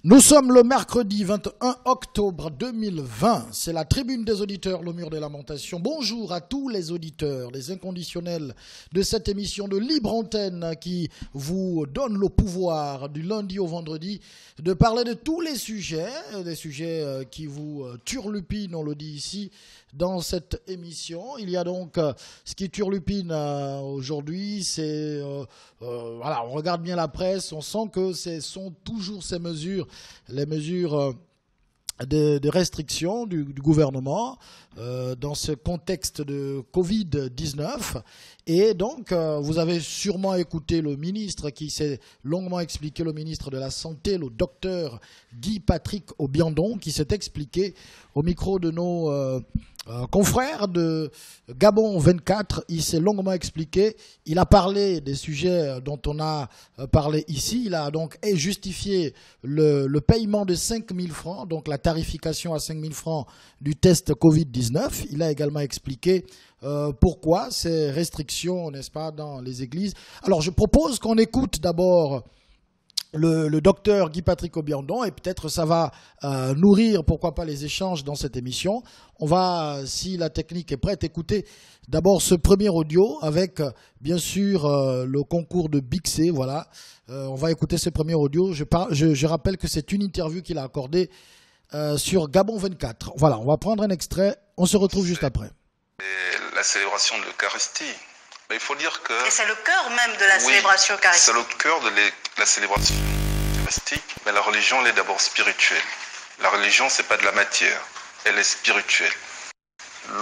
Nous sommes le mercredi 21 octobre 2020. C'est la tribune des auditeurs, le mur des lamentations. Bonjour à tous les auditeurs, les inconditionnels de cette émission de libre antenne qui vous donne le pouvoir du lundi au vendredi de parler de tous les sujets, des sujets qui vous turlupinent, on le dit ici, dans cette émission. Il y a donc ce qui turlupine aujourd'hui, c'est voilà, on regarde bien la presse, on sent que ce sont toujours ces mesures, les mesures de restrictions du gouvernement dans ce contexte de Covid-19. Et donc, vous avez sûrement écouté le ministre qui s'est longuement expliqué, le ministre de la Santé, le docteur Guy-Patrick Obiandon, qui s'est expliqué au micro de nos confrère de Gabon 24, il s'est longuement expliqué. Il a parlé des sujets dont on a parlé ici. Il a donc justifié le paiement de 5 000 francs, donc la tarification à 5 000 francs du test Covid-19. Il a également expliqué pourquoi ces restrictions, n'est-ce pas, dans les églises. Alors, je propose qu'on écoute d'abord le docteur Guy-Patrick Obiandon, et peut-être ça va nourrir, pourquoi pas, les échanges dans cette émission. On va, si la technique est prête, écouter d'abord ce premier audio avec, bien sûr, le concours de Bixé. Voilà, on va écouter ce premier audio. Je rappelle que c'est une interview qu'il a accordée sur Gabon 24. Voilà, on va prendre un extrait. On se retrouve juste après. Et la célébration de l'Eucharistie. Mais il faut dire que... Et c'est le cœur même de la célébration eucharistique. C'est le cœur de la célébration eucharistique. Mais la religion, elle est d'abord spirituelle. La religion, c'est pas de la matière. Elle est spirituelle.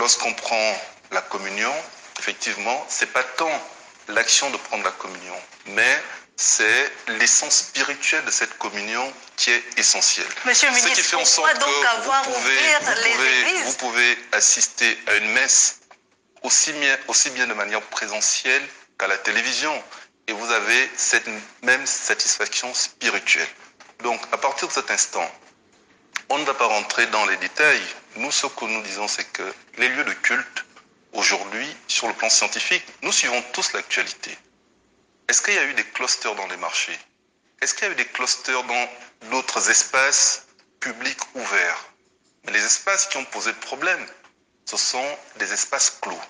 Lorsqu'on prend la communion, effectivement, c'est pas tant l'action de prendre la communion, mais c'est l'essence spirituelle de cette communion qui est essentielle. Monsieur le ministre, ce qui fait en sorte pourquoi donc avoir ouvert les églises? Vous pouvez assister à une messe aussi bien de manière présentielle qu'à la télévision. Et vous avez cette même satisfaction spirituelle. Donc, à partir de cet instant, on ne va pas rentrer dans les détails. Nous, ce que nous disons, c'est que les lieux de culte, aujourd'hui, sur le plan scientifique, nous suivons tous l'actualité. Est-ce qu'il y a eu des clusters dans les marchés? Est-ce qu'il y a eu des clusters dans d'autres espaces publics ouverts? Mais les espaces qui ont posé problème, ce sont des espaces clos.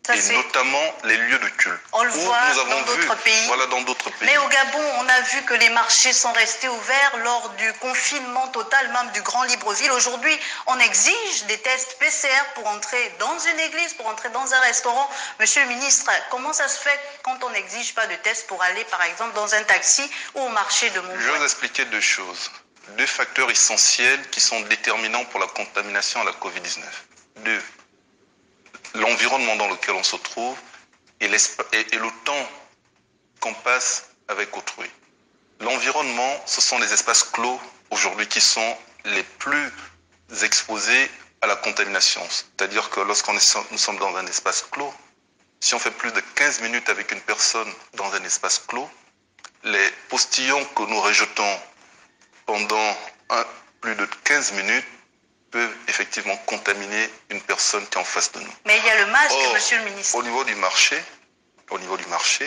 Et notamment les lieux de culte. On le voit dans d'autres pays. Voilà, dans d'autres pays. Mais au Gabon, on a vu que les marchés sont restés ouverts lors du confinement total, même du Grand Libreville. Aujourd'hui, on exige des tests PCR pour entrer dans une église, pour entrer dans un restaurant. Monsieur le ministre, comment ça se fait quand on n'exige pas de tests pour aller, par exemple, dans un taxi ou au marché de Montréal? Je vais vous expliquer deux choses. Deux facteurs essentiels qui sont déterminants pour la contamination à la Covid-19. Deux, l'environnement dans lequel on se trouve et le temps qu'on passe avec autrui. L'environnement, ce sont les espaces clos aujourd'hui qui sont les plus exposés à la contamination. C'est-à-dire que nous sommes dans un espace clos, si on fait plus de 15 minutes avec une personne dans un espace clos, les postillons que nous rejetons pendant plus de 15 minutes peuvent effectivement contaminer une personne qui est en face de nous. Mais il y a le masque, monsieur le ministre. Au niveau du marché,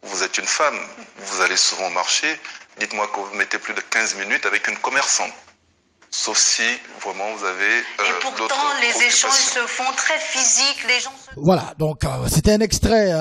vous êtes une femme, vous allez souvent au marché, dites-moi que vous mettez plus de 15 minutes avec une commerçante. Sauf si vraiment vous avez et pourtant les échanges se font très physiques, les gens se... Voilà, donc c'était un extrait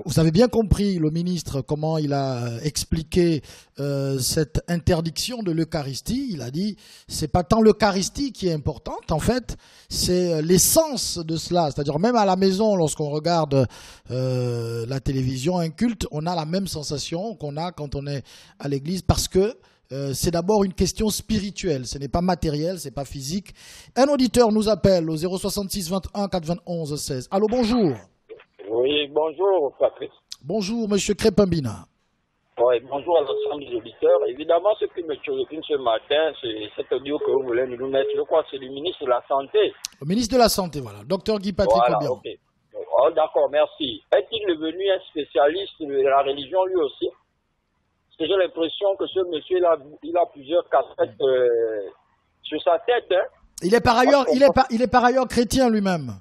vous avez bien compris le ministre comment il a expliqué cette interdiction de l'Eucharistie. Il a dit c'est pas tant l'Eucharistie qui est importante, en fait, c'est l'essence de cela. C'est-à-dire même à la maison, lorsqu'on regarde la télévision, un culte, on a la même sensation qu'on a quand on est à l'église, parce que c'est d'abord une question spirituelle, ce n'est pas matériel, ce n'est pas physique. Un auditeur nous appelle au 066 21 91 16. Allô, bonjour. Oui, bonjour Patrice. Bonjour Monsieur Crépambina. Oui, bonjour à l'ensemble des auditeurs. Évidemment, ce qui me turlupine ce matin, c'est cet audio que vous voulez nous mettre. Je crois que c'est du ministre de la Santé. Le ministre de la Santé, voilà, docteur Guy-Patrick Obiandon. Okay. Oh, d'accord, merci. Est-il devenu un spécialiste de la religion lui aussi? Parce que j'ai l'impression que ce monsieur, il a plusieurs casquettes sur sa tête. Hein. Il est par ailleurs chrétien lui-même.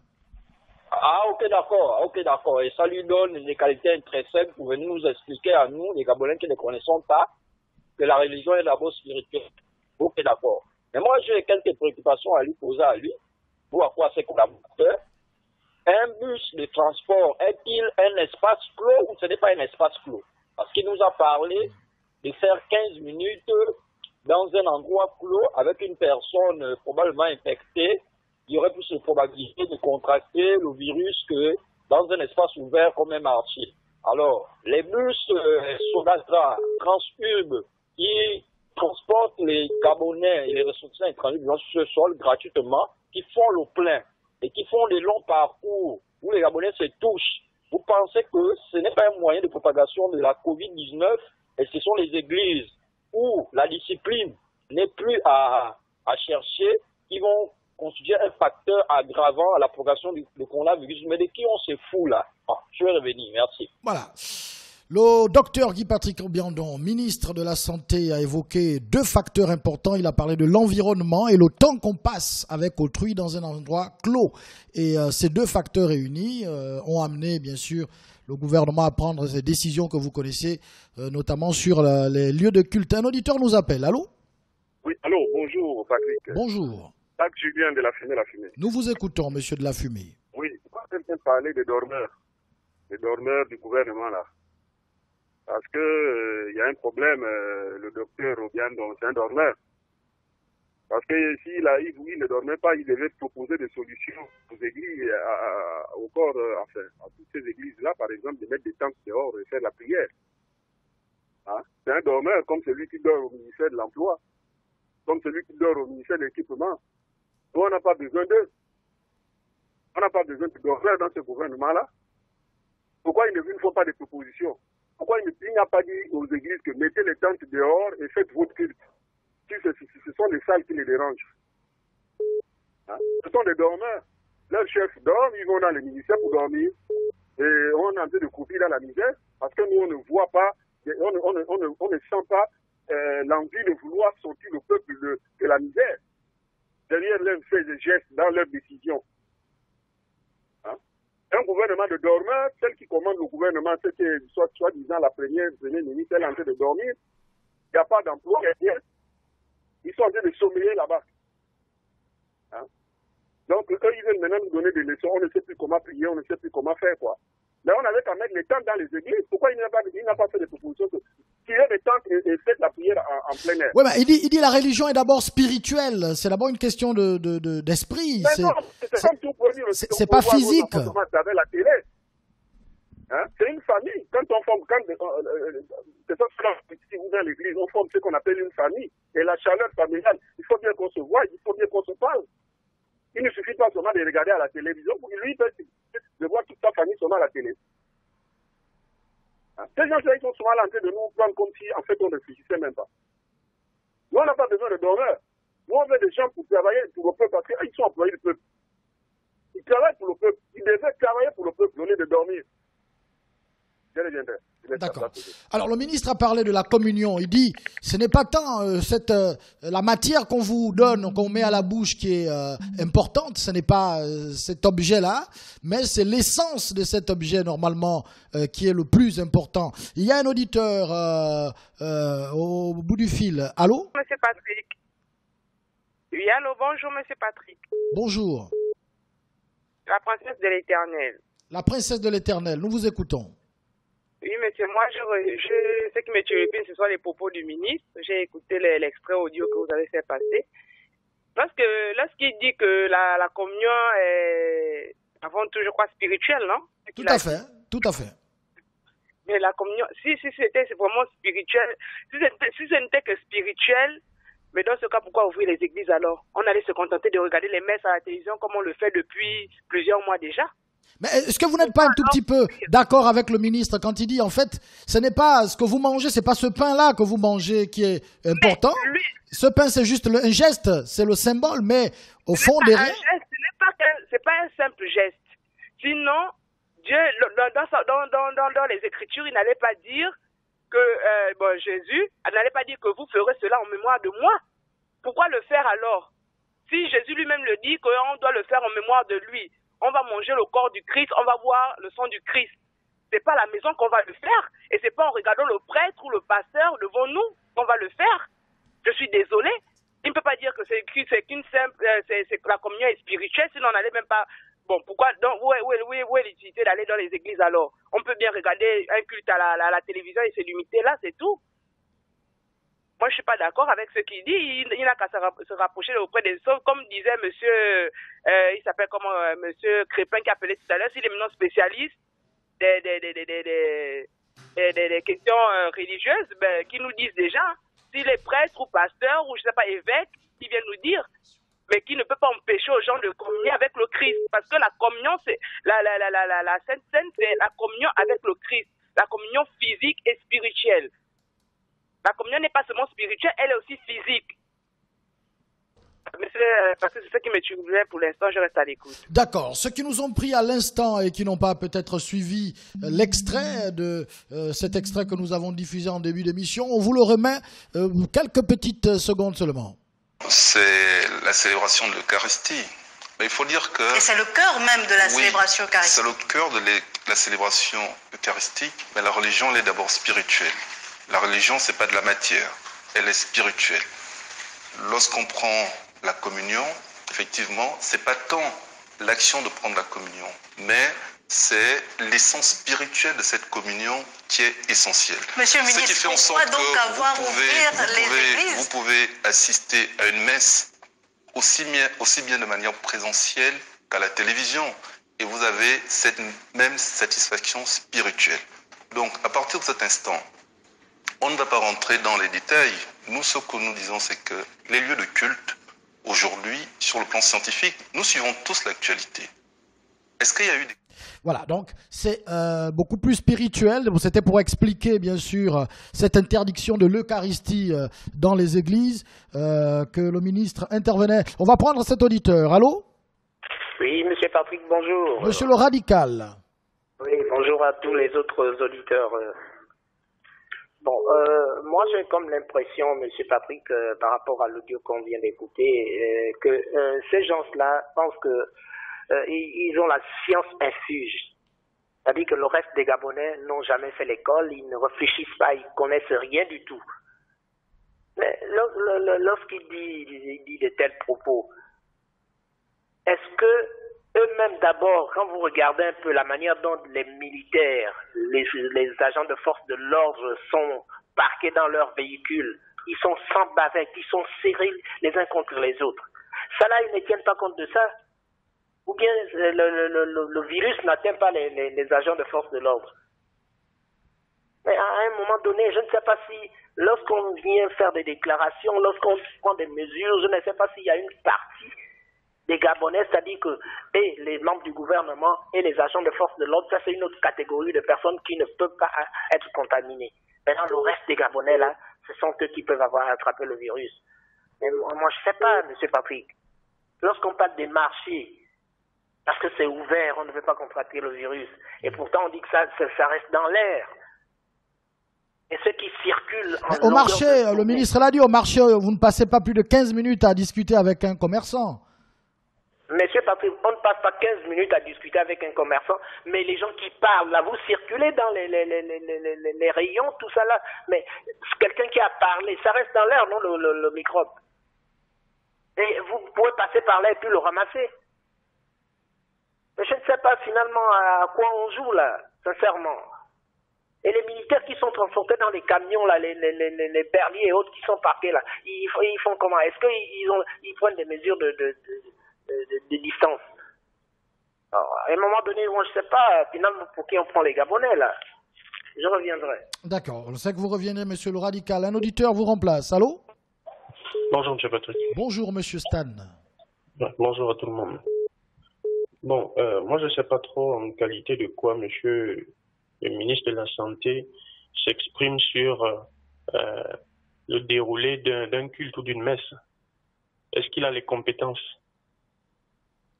Ah, ok, d'accord. Et ça lui donne des qualités intrinsèques pour venir nous expliquer à nous, les Gabonais qui ne connaissons pas, que la religion est d'abord spirituelle. Ok, d'accord. Mais moi, j'ai quelques préoccupations à lui poser à lui, ou à quoi ses collaborateurs. Un bus de transport est-il un espace clos ou ce n'est pas un espace clos? Parce qu'il nous a parlé de faire 15 minutes dans un endroit clos avec une personne probablement infectée. Il y aurait plus de probabilité de contracter le virus que dans un espace ouvert comme un marché. Alors, les bus Sodatra, Transurb, qui transportent les Gabonais et les ressortissants étrangers sur ce sol gratuitement, qui font le plein et qui font des longs parcours où les Gabonais se touchent. Vous pensez que ce n'est pas un moyen de propagation de la COVID-19 et ce sont les églises où la discipline n'est plus à chercher qui vont constituer un facteur aggravant à la propagation du coronavirus. Mais de qui on se fout là? Je vais revenir, merci. Voilà. Le docteur Guy-Patrick Biandon, ministre de la Santé, a évoqué 2 facteurs importants. Il a parlé de l'environnement et le temps qu'on passe avec autrui dans un endroit clos. Et ces 2 facteurs réunis ont amené, bien sûr, le gouvernement à prendre ces décisions que vous connaissez, notamment sur les lieux de culte. Un auditeur nous appelle. Allô? Oui, allô, bonjour Patrick. Bonjour. Jacques Julien de La Fumée, La Fumée. Nous vous écoutons, monsieur de La Fumée. Oui, je vais parler des dormeurs du gouvernement là. Parce que y a un problème, le docteur Obiandon, c'est un dormeur. Parce que s'il ne dormait pas, il devait proposer des solutions aux églises, au corps, enfin, à toutes ces églises-là, par exemple, de mettre des tentes dehors et faire la prière. Hein? C'est un dormeur comme celui qui dort au ministère de l'Emploi, comme celui qui dort au ministère de l'Équipement. Nous, on n'a pas besoin d'eux. On n'a pas besoin de dormeurs dans ce gouvernement-là. Pourquoi ils ne font pas des propositions? Pourquoi il n'a pas dit aux églises que mettez les tentes dehors et faites votre culte? Si ce sont les salles qui les dérangent. Hein? Ce sont des dormeurs. Leurs chefs dorment, ils vont dans les ministères pour dormir. Et on est en train de couper dans la misère parce que nous, on ne voit pas, on ne sent pas l'envie de vouloir sortir le peuple de la misère derrière leurs faits et gestes, dans leurs décisions. Hein? Un gouvernement de dormeurs, celle qui commande le gouvernement, c'était soi-disant la première ministre, elle est en train de dormir. Il n'y a pas d'emploi, rien. Ils sont en train de sommeiller là-bas. Hein? Donc, eux, ils veulent maintenant nous donner des leçons. On ne sait plus comment prier, on ne sait plus comment faire, quoi. Mais on avait qu'à mettre les tentes dans les églises. Pourquoi il n'a pas fait des propositions que tirer des tentes et faites la prière en plein air? Oui, mais il dit la religion est d'abord spirituelle. C'est d'abord une question d'esprit. C'est pas physique. La télé. Hein? C'est une famille. Quand on forme, c'est ça, si vous êtes dans l'église, on forme ce qu'on appelle une famille. Et la chaleur familiale, il faut bien qu'on se voie, il faut bien qu'on se parle. Il ne suffit pas seulement de regarder à la télévision pour que lui, de voir toute sa famille seulement à la télé. Hein? Ces gens-là, ils sont souvent en train de nous prendre comme si, en fait, on ne réfléchissait même pas. Nous, on n'a pas besoin de dormeurs. Nous, on veut des gens pour travailler pour le peuple parce qu'ils sont employés du peuple. Ils travaillent pour le peuple. Ils devaient travailler pour le peuple au lieu de dormir. Je reviendrai. D'accord. Alors le ministre a parlé de la communion. Il dit ce n'est pas tant la matière qu'on vous donne, qu'on met à la bouche qui est importante, ce n'est pas cet objet-là, mais c'est l'essence de cet objet normalement qui est le plus important. Il y a un auditeur au bout du fil. Allô? Monsieur Patrick. Oui, allô, bonjour Monsieur Patrick. Bonjour. La princesse de l'Éternel. La princesse de l'Éternel, nous vous écoutons. Oui, monsieur, moi, ce qui me turlupine, ce sont les propos du ministre. J'ai écouté l'extrait audio que vous avez fait passer. Parce que lorsqu'il dit que la communion est avant tout, je crois, spirituelle, non? Tout à fait, tout à fait. Mais la communion, si c'était vraiment spirituel, si ce n'était que spirituel, mais dans ce cas, pourquoi ouvrir les églises alors? On allait se contenter de regarder les messes à la télévision comme on le fait depuis plusieurs mois déjà. Mais est-ce que vous n'êtes pas un tout petit peu d'accord avec le ministre quand il dit, en fait, ce n'est pas ce que vous mangez, c'est pas ce pain-là que vous mangez qui est important. Ce pain, c'est juste un geste, c'est le symbole, mais au fond derrière... C'est pas un simple geste. Sinon, Dieu, dans les Écritures, il n'allait pas dire que Jésus n'allait pas dire que vous ferez cela en mémoire de moi. Pourquoi le faire alors? Si Jésus lui-même le dit qu'on doit le faire en mémoire de lui, on va manger le corps du Christ, on va boire le sang du Christ. C'est pas à la maison qu'on va le faire, et c'est pas en regardant le prêtre ou le pasteur devant nous. on va le faire. Je suis désolé. Il ne peut pas dire que c'est qu'une simple, que la communion est spirituelle, sinon on n'allait même pas. Bon, pourquoi, donc, où est l'utilité d'aller dans les églises alors? On peut bien regarder un culte à la télévision et se limiter là, c'est tout. Moi, je suis pas d'accord avec ce qu'il dit. Il n'a qu'à se rapprocher auprès des autres. Comme disait monsieur, il s'appelle comment, monsieur Crépin qui appelait tout à l'heure, s'il est maintenant spécialiste des questions religieuses, ben, qui nous disent déjà, s'il est prêtre ou pasteur ou je sais pas, évêque, qui vient nous dire, mais qui ne peut pas empêcher aux gens de communier avec le Christ. Parce que la communion, c'est, la Sainte Seine, c'est la communion avec le Christ. La communion physique et spirituelle. La communion n'est pas seulement spirituelle, elle est aussi physique. Monsieur, parce que c'est ce qui me turbulait pour l'instant, je reste à l'écoute. D'accord. Ceux qui nous ont pris à l'instant et qui n'ont pas peut-être suivi l'extrait de cet extrait que nous avons diffusé en début d'émission, on vous le remet quelques petites secondes seulement. C'est la célébration de l'Eucharistie. Mais il faut dire que... Et c'est le cœur même de la célébration eucharistique. C'est le cœur de la célébration eucharistique, mais la religion, elle est d'abord spirituelle. La religion, c'est pas de la matière, elle est spirituelle. Lorsqu'on prend la communion, effectivement, c'est pas tant l'action de prendre la communion, mais c'est l'essence spirituelle de cette communion qui est essentielle. Monsieur le ministre, ce qui fait en sorte donc avoir que vous pouvez assister à une messe aussi bien de manière présentielle qu'à la télévision, et vous avez cette même satisfaction spirituelle. Donc, à partir de cet instant, on ne va pas rentrer dans les détails. Nous, ce que nous disons, c'est que les lieux de culte, aujourd'hui, sur le plan scientifique, nous suivons tous l'actualité. Est-ce qu'il y a eu des... Voilà, donc c'est beaucoup plus spirituel. C'était pour expliquer, bien sûr, cette interdiction de l'Eucharistie dans les églises que le ministre intervenait. On va prendre cet auditeur. Allô? Oui, monsieur Patrick, bonjour. Monsieur le radical. Oui, bonjour à tous les autres auditeurs. Bon, moi j'ai comme l'impression, monsieur Patrick, par rapport à l'audio qu'on vient d'écouter, que ces gens-là pensent que ils ont la science infuse. C'est-à-dire que le reste des Gabonais n'ont jamais fait l'école, ils ne réfléchissent pas, ils connaissent rien du tout. Mais lorsqu'il dit de tels propos, est-ce que eux-mêmes d'abord, quand vous regardez un peu la manière dont les militaires, les agents de force de l'ordre sont parqués dans leurs véhicules, ils sont sans bavette, ils sont serrés les uns contre les autres. Ça là, ils ne tiennent pas compte de ça. Ou bien le virus n'atteint pas les agents de force de l'ordre. Mais à un moment donné, je ne sais pas si, lorsqu'on vient faire des déclarations, lorsqu'on prend des mesures, je ne sais pas s'il y a une partie des Gabonais, c'est-à-dire que les membres du gouvernement et les agents de force de l'ordre, ça c'est une autre catégorie de personnes qui ne peuvent pas être contaminées. Maintenant, le reste des Gabonais, là, ce sont eux qui peuvent avoir attrapé le virus. Mais moi, je ne sais pas, monsieur Patrick. Lorsqu'on parle des marchés, parce que c'est ouvert, on ne veut pas contracter le virus. Et pourtant, on dit que ça reste dans l'air. Et ceux qui circulent... Au marché, le ministre l'a dit, au marché, vous ne passez pas plus de 15 minutes à discuter avec un commerçant. Monsieur Patrick, on ne passe pas 15 minutes à discuter avec un commerçant, mais les gens qui parlent, là, vous circulez dans les rayons, tout ça là, mais quelqu'un qui a parlé, ça reste dans l'air, non, le microbe. Et vous pouvez passer par là et puis le ramasser. Mais je ne sais pas finalement à quoi on joue là, sincèrement. Et les militaires qui sont transportés dans les camions là, les berliers et autres qui sont parqués là, ils font comment? Est-ce qu'ils prennent des mesures de distance? Alors, à un moment donné, moi je ne sais pas finalement pour qui on prend les Gabonais là. Je reviendrai. D'accord, je sais que vous reviendrez, monsieur le radical. Un auditeur vous remplace. Allô? Bonjour, monsieur Patrick. Bonjour, monsieur Stan. Bonjour à tout le monde. Bon, moi je ne sais pas trop en qualité de quoi monsieur le ministre de la Santé s'exprime sur le déroulé d'un culte ou d'une messe. Est-ce qu'il a les compétences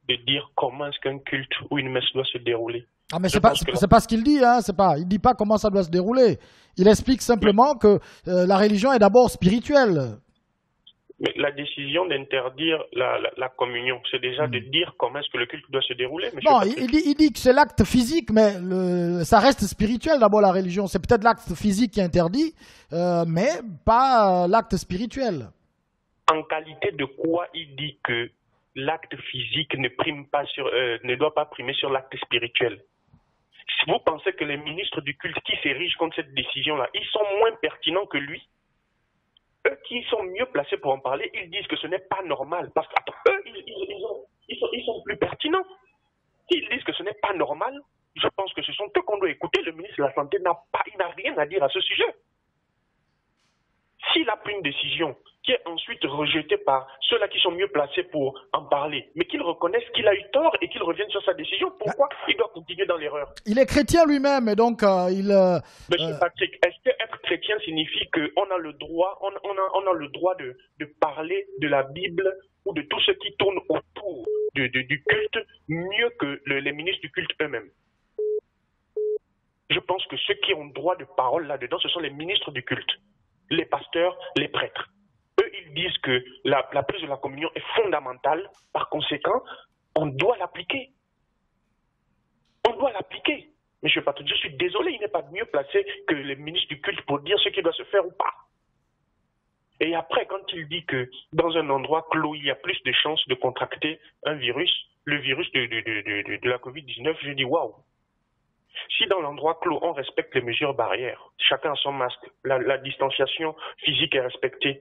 de dire comment est-ce qu'un culte ou une messe doit se dérouler? Ah mais c'est pas ce qu'il dit, hein, il dit pas comment ça doit se dérouler. Il explique simplement que la religion est d'abord spirituelle. Mais la décision d'interdire la communion, c'est déjà de dire comment est-ce que le culte doit se dérouler, monsieur Non, Patrick. il dit que c'est l'acte physique, mais ça reste spirituel d'abord la religion. C'est peut-être l'acte physique qui est interdit, mais pas l'acte spirituel. En qualité de quoi il dit que l'acte physique ne doit pas primer sur l'acte spirituel? Si vous pensez que les ministres du culte qui s'érigent contre cette décision-là, ils sont moins pertinents que lui, eux qui sont mieux placés pour en parler, ils disent que ce n'est pas normal. Parce que, eux, ils sont plus pertinents. S'ils disent que ce n'est pas normal, je pense que ce sont eux qu'on doit écouter. Le ministre de la Santé n'a rien à dire à ce sujet. S'il a pris une décision qui est ensuite rejetée par ceux-là qui sont mieux placés pour en parler, mais qu'il reconnaisse qu'il a eu tort et qu'il revienne sur sa décision, pourquoi il doit continuer dans l'erreur? Il est chrétien lui-même, et donc Monsieur Patrick, est-ce que être chrétien signifie qu'on a le droit, on a le droit de parler de la Bible ou de tout ce qui tourne autour du culte mieux que les ministres du culte eux-mêmes? Je pense que ceux qui ont droit de parole là-dedans, ce sont les ministres du culte, les pasteurs, les prêtres. Eux, ils disent que la prise de la communion est fondamentale. Par conséquent, on doit l'appliquer. On doit l'appliquer. Monsieur Patrick, je suis désolé, il n'est pas mieux placé que les ministres du culte pour dire ce qui doit se faire ou pas. Et après, quand il dit que dans un endroit clos, il y a plus de chances de contracter un virus, le virus de la Covid-19, je dis waouh. Si dans l'endroit clos, on respecte les mesures barrières, chacun a son masque, la distanciation physique est respectée,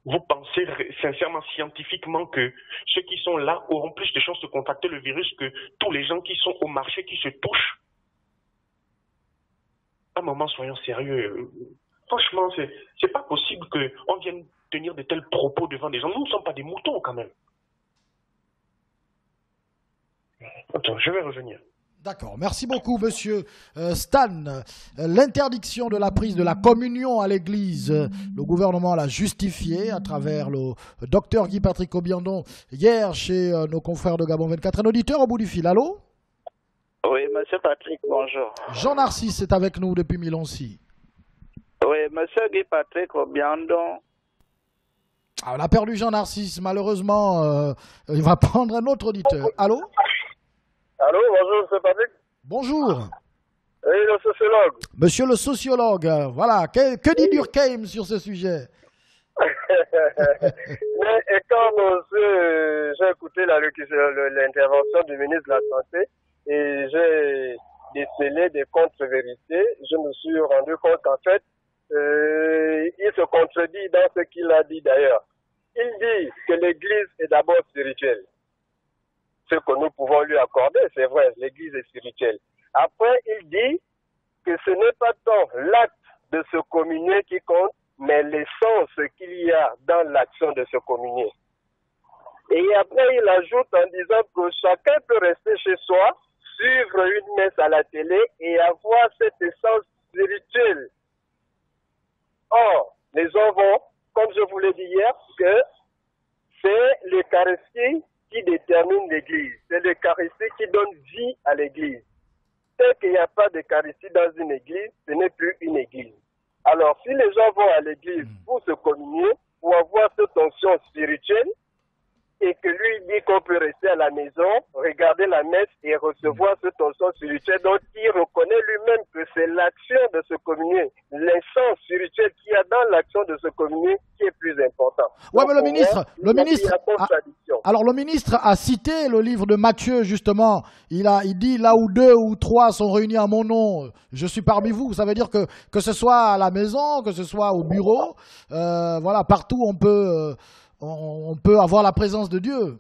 vous pensez sincèrement, scientifiquement que ceux qui sont là auront plus de chances de contracter le virus que tous les gens qui sont au marché, qui se touchent? À un moment, soyons sérieux. Franchement, c'est pas possible qu'on vienne tenir de tels propos devant des gens. Nous ne sommes pas des moutons quand même. Attends, je vais revenir. D'accord, merci beaucoup monsieur Stan. L'interdiction de la prise de la communion à l'église, le gouvernement l'a justifié à travers le docteur Guy-Patrick Obiandon hier chez nos confrères de Gabon 24. Un auditeur au bout du fil, allô? Oui, monsieur Patrick, bonjour. Jean Narcisse est avec nous depuis Milonci. Oui, monsieur Guy-Patrick Obiandon. Ah, on a perdu Jean Narcisse, malheureusement, il va prendre un autre auditeur. Allô? Allô, bonjour, monsieur Patrick. Bonjour. Oui, le sociologue. Monsieur le sociologue, voilà, que dit Durkheim sur ce sujet? Mais quand j'ai écouté l'intervention du ministre de la Santé et j'ai décelé des contre-vérités, je me suis rendu compte qu'en fait, il se contredit dans ce qu'il a dit d'ailleurs. Il dit que l'Église est d'abord spirituelle. Ce que nous pouvons lui accorder, c'est vrai, l'Église est spirituelle. Après, il dit que ce n'est pas tant l'acte de se communier qui compte, mais l'essence qu'il y a dans l'action de se communier. Et après, il ajoute en disant que chacun peut rester chez soi, suivre une messe à la télé et avoir cette essence spirituelle. Or, les enfants, comme je vous l'ai dit hier, que c'est l'Eucharistie qui détermine l'Église. C'est l'Eucharistie qui donne vie à l'Église. Dès qu'il n'y a pas d'Eucharistie dans une Église, ce n'est plus une Église. Alors, si les gens vont à l'Église pour se communier, pour avoir cette onction spirituelle, et que lui dit qu'on peut rester à la maison, regarder la messe et recevoir cette onction spirituelle, donc il reconnaît lui-même que c'est l'action de se communier, l'essence spirituelle qu'il y a dans l'action de se communier qui est plus important. Ouais, mais le ministre, alors le ministre a cité le livre de Matthieu justement. Il dit là où 2 ou 3 sont réunis en mon nom, je suis parmi vous. Ça veut dire que ce soit à la maison, que ce soit au bureau, voilà, partout on peut avoir la présence de Dieu.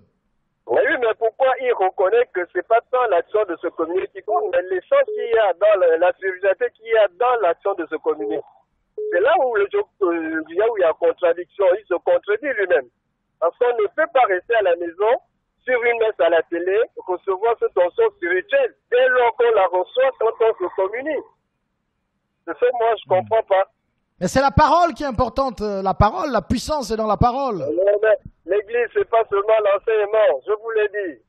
Oui, mais pourquoi il reconnaît que c'est pas tant l'action de se communier qui compte, mais l'essence qu'il y a dans la spiritualité qu'il y a dans l'action de se communier. C'est là où il y a contradiction. Il se contredit lui-même. Parce qu'on ne peut pas rester à la maison, sur une messe à la télé, recevoir cette onction spirituelle dès lors qu'on la reçoit quand on se communie. C'est ça, moi, je comprends pas. Mais c'est la parole qui est importante. La parole, la puissance est dans la parole. L'Église, c'est pas seulement l'enseignement, je vous l'ai dit.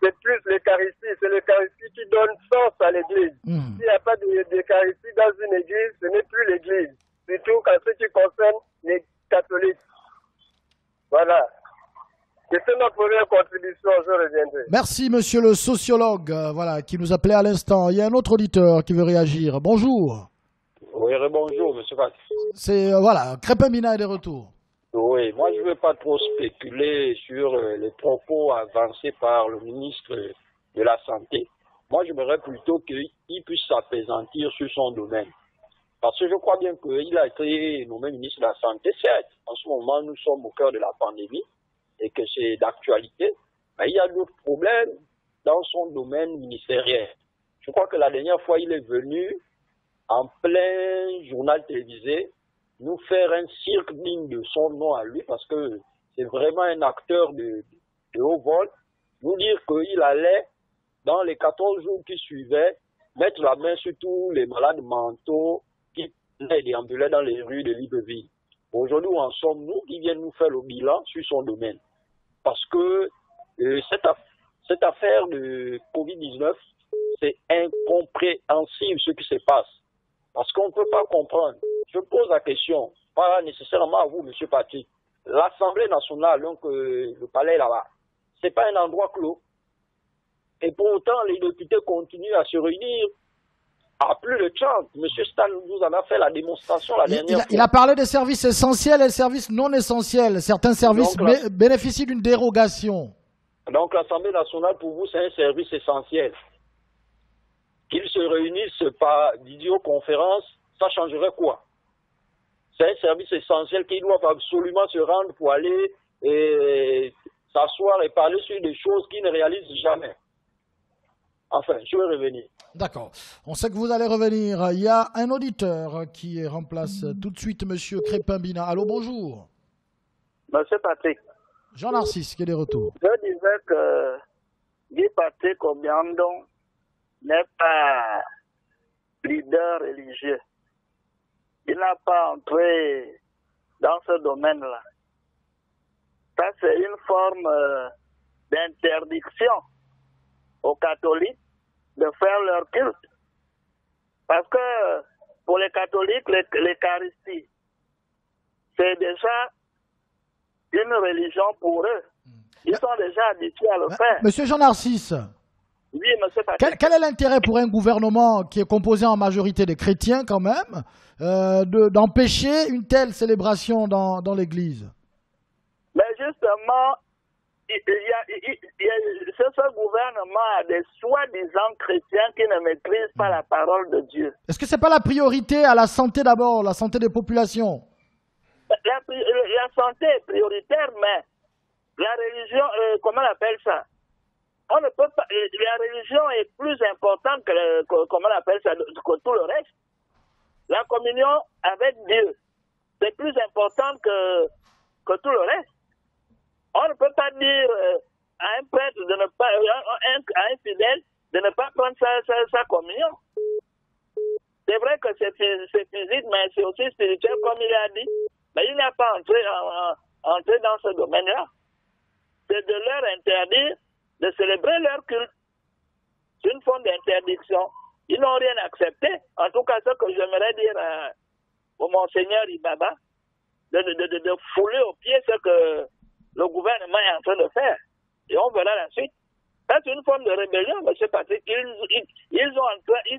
C'est plus l'Eucharistie. C'est l'Eucharistie qui donne sens à l'Église. S'il n'y a pas d'Eucharistie dans une Église, ce n'est plus l'Église. Surtout en ce qui concerne les catholiques. je reviendrai. Merci, monsieur le sociologue, voilà, qui nous appelait à l'instant. Il y a un autre auditeur qui veut réagir. Bonjour. Oui, bonjour, monsieur Patrick. C'est, voilà, Crépin Mina est de retour. Oui, moi je ne veux pas trop spéculer sur les propos avancés par le ministre de la Santé. Moi, j'aimerais plutôt qu'il puisse s'apaisantir sur son domaine. Parce que je crois bien qu'il a été nommé ministre de la Santé, certes. En ce moment, nous sommes au cœur de la pandémie et que c'est d'actualité. Mais il y a d'autres problèmes dans son domaine ministériel. Je crois que la dernière fois, il est venu en plein journal télévisé nous faire un cirque digne de son nom à lui, parce que c'est vraiment un acteur de haut vol, nous dire qu'il allait, dans les 14 jours qui suivaient, mettre la main sur tous les malades mentaux qui déambulaient dans les rues de Libreville. Aujourd'hui, où en sommes-nous? Qui viennent nous faire le bilan sur son domaine? Parce que cette affaire de Covid-19, c'est incompréhensible ce qui se passe. Parce qu'on ne peut pas comprendre. Je pose la question, pas nécessairement à vous, monsieur Patrick. L'Assemblée nationale, donc le palais là-bas, c'est pas un endroit clos. Et pour autant, les députés continuent à se réunir à plus de 30. Monsieur Stan nous en a fait la démonstration la dernière fois. Il a parlé des services essentiels et des services non essentiels. Certains services bénéficient d'une dérogation. Donc l'Assemblée nationale, pour vous, c'est un service essentiel. Qu'ils se réunissent par vidéoconférence, ça changerait quoi? C'est un service essentiel qu'ils doivent absolument se rendre pour aller s'asseoir et parler sur des choses qu'ils ne réalisent jamais. Enfin, je vais revenir. D'accord. On sait que vous allez revenir. Il y a un auditeur qui remplace tout de suite monsieur Crépin Mina. Allô, bonjour. Monsieur Patrick. Jean-Narcisse qui est de retour. Je disais que Guy Patrick Obiandon n'est pas leader religieux. Il n'a pas entré dans ce domaine-là. Ça, c'est une forme d'interdiction aux catholiques de faire leur culte. Parce que pour les catholiques, l'Eucharistie, c'est déjà une religion pour eux. Ils sont déjà habitués à le faire. Monsieur Jean-Narcisse. Oui, monsieur Patrick. Quel est l'intérêt pour un gouvernement qui est composé en majorité des chrétiens quand même d'empêcher une telle célébration dans l'Église? Mais justement, ce gouvernement a des soi-disant chrétiens qui ne maîtrisent pas la parole de Dieu. Est-ce que ce n'est pas la priorité à la santé d'abord, la santé des populations? La santé est prioritaire, mais la religion, comment on appelle ça? On ne peut pas, la religion est plus importante que, comment on appelle ça, que tout le reste. La communion avec Dieu, c'est plus important que tout le reste. On ne peut pas dire à un prêtre de ne pas, à un fidèle de ne pas prendre sa communion. C'est vrai que c'est physique, mais c'est aussi spirituel, comme il a dit. Mais il n'a pas entré dans ce domaine-là. C'est de leur interdire de célébrer leur culte. C'est une forme d'interdiction. Ils n'ont rien accepté. En tout cas, ce que j'aimerais dire au Monseigneur Ibaba, de fouler aux pieds ce que le gouvernement est en train de faire. Et on verra la suite. Ça, c'est une forme de rébellion, M. Patrick. Ils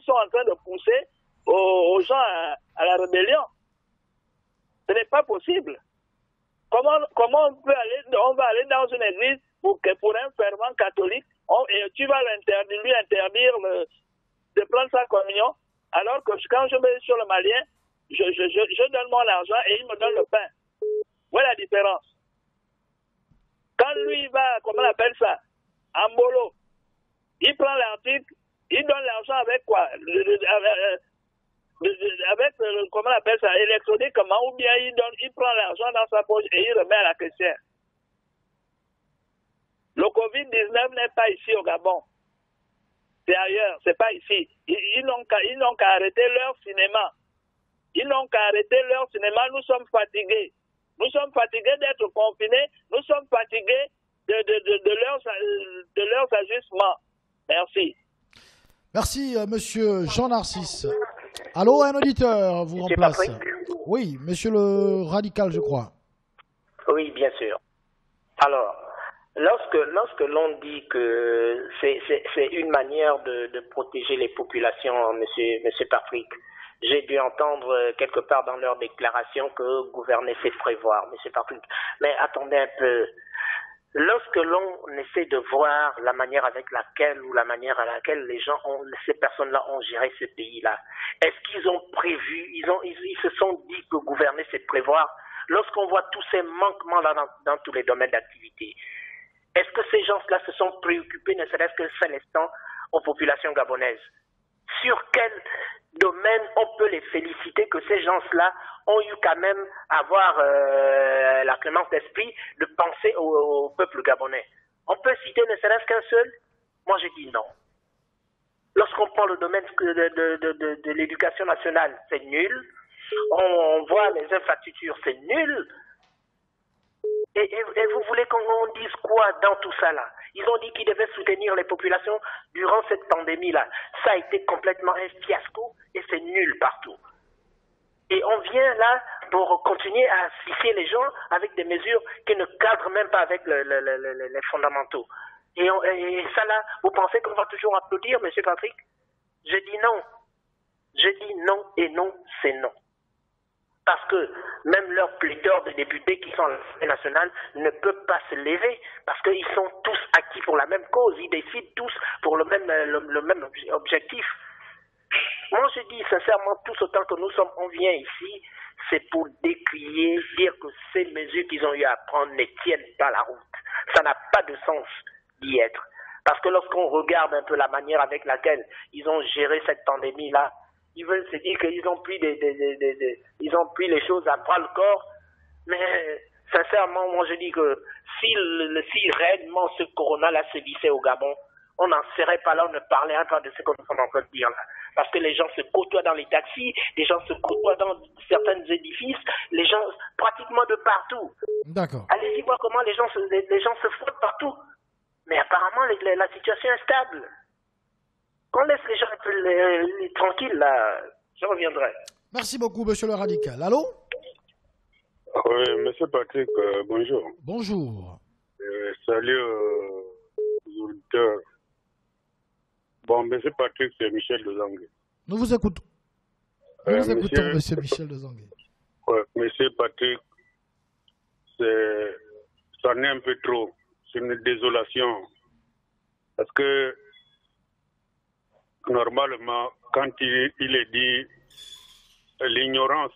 sont en train de pousser aux gens à la rébellion. Ce n'est pas possible. Comment on va aller dans une église pour un fervent catholique, et tu vas lui interdire de prendre sa communion, alors que quand je vais sur le malien, je donne mon argent et il me donne le pain. Où est la différence? Quand lui va, comment on appelle ça, en bolo, il prend l'article, il donne l'argent avec quoi? Avec, comment on appelle ça, électroniquement, ou bien il prend l'argent dans sa poche et il remet à la caissière. Le Covid-19 n'est pas ici au Gabon. C'est ailleurs, c'est pas ici. Ils n'ont qu'à arrêter leur cinéma. Ils n'ont qu'à arrêter leur cinéma. Nous sommes fatigués. Nous sommes fatigués d'être confinés. Nous sommes fatigués de leurs ajustements. Merci. Merci, monsieur Jean-Narcisse. Allô, un auditeur vous remplace. Oui, monsieur le radical, je crois. Oui, bien sûr. Alors, Lorsque l'on dit que c'est une manière de protéger les populations, monsieur Patrick, j'ai dû entendre quelque part dans leur déclaration que gouverner c'est prévoir, monsieur Patrick. Mais attendez un peu. Lorsque l'on essaie de voir la manière avec laquelle ou la manière à laquelle ces personnes-là ont géré ce pays-là, est-ce qu'ils ont prévu, ils se sont dit que gouverner c'est prévoir? Lorsqu'on voit tous ces manquements-là dans tous les domaines d'activité, est-ce que ces gens-là se sont préoccupés, ne serait-ce que seul instant, aux populations gabonaises? Sur quel domaine on peut les féliciter que ces gens-là ont eu quand même à avoir la clémence d'esprit de penser au peuple gabonais? On peut citer ne serait-ce qu'un seul? Moi, je dis non. Lorsqu'on prend le domaine de l'éducation nationale, c'est nul. On voit les infrastructures, c'est nul. Et vous voulez qu'on dise quoi dans tout ça là? Ils ont dit qu'ils devaient soutenir les populations durant cette pandémie-là. Ça a été complètement un fiasco et c'est nul partout. Et on vient là pour continuer à asphyxier les gens avec des mesures qui ne cadrent même pas avec les fondamentaux. Et ça là, vous pensez qu'on va toujours applaudir, M. Patrick? Je dis non. Je dis non et non, c'est non. Parce que même leur pléthore de députés qui sont à l'Assemblée nationale ne peuvent pas se lever parce qu'ils sont tous acquis pour la même cause. Ils décident tous pour le même objectif. Moi, je dis sincèrement, tous autant que nous sommes, on vient ici, c'est pour décrier, dire que ces mesures qu'ils ont eu à prendre ne tiennent pas la route. Ça n'a pas de sens d'y être. Parce que lorsqu'on regarde un peu la manière avec laquelle ils ont géré cette pandémie-là, ils veulent se dire qu'ils ont pris ils ont pris les choses à bras le corps. Mais sincèrement, moi je dis que si réellement ce corona-là se vissait au Gabon, on n'en serait pas là, on ne parlerait pas de ce que nous sommes en train de dire là. Parce que les gens se côtoient dans les taxis, les gens se côtoient dans certains édifices, les gens pratiquement de partout. D'accord. Allez-y voir comment les gens se frottent partout. Mais apparemment, la situation est stable. Qu'on laisse les gens un peu tranquilles, là, je reviendrai. Merci beaucoup, monsieur le radical. Allô? Oui, monsieur Patrick, bonjour. Bonjour. Salut aux auditeurs. Bon, monsieur Patrick, c'est Michel Dezangue. Nous vous écoutons. Nous vous écoutons, monsieur Michel Dezangue. Ouais, monsieur Patrick, ça en est un peu trop. C'est une désolation. Parce que, normalement, quand il est dit l'ignorance,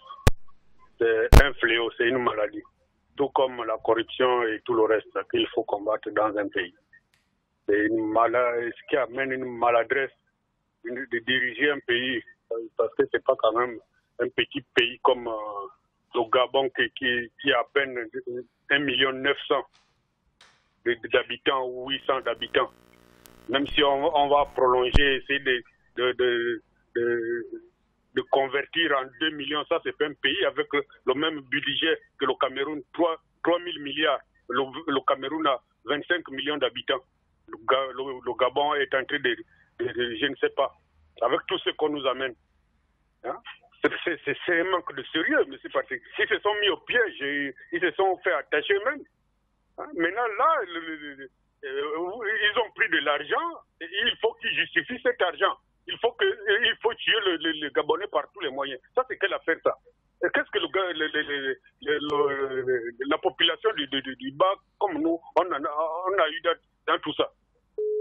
c'est un fléau, c'est une maladie. Tout comme la corruption et tout le reste qu'il faut combattre dans un pays. C'est ce qui amène une maladresse de diriger un pays. Parce que c'est pas quand même un petit pays comme le Gabon qui a à peine 1,9 million d'habitants ou 800 d'habitants. Même si on va prolonger, essayer de convertir en 2 millions, ça c'est pas un pays avec le même budget que le Cameroun, 3 000 milliards. Le Cameroun a 25 millions d'habitants. Le Gabon est en train de je ne sais pas, avec tout ce qu'on nous amène. Hein? C'est un manque de sérieux, M. Patrick. Ils se sont mis au piège, ils se sont fait attacher eux-mêmes. Hein? Maintenant, là, ils ont pris de l'argent, et il faut qu'ils justifient cet argent. Il faut tuer le Gabonais par tous les moyens. Ça, c'est quelle affaire, ça? Qu'est-ce que la population du bas, comme nous, on a eu dans tout ça?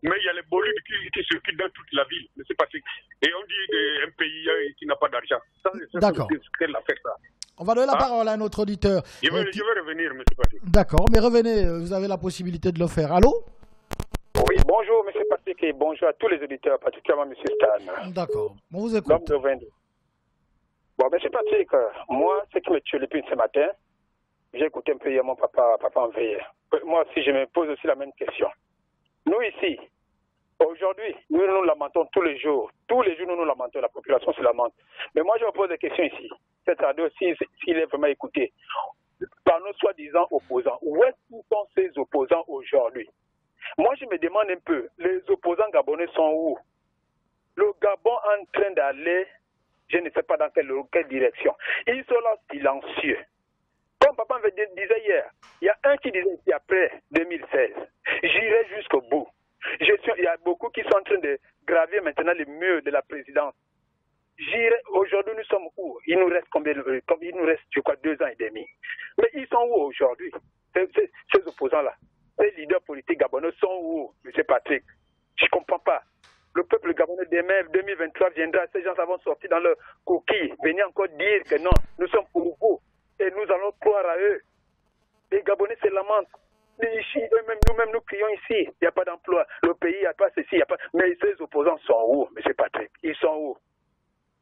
Mais il y a les bolides qui circulent dans toute la ville, mais c'est pas et on dit un pays qui n'a pas d'argent. D'accord. C'est quelle affaire, ça? On va donner la parole à notre auditeur. Je vais revenir, M. Patrick. D'accord, mais revenez, vous avez la possibilité de le faire. Allô? Oui, bonjour M. Patrick et bonjour à tous les auditeurs, particulièrement M. Stan. D'accord, on vous écoute. Bon, M. Patrick, moi, ce qui me tue depuis ce matin, j'ai écouté un peu hier mon papa en veille. Moi aussi, je me pose aussi la même question. Nous ici, aujourd'hui, nous lamentons tous les jours. Tous les jours, nous lamentons, la population se lamente. Mais moi, je me pose des questions ici. Cette radio, s'il est vraiment écouté, par nos soi-disant opposants, où est-ce que sont ces opposants aujourd'hui? Moi, je me demande un peu, les opposants gabonais sont où? Le Gabon est en train d'aller, je ne sais pas dans quelle direction. Ils sont là silencieux. Comme papa me disait hier, il y a un qui disait qu'après 2016, j'irai jusqu'au bout. Il y a beaucoup qui sont en train de gravir maintenant les murs de la présidence. Aujourd'hui, nous sommes où? Il nous reste combien? Il nous reste, je crois, 2 ans et demi. Mais ils sont où aujourd'hui? Ces opposants-là, ces leaders politiques gabonais sont où, M. Patrick? Je ne comprends pas. Le peuple gabonais demain, 2023 viendra, ces gens vont sortir dans leur coquille, venir encore dire que non, nous sommes pour vous et nous allons croire à eux. Les Gabonais se lamentent. Ici, nous-mêmes, nous crions ici, il n'y a pas d'emploi, le pays, il n'y a pas ceci, il n'y a pas... Mais ces opposants sont où, M. Patrick? Ils sont où?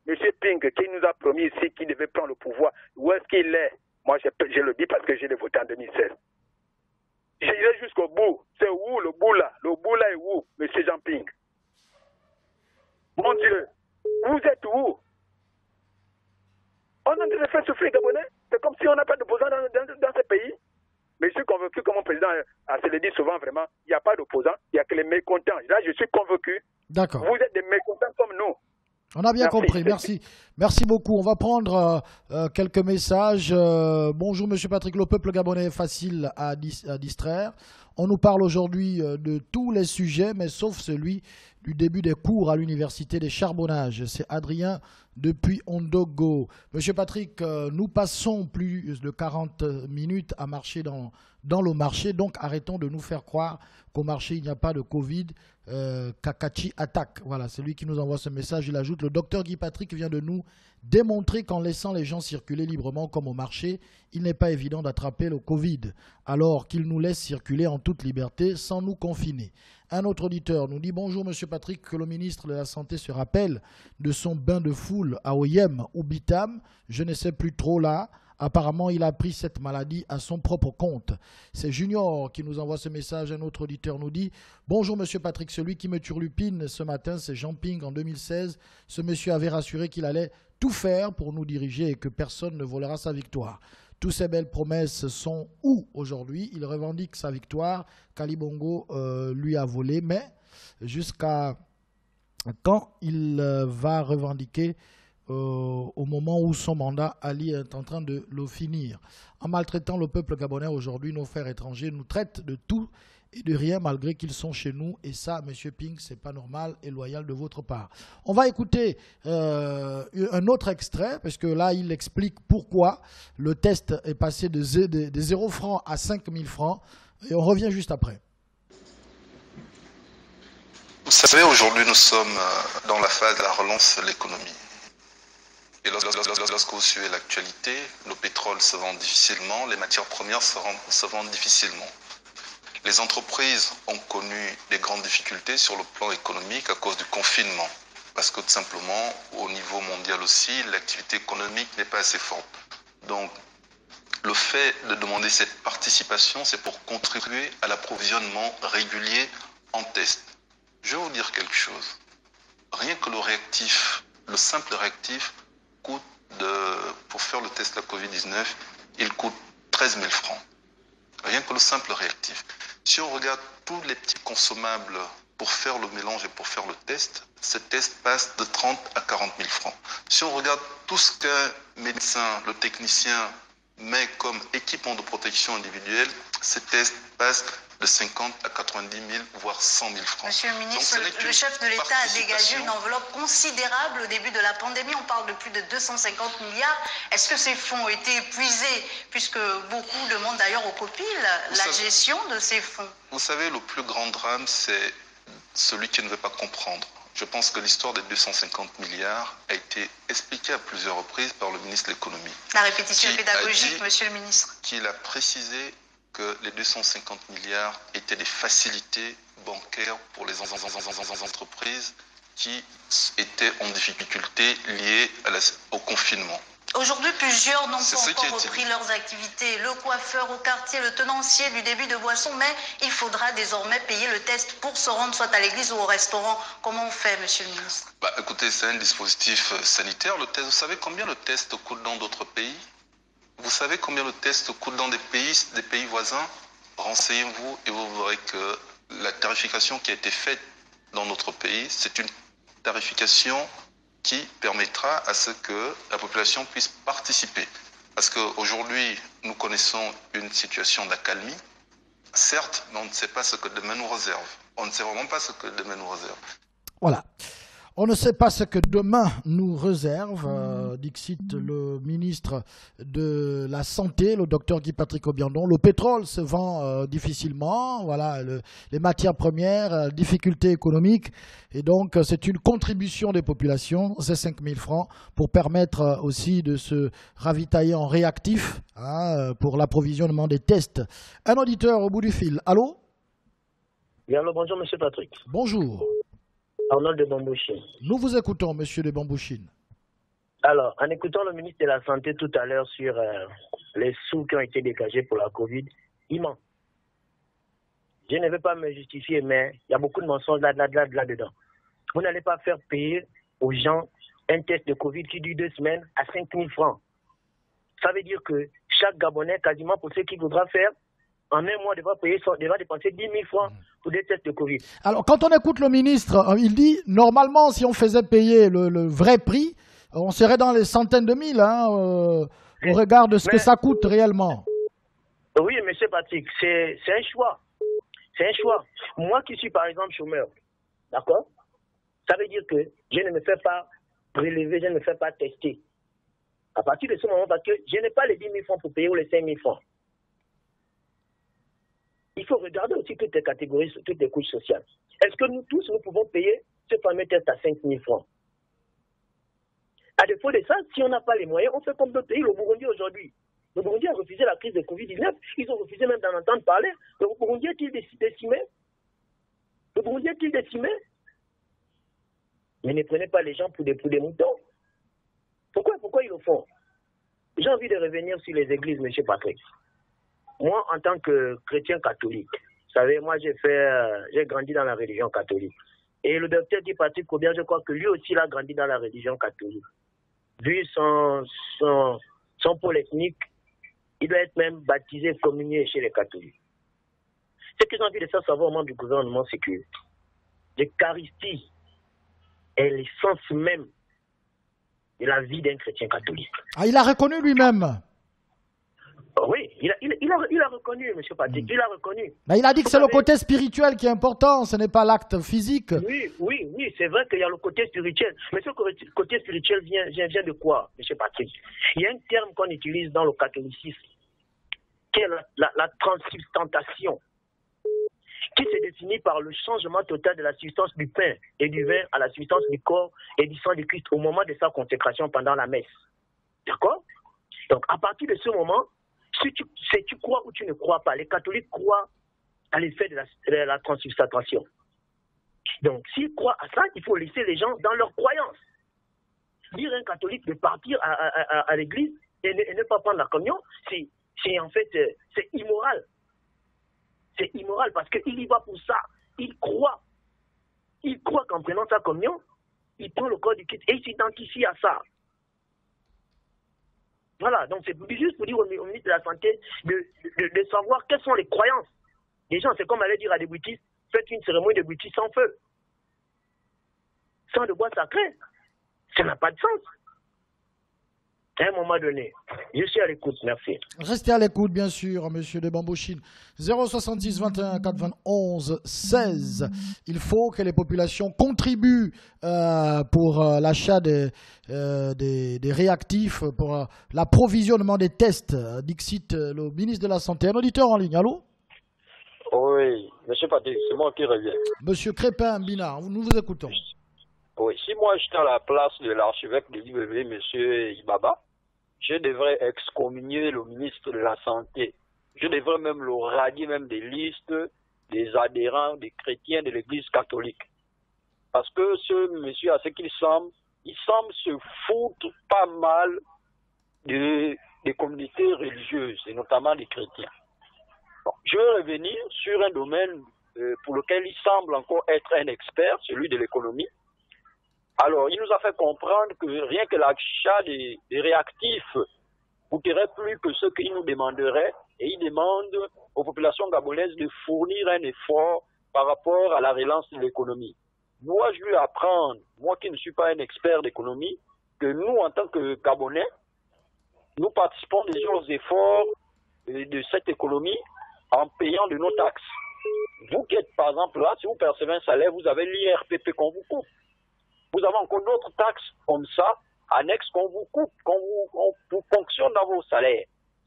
M. Ping, qui nous a promis ici qu'il devait prendre le pouvoir, où est-ce qu'il est? Moi, je le dis parce que j'ai voté en 2016. J'irai jusqu'au bout. C'est où le bout là? Le bout là est où, M. Jean Ping? Mon Dieu, vous êtes où? On est en train de faire souffrir les Gabonais. C'est comme si on n'a pas d'opposants dans ce pays. Mais je suis convaincu que mon président se le dit souvent vraiment, il n'y a pas d'opposants, il n'y a que les mécontents. Là, je suis convaincu. D'accord. Vous êtes des mécontents comme nous. On a bien compris, merci. Merci beaucoup. On va prendre quelques messages. Bonjour Monsieur Patrick, le peuple gabonais est facile à distraire. On nous parle aujourd'hui de tous les sujets, mais sauf celui du début des cours à l'université des charbonnages. C'est Adrien depuis Ondogo. Monsieur Patrick, nous passons plus de 40 minutes à marcher dans le marché, donc arrêtons de nous faire croire qu'au marché il n'y a pas de Covid. Kakachi attaque. Voilà, c'est lui qui nous envoie ce message. Il ajoute: le docteur Guy Patrick vient de nous démontrer qu'en laissant les gens circuler librement comme au marché, il n'est pas évident d'attraper le Covid, alors qu'il nous laisse circuler en toute liberté sans nous confiner. Un autre auditeur nous dit: bonjour Monsieur Patrick, que le ministre de la Santé se rappelle de son bain de foule à Oyem ou Bitam. Je ne sais plus trop là. Apparemment, il a pris cette maladie à son propre compte. C'est Junior qui nous envoie ce message. Un autre auditeur nous dit: bonjour Monsieur Patrick, celui qui me turlupine ce matin, c'est Jean Ping en 2016. Ce monsieur avait rassuré qu'il allait tout faire pour nous diriger et que personne ne volera sa victoire. Toutes ces belles promesses sont où aujourd'hui? Il revendique sa victoire qu'Ali Bongo lui a volée, mais jusqu'à quand il va revendiquer au moment où son mandat, Ali est en train de le finir. En maltraitant le peuple gabonais aujourd'hui, nos frères étrangers nous traitent de tout et de rien malgré qu'ils sont chez nous. Et ça, Monsieur Ping, c'est pas normal et loyal de votre part. On va écouter un autre extrait, parce que là, il explique pourquoi le test est passé de 0 francs à 5000 francs. Et on revient juste après. Vous savez, aujourd'hui, nous sommes dans la phase de la relance de l'économie. Et lorsque vous suivez l'actualité, le pétrole se vend difficilement, les matières premières se vendent difficilement. Les entreprises ont connu des grandes difficultés sur le plan économique à cause du confinement. Parce que tout simplement, au niveau mondial aussi, l'activité économique n'est pas assez forte. Donc, le fait de demander cette participation, c'est pour contribuer à l'approvisionnement régulier en tests. Je vais vous dire quelque chose. Rien que le réactif, le simple réactif, pour faire le test de la Covid-19, il coûte 13 000 francs. Rien que le simple réactif. Si on regarde tous les petits consommables pour faire le mélange et pour faire le test, ce test passe de 30 à 40 000 francs. Si on regarde tout ce qu'un médecin, le technicien met comme équipement de protection individuelle, ce test passe de 50 à 90 000, voire 100 000 francs. Monsieur le ministre, le chef de l'État a dégagé une enveloppe considérable au début de la pandémie. On parle de plus de 250 milliards. Est-ce que ces fonds ont été épuisés, puisque beaucoup demandent d'ailleurs au COPIL la gestion de ces fonds? Vous savez, le plus grand drame, c'est celui qui ne veut pas comprendre. Je pense que l'histoire des 250 milliards a été expliquée à plusieurs reprises par le ministre de l'économie. La répétition pédagogique, monsieur le ministre. Qu'il a précisé que les 250 milliards étaient des facilités bancaires pour les entreprises qui étaient en difficulté liées au confinement. Aujourd'hui, plusieurs n'ont pas encore repris leurs activités. Le coiffeur au quartier, le tenancier du débit de boisson, mais il faudra désormais payer le test pour se rendre soit à l'église ou au restaurant. Comment on fait, monsieur le ministre? Écoutez, c'est un dispositif sanitaire, le test. Vous savez combien le test coûte dans d'autres pays? Vous savez combien le test coûte dans des pays voisins? Renseignez-vous et vous verrez que la tarification qui a été faite dans notre pays, c'est une tarification qui permettra à ce que la population puisse participer Parce qu'aujourd'hui, nous connaissons une situation d'accalmie. Certes, mais on ne sait pas ce que demain nous réserve. On ne sait vraiment pas ce que demain nous réserve. Voilà. On ne sait pas ce que demain nous réserve, dixit le ministre de la Santé, le docteur Guy Patrick Obiandon. Le pétrole se vend difficilement, voilà, les matières premières, difficultés économiques. Et donc, c'est une contribution des populations, c'est 5 000 francs, pour permettre aussi de se ravitailler en réactif pour l'approvisionnement des tests. Un auditeur au bout du fil. Allô? Oui, allô, bonjour, monsieur Patrick. Bonjour. Arnold de Bambouchine. Nous vous écoutons, monsieur de Bambouchine. Alors, en écoutant le ministre de la Santé tout à l'heure sur les sous qui ont été dégagés pour la Covid, il ment. Je ne vais pas me justifier, mais il y a beaucoup de mensonges là-dedans. Vous n'allez pas faire payer aux gens un test de Covid qui dure 2 semaines à 5 000 francs. Ça veut dire que chaque Gabonais, quasiment pour ceux qui voudra faire, en un mois, devra dépenser 10 000 francs pour des tests de Covid. Alors, quand on écoute le ministre, il dit, normalement, si on faisait payer le vrai prix, on serait dans les centaines de mille, au regard de ce que ça coûte réellement. Oui, monsieur Patrick, c'est un choix. C'est un choix. Moi qui suis, par exemple, chômeur, d'accord? Ça veut dire que je ne me fais pas prélever, je ne me fais pas tester. À partir de ce moment, parce que je n'ai pas les 10 000 francs pour payer ou les 5 000 francs. Il faut regarder aussi toutes les catégories, toutes les couches sociales. Est-ce que nous tous, nous pouvons payer ce fameux test à 5 000 francs? À défaut de ça, si on n'a pas les moyens, on fait comme d'autres pays. Le Burundi aujourd'hui. Le Burundi a refusé la crise de Covid-19. Ils ont refusé même d'en entendre parler. Le Burundi est-il décimé? Le Burundi est-il décimé? Mais ne prenez pas les gens pour des moutons. Pourquoi ils le font? J'ai envie de revenir sur les églises, M. Patrick. Moi, en tant que chrétien catholique, vous savez, moi j'ai grandi dans la religion catholique. Et le docteur Guy Patrick Obiandon, je crois que lui aussi il a grandi dans la religion catholique. Vu son pôle ethnique, il doit être même baptisé, communié chez les catholiques. Ce que j'ai envie de faire savoir aux membres du gouvernement, c'est que l'Eucharistie est l'essence même de la vie d'un chrétien catholique. Ah, il a reconnu lui-même. Oui, il a reconnu, M. Patrick, il a reconnu. Mais il a dit que c'est le côté spirituel qui est important, ce n'est pas l'acte physique. Oui, c'est vrai qu'il y a le côté spirituel. Mais ce côté spirituel vient de quoi, M. Patrick? Il y a un terme qu'on utilise dans le catholicisme, qui est la transsubstantation, qui se définit par le changement total de la substance du pain et du vin à la substance du corps et du sang du Christ au moment de sa consécration pendant la messe. D'accord? Donc, à partir de ce moment, si tu crois ou tu ne crois pas, les catholiques croient à l'effet de la transsubstantation. Donc, s'ils croient à ça, il faut laisser les gens dans leur croyance. Dire à un catholique de partir à l'église et ne pas prendre la communion, c'est en fait, c'est immoral. C'est immoral parce qu'il y va pour ça. Il croit qu'en prenant sa communion, il prend le corps du Christ et il s'identifie à ça. Voilà, donc c'est juste pour dire au ministre de la Santé de savoir quelles sont les croyances. Les gens, c'est comme aller dire à des bouddhistes, faites une cérémonie de bouddhistes sans feu. Sans de bois sacré. Ça n'a pas de sens. À un moment donné, je suis à l'écoute, merci. Restez à l'écoute, bien sûr, monsieur de Bambouchine. 070 21 91 16. Il faut que les populations contribuent pour l'achat des réactifs, pour l'approvisionnement des tests. Dixit le ministre de la Santé. Un auditeur en ligne, allô? Oui, monsieur Patrick, c'est moi qui reviens. Monsieur Crépin Binard, nous vous écoutons. Oui, si moi j'étais à la place de l'archevêque de l'IBV, monsieur Ibaba, je devrais excommunier le ministre de la Santé. Je devrais même le radier même des listes des adhérents, des chrétiens de l'Église catholique. Parce que ce monsieur, à ce qu'il semble, il semble se foutre pas mal des communautés religieuses, et notamment des chrétiens. Bon, je vais revenir sur un domaine pour lequel il semble encore être un expert, celui de l'économie. Alors, il nous a fait comprendre que rien que l'achat des réactifs coûterait plus que ce qu'il nous demanderait, et il demande aux populations gabonaises de fournir un effort par rapport à la relance de l'économie. Dois-je lui apprendre, moi qui ne suis pas un expert d'économie, que nous, en tant que Gabonais, nous participons déjà aux efforts de cette économie en payant de nos taxes. Vous qui êtes, par exemple, là, si vous percevez un salaire, vous avez l'IRPP qu'on vous coupe. Vous avez encore d'autres taxes comme ça, annexes qu'on vous coupe, qu'on fonctionne dans vos salaires.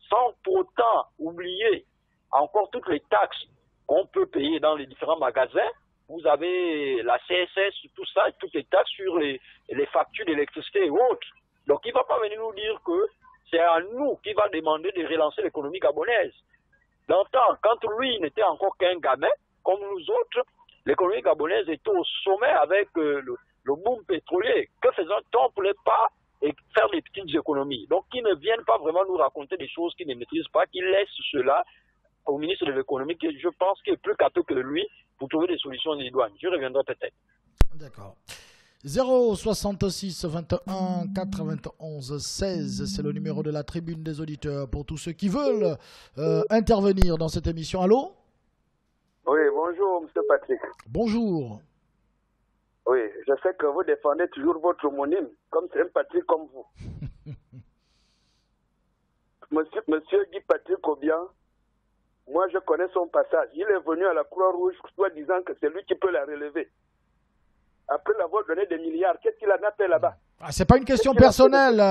Sans pour autant oublier encore toutes les taxes qu'on peut payer dans les différents magasins. Vous avez la CSS, tout ça, et toutes les taxes sur les factures d'électricité et autres. Donc il ne va pas venir nous dire que c'est à nous qu'il va demander de relancer l'économie gabonaise. D'antan, quand lui n'était encore qu'un gamin, comme nous autres, l'économie gabonaise était au sommet avec le boom pétrolier. Que faisons-on pour ne pas faire des petites économies? Donc qu'ils ne viennent pas vraiment nous raconter des choses qu'ils ne maîtrisent pas, qu'ils laissent cela au ministre de l'économie, qui je pense qu'il est plus capable que lui pour trouver des solutions des douanes. Je reviendrai peut-être. D'accord. 066 21 91 16, c'est le numéro de la tribune des auditeurs pour tous ceux qui veulent intervenir dans cette émission. Allô? Oui, bonjour, M. Patrick. Bonjour. Oui, je sais que vous défendez toujours votre homonyme, comme c'est un Patrick comme vous. Monsieur Guy Patrick Obiang, moi je connais son passage. Il est venu à la Croix-Rouge, soit disant que c'est lui qui peut la relever. Après l'avoir donné des milliards, qu'est-ce qu'il en a fait là-bas? C'est pas une question personnelle.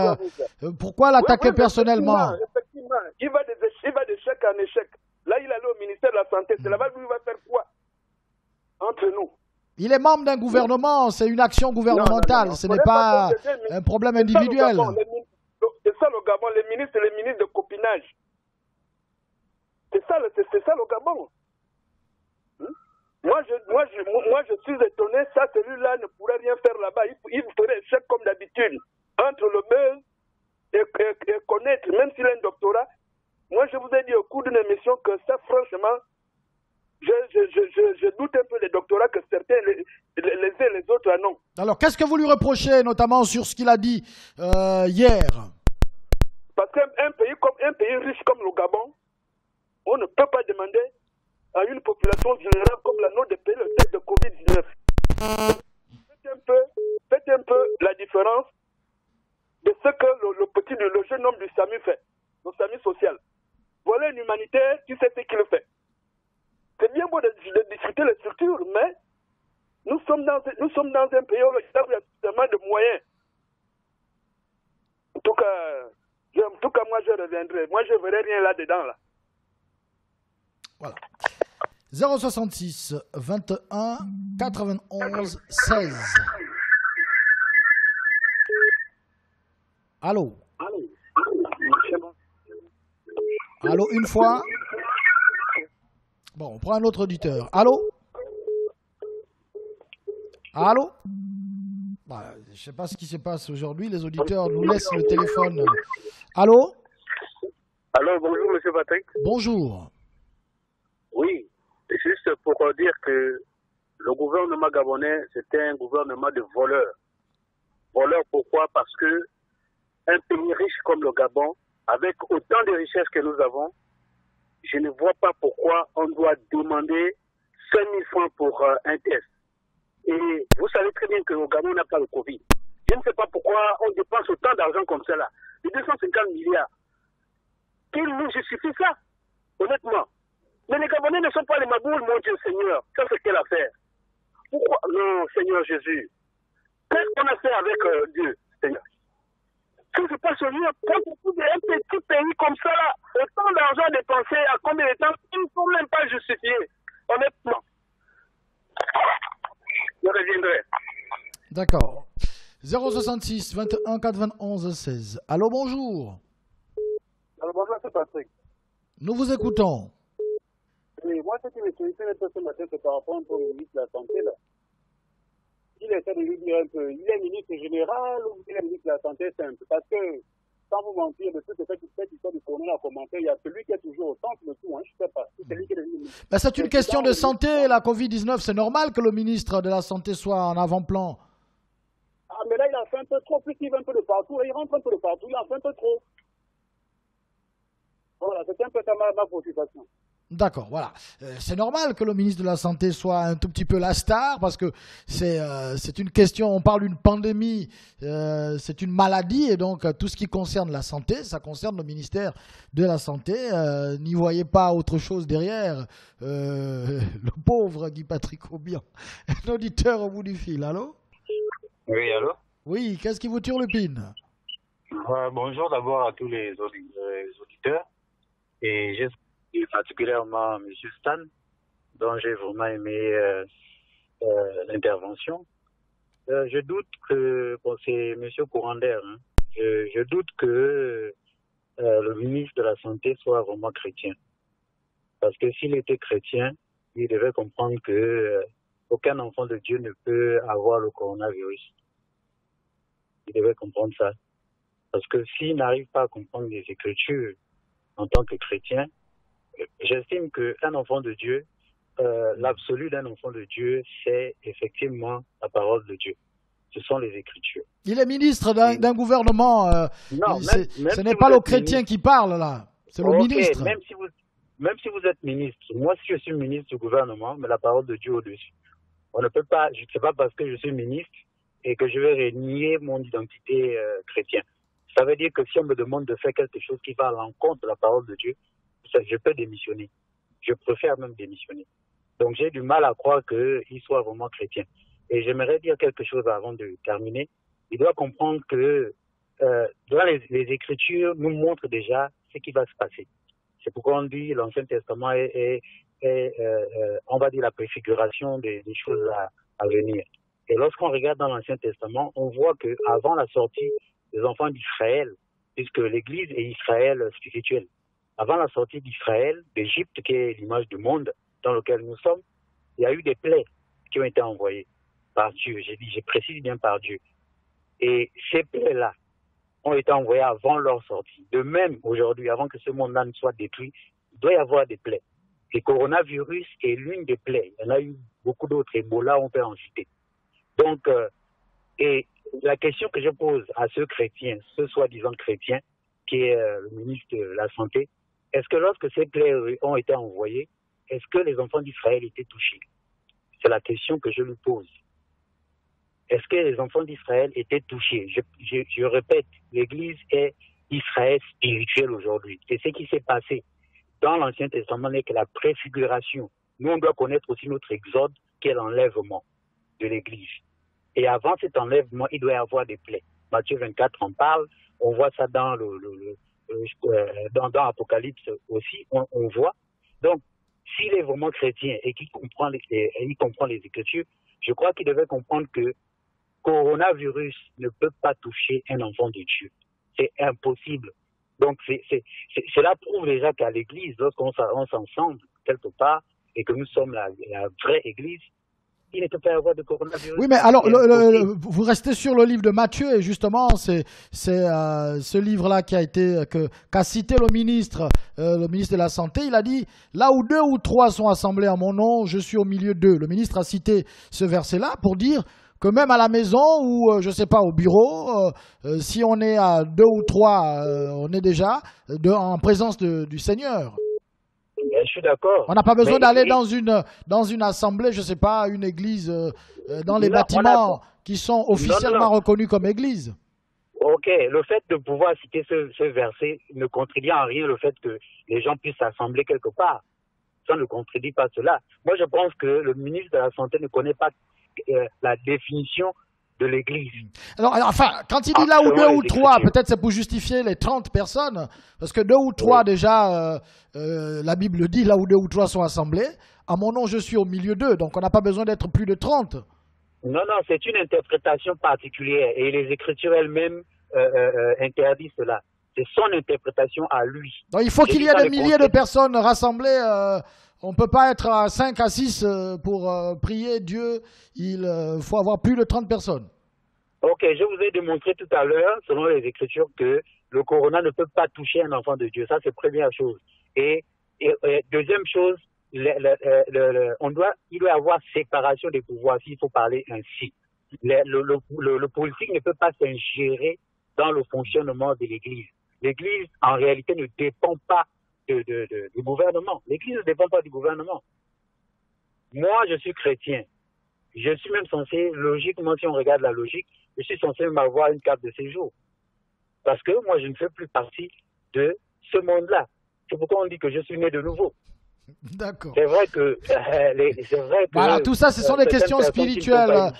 Pourquoi l'attaquer personnellement? Effectivement, il va d'échec en échec. Là, il allait au ministère de la Santé. C'est là-bas qu'il va faire quoi? Entre nous. Il est membre d'un gouvernement, c'est une action gouvernementale, non. Ce n'est pas un problème individuel. C'est ça le Gabon, les ministres de copinage. C'est ça le Gabon. Moi, je suis étonné, ça, celui-là ne pourrait rien faire là-bas. Il ferait échec comme d'habitude. Entre le buzz et connaître, même s'il a un doctorat. Moi, je vous ai dit au cours d'une émission que ça, franchement, je doute un peu des doctorats que certains, les autres, non. Alors, qu'est-ce que vous lui reprochez, notamment sur ce qu'il a dit hier? Parce qu'un pays riche comme le Gabon, on ne peut pas demander à une population vulnérable comme la nôtre de payer le test de Covid-19. Faites un peu la différence de ce que le jeune homme du SAMU fait, le SAMU social. Voilà un humanitaire qui sait ce qu'il fait. C'est bien beau de discuter les structures, mais nous sommes dans un pays où il y a suffisamment de moyens. En tout cas, moi je reviendrai. Moi je ne verrai rien là-dedans. Là. Voilà. 066 21 91 16. Allô? Allô, une fois? Bon, on prend un autre auditeur. Allô? Allô? Bah, je ne sais pas ce qui se passe aujourd'hui. Les auditeurs nous laissent le téléphone. Allô? Allô, bonjour, monsieur Patrick. Bonjour. Oui, juste pour dire que le gouvernement gabonais, c'était un gouvernement de voleurs. Voleurs, pourquoi? Parce que un pays riche comme le Gabon, avec autant de richesses que nous avons, je ne vois pas pourquoi on doit demander 5 000 francs pour un test. Et vous savez très bien que le Gabon n'a pas le Covid. Je ne sais pas pourquoi on dépense autant d'argent comme ça là. Les 250 milliards. Qui nous justifie ça? Honnêtement. Mais les Gabonais ne sont pas les maboules, mon Dieu Seigneur. Ça, c'est quelle affaire? Pourquoi? Non, Seigneur Jésus. Qu'est-ce qu'on a fait avec Dieu, Seigneur? Si je passe au lieu, pour un petit pays comme ça, là, autant d'argent dépensé à combien de temps, ils ne sont même pas justifiés. Honnêtement. Je reviendrai. D'accord. 066 21 91 16. Allô, bonjour. Alors, bonjour, c'est Patrick. Nous vous écoutons. Oui, moi, ce qui me sollicite un peu ce matin, c'est par rapport au ministre de la Santé, là. Il essaie de lui dire un peu, il est ministre général ou il est ministre de la Santé simple? Parce que, sans vous mentir, de toute cette histoire du corona à commenter, il y a celui qui est toujours au centre de tout, hein, je ne sais pas. C'est lui qui est le ministre. Ben, c'est une question de santé, la Covid-19. C'est normal que le ministre de la Santé soit en avant-plan. Ah, mais là, il a fait un peu trop, plus il va un peu de partout, et il rentre un peu de partout, il en fait un peu trop. Voilà, c'est un peu ça ma préoccupation. D'accord, voilà. C'est normal que le ministre de la Santé soit un tout petit peu la star parce que c'est une question, on parle d'une pandémie, c'est une maladie et donc tout ce qui concerne la santé, ça concerne le ministère de la Santé. N'y voyez pas autre chose derrière. Le pauvre Guy Patrick Aubian, un auditeur au bout du fil, allô? Oui, allô? Oui, qu'est-ce qui vous turlupine? Bonjour d'abord à tous les auditeurs et j'espère particulièrement M. Stan, dont j'ai vraiment aimé l'intervention. Je doute que, bon, c'est M. Courander, hein, je doute que le ministre de la Santé soit vraiment chrétien. Parce que s'il était chrétien, il devait comprendre que aucun enfant de Dieu ne peut avoir le coronavirus. Il devait comprendre ça. Parce que s'il n'arrive pas à comprendre les Écritures en tant que chrétien, j'estime qu'un enfant de Dieu, l'absolu d'un enfant de Dieu, c'est effectivement la parole de Dieu. Ce sont les Écritures. Il est ministre d'un gouvernement. Non, ce n'est pas le chrétien qui parle là, c'est le ministre. Même si vous êtes ministre, moi si je suis ministre du gouvernement, mais la parole de Dieu au-dessus. On ne peut pas, je ne sais pas parce que je suis ministre et que je vais renier mon identité chrétienne. Ça veut dire que si on me demande de faire quelque chose qui va à l'encontre de la parole de Dieu, je peux démissionner. Je préfère même démissionner. Donc j'ai du mal à croire qu'il soit vraiment chrétien. Et j'aimerais dire quelque chose avant de terminer. Il doit comprendre que dans les Écritures nous montrent déjà ce qui va se passer. C'est pourquoi on dit l'Ancien Testament est on va dire la préfiguration des choses à venir. Et lorsqu'on regarde dans l'Ancien Testament, on voit qu'avant la sortie des enfants d'Israël, puisque l'Église est Israël spirituel, avant la sortie d'Israël, d'Égypte, qui est l'image du monde dans lequel nous sommes, il y a eu des plaies qui ont été envoyées par Dieu. Je précise bien par Dieu. Et ces plaies-là ont été envoyées avant leur sortie. De même, aujourd'hui, avant que ce monde-là ne soit détruit, il doit y avoir des plaies. Le coronavirus est l'une des plaies. Il y en a eu beaucoup d'autres. Ebola, on peut en citer. Donc, et la question que je pose à ce chrétien, ce soi-disant chrétien, qui est le ministre de la Santé, est-ce que lorsque ces plaies ont été envoyées, est-ce que les enfants d'Israël étaient touchés? C'est la question que je lui pose. Est-ce que les enfants d'Israël étaient touchés? Je répète, l'Église est Israël spirituel aujourd'hui. C'est ce qui s'est passé dans l'Ancien Testament n'est que la préfiguration. Nous, on doit connaître aussi notre exode, qui est l'enlèvement de l'Église. Et avant cet enlèvement, il doit y avoir des plaies. Matthieu 24 en parle. On voit ça dans dans Apocalypse aussi. On voit. Donc, s'il est vraiment chrétien et qu'il comprend les Écritures, je crois qu'il devait comprendre que coronavirus ne peut pas toucher un enfant de Dieu. C'est impossible. Donc, cela prouve déjà qu'à l'Église, lorsqu'on s'ensemble quelque part et que nous sommes la vraie Église, il ne peut pas y avoir de coronavirus. Oui, mais alors, vous restez sur le livre de Matthieu et justement, c'est ce livre-là qu'a cité le ministre de la Santé. Il a dit, là où 2 ou 3 sont assemblés en mon nom, je suis au milieu d'eux. Le ministre a cité ce verset-là pour dire que même à la maison ou, je ne sais pas, au bureau, si on est à 2 ou 3, on est déjà en présence du Seigneur. Je suis d'accord. On n'a pas besoin d'aller dans une assemblée, je ne sais pas, une église, dans les bâtiments qui sont officiellement reconnus comme église. Ok, le fait de pouvoir citer ce verset ne contredit en rien le fait que les gens puissent s'assembler quelque part. Ça ne contredit pas cela. Moi, je pense que le ministre de la Santé ne connaît pas la définition de l'Église. Alors, enfin, quand il dit là où 2 ou 3, peut-être c'est pour justifier les 30 personnes, parce que 2 ou 3 déjà, la Bible dit là où 2 ou 3 sont assemblés, à mon nom je suis au milieu d'eux, donc on n'a pas besoin d'être plus de 30. Non, c'est une interprétation particulière et les Écritures elles-mêmes interdisent cela. C'est son interprétation à lui. Donc il faut qu'il y ait des milliers de personnes rassemblées. On ne peut pas être à 5 à 6 pour prier Dieu. Il faut avoir plus de 30 personnes. Ok, je vous ai démontré tout à l'heure, selon les Écritures, que le corona ne peut pas toucher un enfant de Dieu. Ça, c'est première chose. Et deuxième chose, il doit y avoir séparation des pouvoirs, s'il faut parler ainsi. Le politique ne peut pas s'ingérer dans le fonctionnement de l'Église. L'Église, en réalité, ne dépend pas du gouvernement. L'Église ne dépend pas du gouvernement. Moi, je suis chrétien. Je suis même censé, logiquement, si on regarde la logique, je suis censé m'avoir une carte de séjour. Parce que moi, je ne fais plus partie de ce monde-là. C'est pourquoi on dit que je suis né de nouveau. D'accord. C'est vrai que... voilà, tout ça, ce sont des questions spirituelles.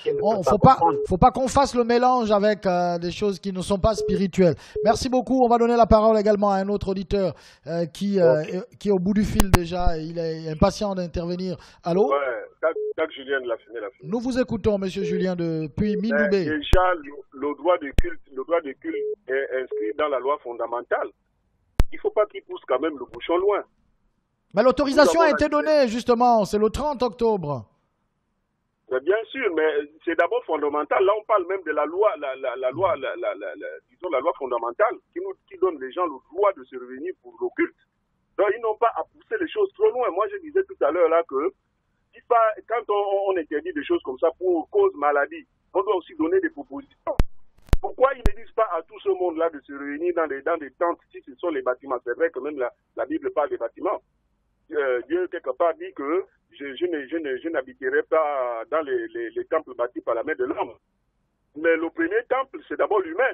Faut pas qu'on fasse le mélange avec des choses qui ne sont pas spirituelles. Merci beaucoup. On va donner la parole également à un autre auditeur qui est au bout du fil déjà. Il est impatient d'intervenir. Allô? Ouais, Jacques Julien de la Fumée. Nous vous écoutons, monsieur Julien, depuis Mindoubé. Déjà, le droit de culte est inscrit dans la loi fondamentale. Il ne faut pas qu'il pousse quand même le bouchon loin. Mais l'autorisation a été donnée, justement, c'est le 30 octobre. Mais bien sûr, mais c'est d'abord fondamental. Là, on parle même de la loi, disons la loi fondamentale qui donne les gens le droit de se réunir pour le culte. Donc, ils n'ont pas à pousser les choses trop loin. Moi, je disais tout à l'heure là que quand on interdit des choses comme ça pour cause maladie, on doit aussi donner des propositions. Pourquoi ils ne disent pas à tout ce monde-là de se réunir dans des tentes si ce sont les bâtiments? C'est vrai que même la Bible parle des bâtiments. Dieu, quelque part, dit que je n'habiterai pas dans les temples bâtis par la main de l'homme. Mais le premier temple, c'est d'abord l'humain.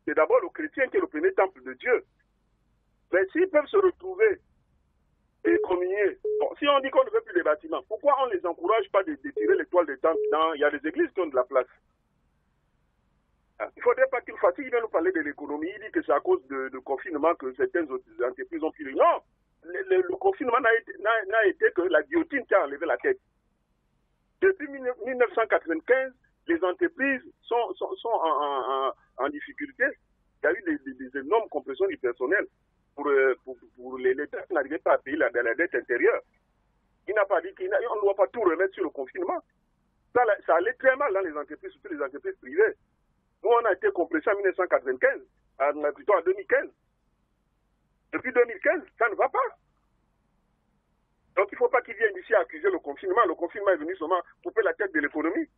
C'est d'abord le chrétien qui est le premier temple de Dieu. Mais s'ils peuvent se retrouver et communier, bon, si on dit qu'on ne veut plus des bâtiments, pourquoi on ne les encourage pas de tirer les toiles des temples? Il y a des églises qui ont de la place. Il ne faudrait pas qu'il fasse. Il vient nous parler de l'économie. Il dit que c'est à cause de confinement que certaines entreprises ont pris. Non! Le confinement n'a été que la guillotine qui a enlevé la tête. Depuis 1995, les entreprises sont en difficulté. Il y a eu des énormes compressions du personnel pour l'État qui n'arrivait pas à payer la dette intérieure. Il n'a pas dit qu'on ne doit pas tout remettre sur le confinement. Ça allait très mal dans les entreprises, surtout les entreprises privées. Nous, on a été compressés en 1995, plutôt en 2015. Depuis 2015, ça ne va pas. Donc, il ne faut pas qu'ils viennent ici accuser le confinement. Le confinement est venu seulement couper la tête de l'économie.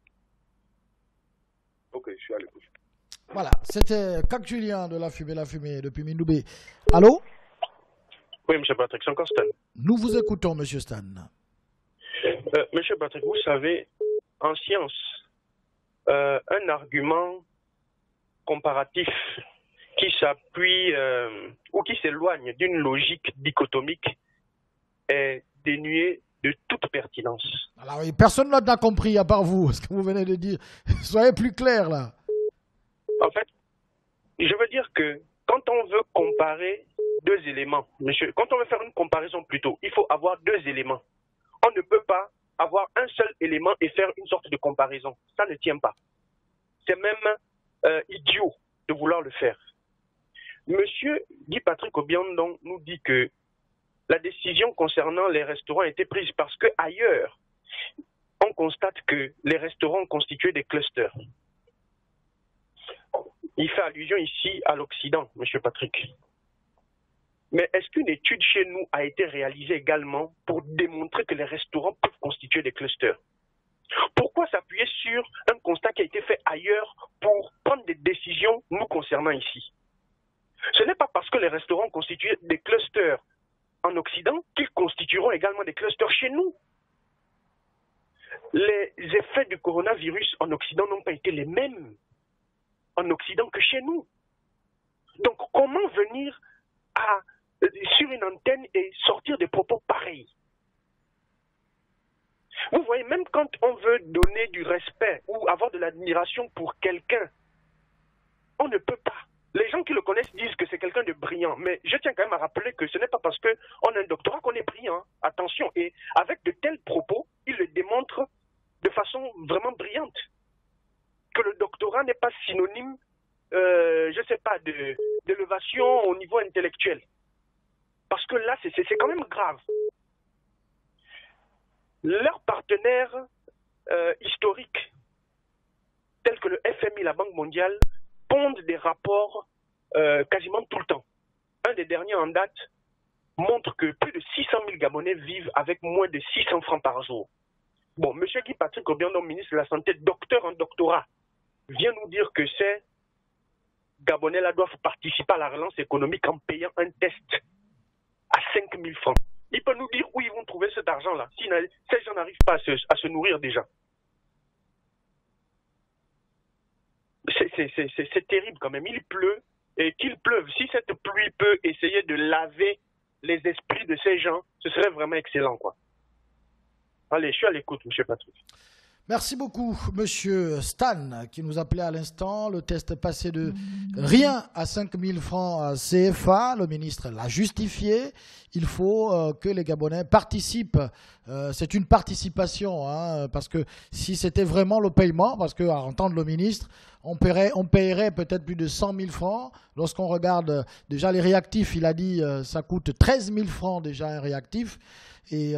Ok, je suis à l'écoute. Voilà, c'était Jacques Julien de la Fumée depuis Mindoubé. Allô? Oui, M. Patrick, c'est encore Stan. Nous vous écoutons, M. Stan. M. Patrick, vous savez, en science, un argument comparatif qui s'appuie ou qui s'éloigne d'une logique dichotomique est dénué de toute pertinence. Alors, personne n'a compris à part vous, ce que vous venez de dire. Soyez plus clair là. En fait, je veux dire que quand on veut comparer deux éléments, monsieur, quand on veut faire une comparaison plutôt, il faut avoir deux éléments. On ne peut pas avoir un seul élément et faire une sorte de comparaison. Ça ne tient pas. C'est même idiot de vouloir le faire. Monsieur Guy Patrick Obiandon nous dit que la décision concernant les restaurants a été prise parce qu'ailleurs, on constate que les restaurants constituent des clusters. Il fait allusion ici à l'Occident, M. Patrick. Mais est-ce qu'une étude chez nous a été réalisée également pour démontrer que les restaurants peuvent constituer des clusters? Pourquoi s'appuyer sur un constat qui a été fait ailleurs pour prendre des décisions nous concernant ici? Ce n'est pas parce que les restaurants constituent des clusters en Occident qu'ils constitueront également des clusters chez nous. Les effets du coronavirus en Occident n'ont pas été les mêmes en Occident que chez nous. Donc comment venir sur une antenne et sortir des propos pareils? Vous voyez, même quand on veut donner du respect ou avoir de l'admiration pour quelqu'un, on ne peut pas. Les gens qui le connaissent disent que c'est quelqu'un de brillant, mais je tiens quand même à rappeler que ce n'est pas parce qu'on a un doctorat qu'on est brillant. Attention, et avec de tels propos, il le démontre de façon vraiment brillante. Que le doctorat n'est pas synonyme, je ne sais pas, d'élévation au niveau intellectuel. Parce que là, c'est quand même grave. Leurs partenaires historiques, tels que le FMI, la Banque mondiale, pondent des rapports quasiment tout le temps. Un des derniers en date montre que plus de 600 000 Gabonais vivent avec moins de 600 francs par jour. Bon, M. Guy Patrick Obiandon, ministre de la Santé, docteur en doctorat, vient nous dire que ces Gabonais-là doivent participer à la relance économique en payant un test à 5 000 francs. Il peut nous dire où ils vont trouver cet argent-là, si ces gens n'arrivent pas à se nourrir déjà. C'est terrible quand même. Il pleut, et qu'il pleuve. Si cette pluie peut essayer de laver les esprits de ces gens, ce serait vraiment excellent, quoi. Allez, je suis à l'écoute, M. Patrick. Merci beaucoup, Monsieur Stan, qui nous appelait à l'instant. Le test passé de rien à 5 000 francs à CFA. Le ministre l'a justifié. Il faut que les Gabonais participent. C'est une participation, hein, parce que si c'était vraiment le paiement, parce qu'à entendre le ministre, on paierait peut-être plus de 100 000 francs. Lorsqu'on regarde déjà les réactifs, il a dit ça coûte 13 000 francs déjà un réactif. Et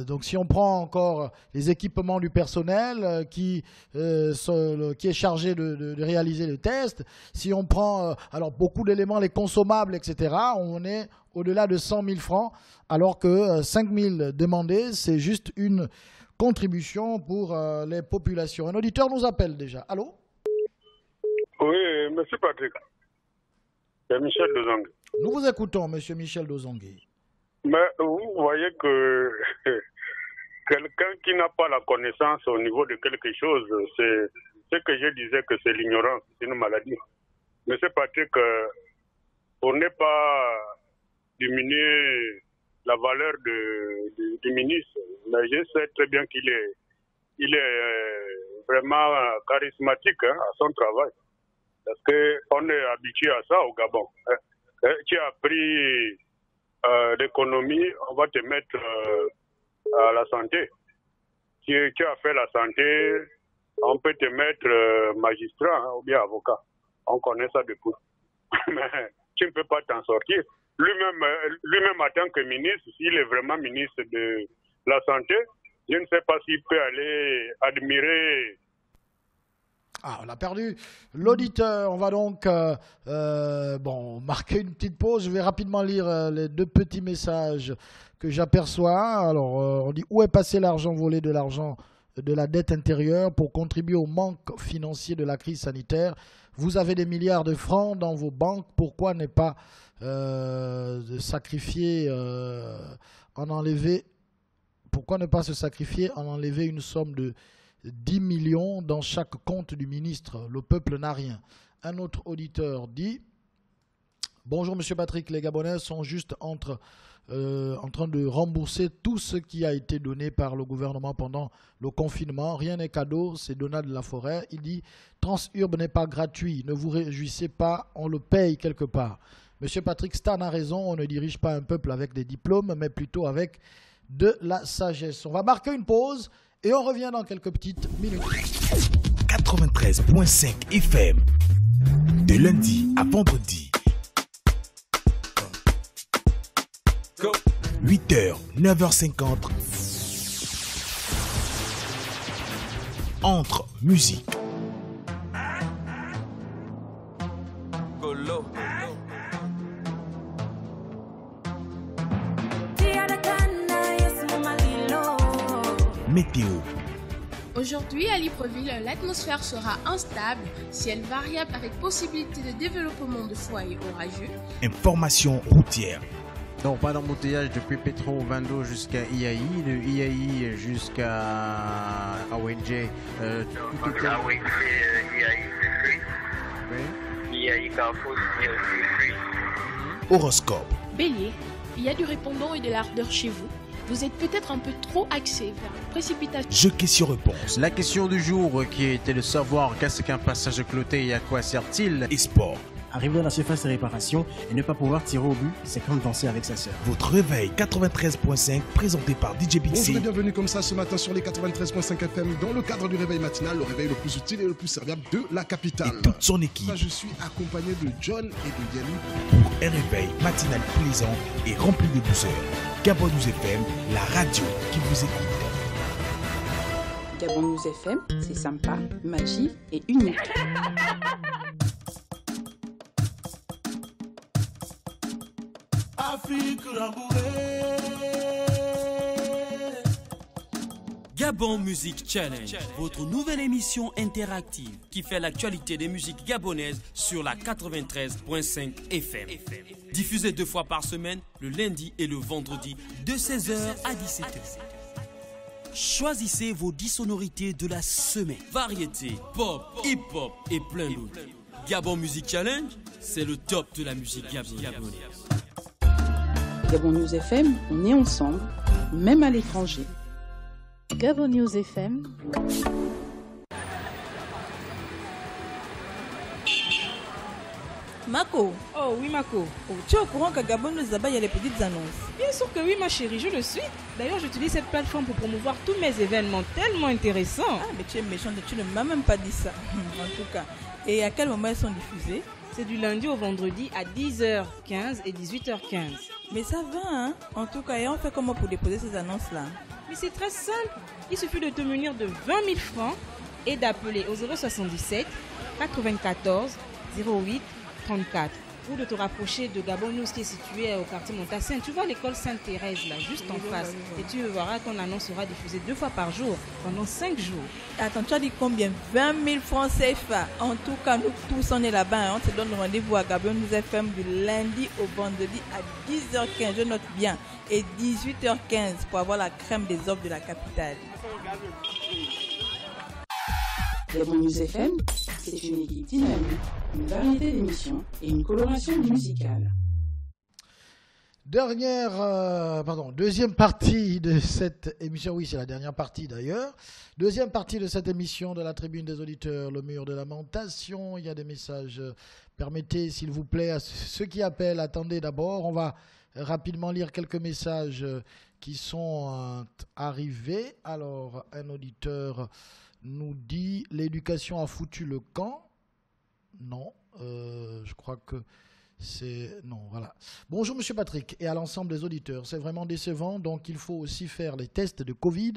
donc si on prend encore les équipements du personnel qui est chargé de réaliser le test, si on prend alors beaucoup d'éléments, les consommables, etc., on est au-delà de 100 000 francs, alors que 5 000 demandés, c'est juste une contribution pour les populations. Un auditeur nous appelle déjà. Allô? Oui, monsieur Patrick. C'est Michel Dozongue. Nous vous écoutons, monsieur Michel Dozongue. Mais vous voyez que quelqu'un qui n'a pas la connaissance au niveau de quelque chose, c'est ce que je disais que c'est l'ignorance, c'est une maladie. Monsieur Patrick, pour ne pas diminuer la valeur du ministre, mais je sais très bien qu'il est vraiment charismatique à son travail. Parce qu'on est habitué à ça au Gabon. Tu as appris l'économie, on va te mettre à la santé. Si tu as fait la santé, on peut te mettre magistrat ou bien avocat. On connaît ça depuis. Mais tu ne peux pas t'en sortir. Lui-même en tant que ministre, s'il est vraiment ministre de la santé, je ne sais pas s'il peut aller admirer. Ah, on a perdu l'auditeur. On va donc marquer une petite pause. Je vais rapidement lire les deux petits messages que j'aperçois. Alors, on dit, où est passé l'argent volé de l'argent de la dette intérieure pour contribuer au manque financier de la crise sanitaire? Vous avez des milliards de francs dans vos banques. Pourquoi ne pas sacrifier, pourquoi ne pas se sacrifier en enlever une somme de 10 millions dans chaque compte du ministre? Le peuple n'a rien. Un autre auditeur dit: bonjour Monsieur Patrick, les Gabonais sont juste en train de rembourser tout ce qui a été donné par le gouvernement pendant le confinement. Rien n'est cadeau, c'est Donald de la Forêt. Il dit: Transurb n'est pas gratuit, ne vous réjouissez pas, on le paye quelque part. Monsieur Patrick Stan a raison, on ne dirige pas un peuple avec des diplômes, mais plutôt avec de la sagesse. On va marquer une pause. Et on revient dans quelques petites minutes. 93.5 FM. De lundi à vendredi. 8h, 9h50. Entre musique. Météo. Aujourd'hui à Libreville, l'atmosphère sera instable, ciel variable avec possibilité de développement de foyers orageux. Information routière. Non, pas d'embouteillage depuis Petro Vando jusqu'à IAI, de IAI jusqu'à AWNJ. IAI Carrefour, c'est aussi free. Horoscope. Bélier, il y a du répondant et de l'ardeur chez vous. Vous êtes peut-être un peu trop axé vers la précipitation. Jeu question-réponse. La question du jour qui était de savoir qu'est-ce qu'un passage cloté et à quoi sert-il. Et sport. Arriver à la surface de réparation et ne pas pouvoir tirer au but, c'est comme danser avec sa sœur. Votre réveil 93.5 présenté par DJ Big C. Bonjour et bienvenue comme ça ce matin sur les 93.5 FM dans le cadre du réveil matinal, le réveil le plus utile et le plus serviable de la capitale. Et toute son équipe. Je suis accompagné de John et de Yannick. Pour un réveil matinal plaisant et rempli de douceur. Gabon News FM, la radio qui vous écoute. Gabon News FM, c'est sympa, magique et unique. Afrique Rambouré. Gabon Music Challenge, votre nouvelle émission interactive qui fait l'actualité des musiques gabonaises sur la 93.5 FM. Diffusée 2 fois par semaine, le lundi et le vendredi, de 16h à 17h. Choisissez vos 10 sonorités de la semaine. Variété, pop, hip-hop et plein d'autres. Gabon Music Challenge, c'est le top de la musique gabonaise. Gabon News FM, on est ensemble, même à l'étranger. Gabon News FM. Mako. Oh oui, Mako. Oh, tu es au courant qu'à Gabon News, là-bas, il y a les petites annonces? Bien sûr que oui, ma chérie, je le suis. D'ailleurs, j'utilise cette plateforme pour promouvoir tous mes événements tellement intéressants. Ah, mais tu es méchante, tu ne m'as même pas dit ça. En tout cas. Et à quel moment elles sont diffusées? C'est du lundi au vendredi à 10h15 et 18h15. Mais ça va, hein? En tout cas, et on fait comment pour déposer ces annonces-là? Mais c'est très simple. Il suffit de te munir de 20 000 francs et d'appeler au 077 94 08 34 ou de te rapprocher de Gabon News qui est situé au quartier Montassin. Tu vois l'école Sainte-Thérèse là, juste en face. Et tu verras ton annonce sera diffusée 2 fois par jour pendant 5 jours. Attends, tu as dit combien? 20 000 francs CFA. En tout cas, nous tous on est là-bas. Hein. On se donne rendez-vous à Gabon News FM du lundi au vendredi à 10h15. Je note bien. Et 18h15 pour avoir la crème des offres de la capitale. Gabon News FM, c'est une équipe dynamique, une variété d'émissions et une coloration musicale. Deuxième partie de cette émission, oui c'est la dernière partie d'ailleurs, deuxième partie de cette émission de la tribune des auditeurs, le mur de lamentation, il y a des messages, permettez s'il vous plaît à ceux qui appellent, attendez d'abord, on va rapidement lire quelques messages qui sont arrivés. Alors un auditeur nous dit l'éducation a foutu le camp. Non, je crois que c'est... Non, voilà. Bonjour Monsieur Patrick et à l'ensemble des auditeurs. C'est vraiment décevant, donc il faut aussi faire les tests de Covid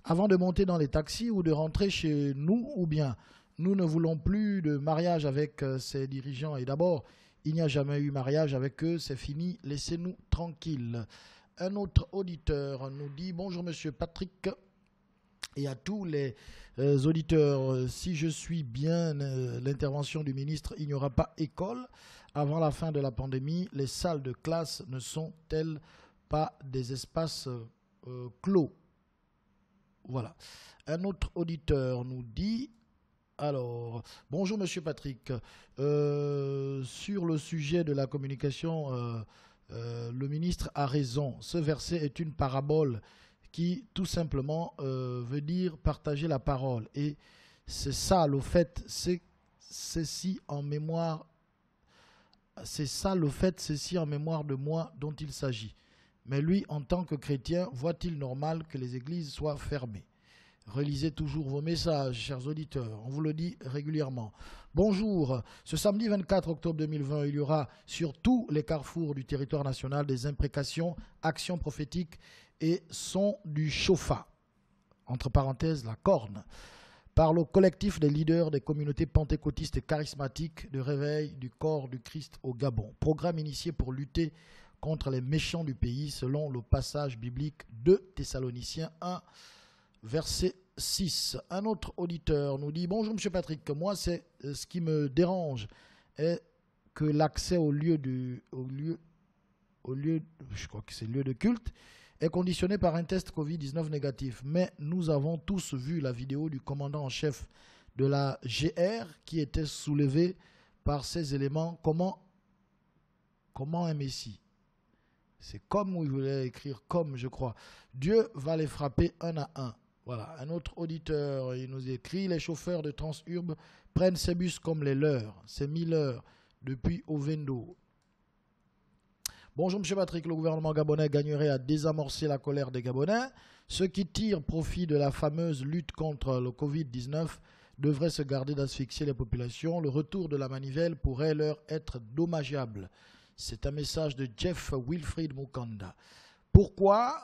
avant de monter dans les taxis ou de rentrer chez nous, ou bien nous ne voulons plus de mariage avec ces dirigeants. Et d'abord, il n'y a jamais eu mariage avec eux, c'est fini, laissez-nous tranquilles. Un autre auditeur nous dit bonjour Monsieur Patrick et à tous les auditeurs, si je suis bien l'intervention du ministre, il n'y aura pas école avant la fin de la pandémie. Les salles de classe ne sont-elles pas des espaces clos? Voilà. Un autre auditeur nous dit, alors, bonjour Monsieur Patrick, sur le sujet de la communication, le ministre a raison. Ce verset est une parabole qui tout simplement veut dire partager la parole. Et c'est ça le fait, c'est ceci en mémoire, c'est ça le fait, ceci en mémoire de moi dont il s'agit. Mais lui, en tant que chrétien, voit-il normal que les églises soient fermées? Relisez toujours vos messages, chers auditeurs, on vous le dit régulièrement. Bonjour, ce samedi 24 octobre 2020, il y aura sur tous les carrefours du territoire national des imprécations, actions prophétiques et son du chauffa, entre parenthèses la corne, par le collectif des leaders des communautés pentecôtistes et charismatiques de réveil du corps du Christ au Gabon. Programme initié pour lutter contre les méchants du pays selon le passage biblique de Thessaloniciens 1, verset 6. Un autre auditeur nous dit « Bonjour M. Patrick, moi c'est ce qui me dérange est que l'accès au lieu, je crois que c'est lieu de culte, est conditionné par un test Covid-19 négatif. Mais nous avons tous vu la vidéo du commandant en chef de la GR qui était soulevé par ces éléments. Comment un messie? C'est comme, où il voulait écrire comme, je crois. Dieu va les frapper un à un. Voilà, un autre auditeur, il nous écrit « Les chauffeurs de Transurb prennent ces bus comme les leurs. C'est 1000 heures depuis Ovendo. » Bonjour M. Patrick, le gouvernement gabonais gagnerait à désamorcer la colère des Gabonais. Ceux qui tirent profit de la fameuse lutte contre le Covid-19 devraient se garder d'asphyxier les populations. Le retour de la manivelle pourrait leur être dommageable. C'est un message de Jeff Wilfried Mukanda. Pourquoi,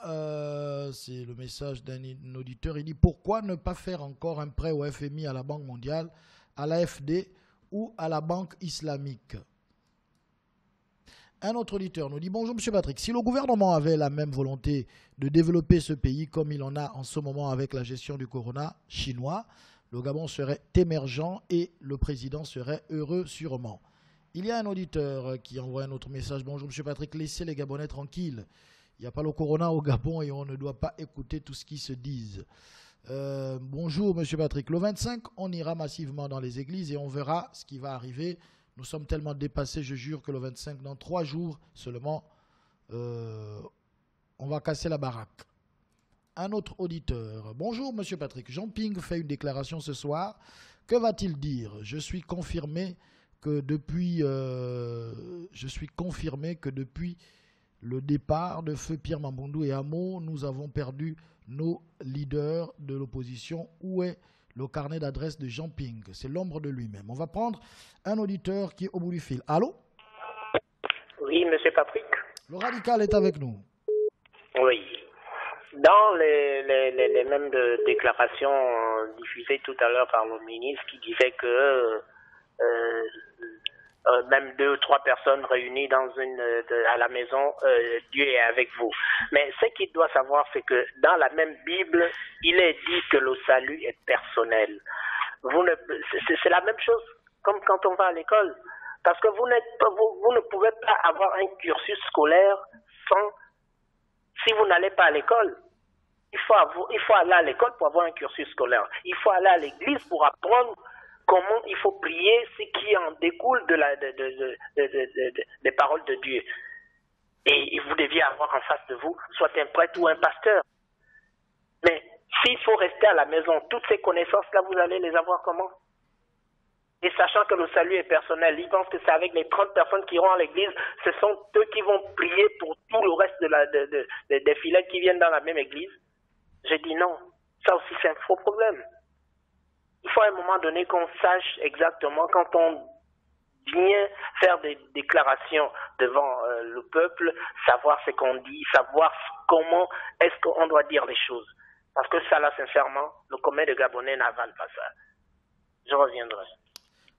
c'est le message d'un auditeur, il dit pourquoi ne pas faire encore un prêt au FMI, à la Banque mondiale, à l'AFD ou à la Banque islamique? Un autre auditeur nous dit « Bonjour M. Patrick, si le gouvernement avait la même volonté de développer ce pays comme il en a en ce moment avec la gestion du corona chinois, le Gabon serait émergent et le président serait heureux sûrement. » Il y a un auditeur qui envoie un autre message. « Bonjour M. Patrick, laissez les Gabonais tranquilles. Il n'y a pas le corona au Gabon et on ne doit pas écouter tout ce qui se dit. » Bonjour M. Patrick. Le 25, on ira massivement dans les églises et on verra ce qui va arriver. Nous sommes tellement dépassés, je jure que le 25, dans 3 jours seulement, on va casser la baraque. Un autre auditeur. Bonjour M. Patrick. Jean Ping fait une déclaration ce soir. Que va-t-il dire? Je suis confirmé que depuis le départ de Feu Pierre Mamboundou et Amo, nous avons perdu nos leaders de l'opposition. Où est le carnet d'adresse de Jean Ping? C'est l'ombre de lui-même. On va prendre un auditeur qui est au bout du fil. Allô? Oui, M. Patrick. Le radical est avec nous. Oui. Dans les mêmes déclarations diffusées tout à l'heure par le ministre qui disait que même 2 ou 3 personnes réunies à la maison, Dieu est avec vous. Mais ce qu'il doit savoir, c'est que dans la même Bible, il est dit que le salut est personnel. C'est la même chose comme quand on va à l'école. Parce que vous ne pouvez pas avoir un cursus scolaire si vous n'allez pas à l'école. Il faut aller à l'école pour avoir un cursus scolaire. Il faut aller à l'église pour apprendre comment il faut prier, ce qui en découle des paroles de Dieu. Et vous deviez avoir en face de vous soit un prêtre ou un pasteur. Mais s'il faut rester à la maison, toutes ces connaissances-là, vous allez les avoir comment? Et sachant que le salut est personnel, ils pensent que c'est avec les 30 personnes qui iront à l'église, ce sont eux qui vont prier pour tout le reste des filets qui viennent dans la même église. J'ai dit non, ça aussi c'est un faux problème. Il faut à un moment donné qu'on sache exactement quand on vient faire des déclarations devant le peuple, savoir ce qu'on dit, savoir comment est-ce qu'on doit dire les choses. Parce que ça là, sincèrement, le commun des Gabonais n'avale pas ça. Je reviendrai.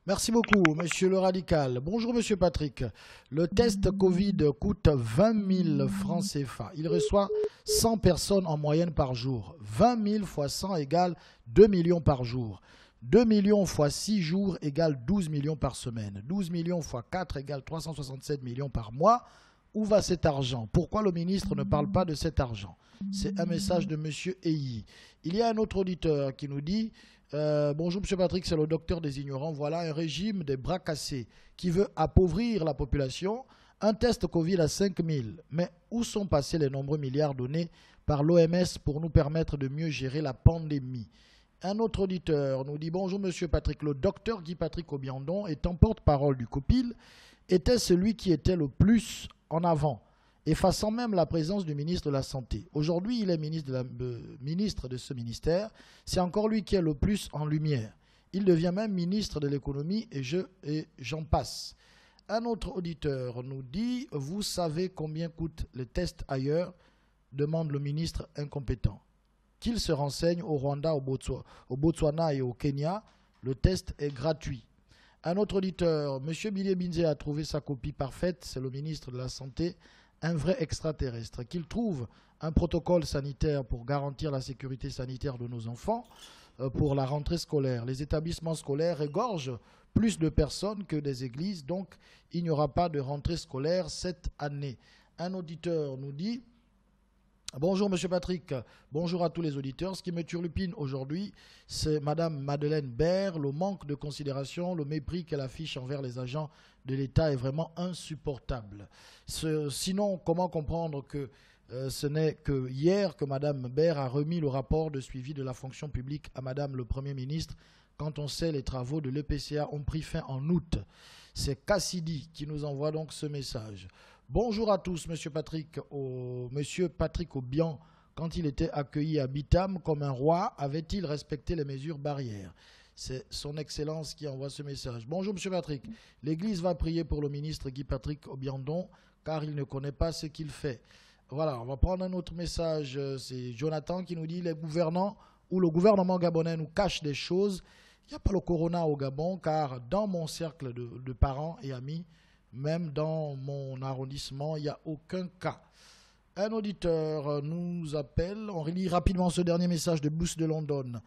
Merci beaucoup, monsieur le radical. Bonjour, monsieur Patrick. Le test Covid coûte 20 000 francs CFA. Il reçoit 100 personnes en moyenne par jour. 20 000 fois 100 égale 2 millions par jour. 2 millions fois 6 jours égale 12 millions par semaine. 12 millions fois 4 égale 367 millions par mois. Où va cet argent? Pourquoi le ministre ne parle pas de cet argent? C'est un message de monsieur Eyi. Il y a un autre auditeur qui nous dit... bonjour M. Patrick, c'est le docteur des ignorants. Voilà un régime des bras cassés qui veut appauvrir la population. Un test Covid à 5 000. Mais où sont passés les nombreux milliards donnés par l'OMS pour nous permettre de mieux gérer la pandémie? Un autre auditeur nous dit bonjour M. Patrick, le docteur Guy Patrick Obiandon, étant porte-parole du COPIL, était celui qui était le plus en avant, effaçant même la présence du ministre de la Santé. Aujourd'hui, il est ministre de ce ministère. C'est encore lui qui est le plus en lumière. Il devient même ministre de l'économie et j'en passe. Un autre auditeur nous dit « Vous savez combien coûtent les tests ailleurs ?» demande le ministre incompétent. Qu'il se renseigne au Rwanda, au Botswana et au Kenya. Le test est gratuit. Un autre auditeur, M. Billy Binze a trouvé sa copie parfaite. C'est le ministre de la Santé. Un vrai extraterrestre, qu'il trouve un protocole sanitaire pour garantir la sécurité sanitaire de nos enfants pour la rentrée scolaire. Les établissements scolaires égorgent plus de personnes que des églises, donc il n'y aura pas de rentrée scolaire cette année. Un auditeur nous dit « Bonjour M. Patrick, bonjour à tous les auditeurs. Ce qui me turlupine aujourd'hui, c'est Mme Madeleine Baird. Le manque de considération, le mépris qu'elle affiche envers les agents de l'État est vraiment insupportable. Sinon, comment comprendre que ce n'est que hier que Mme Baird a remis le rapport de suivi de la fonction publique à Mme le Premier ministre quand on sait les travaux de l'EPCA ont pris fin en août. C'est Cassidy qui nous envoie donc ce message. Bonjour à tous, Monsieur Patrick Obian, quand il était accueilli à Bitam comme un roi, avait-il respecté les mesures barrières? C'est son Excellence qui envoie ce message. Bonjour M. Patrick, l'Église va prier pour le ministre Guy Patrick Obiandon car il ne connaît pas ce qu'il fait. Voilà, on va prendre un autre message. C'est Jonathan qui nous dit les gouvernants ou le gouvernement gabonais nous cache des choses. Il n'y a pas le corona au Gabon car dans mon cercle de parents et amis, Même dans mon arrondissement, il n'y a aucun cas. Un auditeur nous appelle. On relit rapidement ce dernier message de Bruce de London.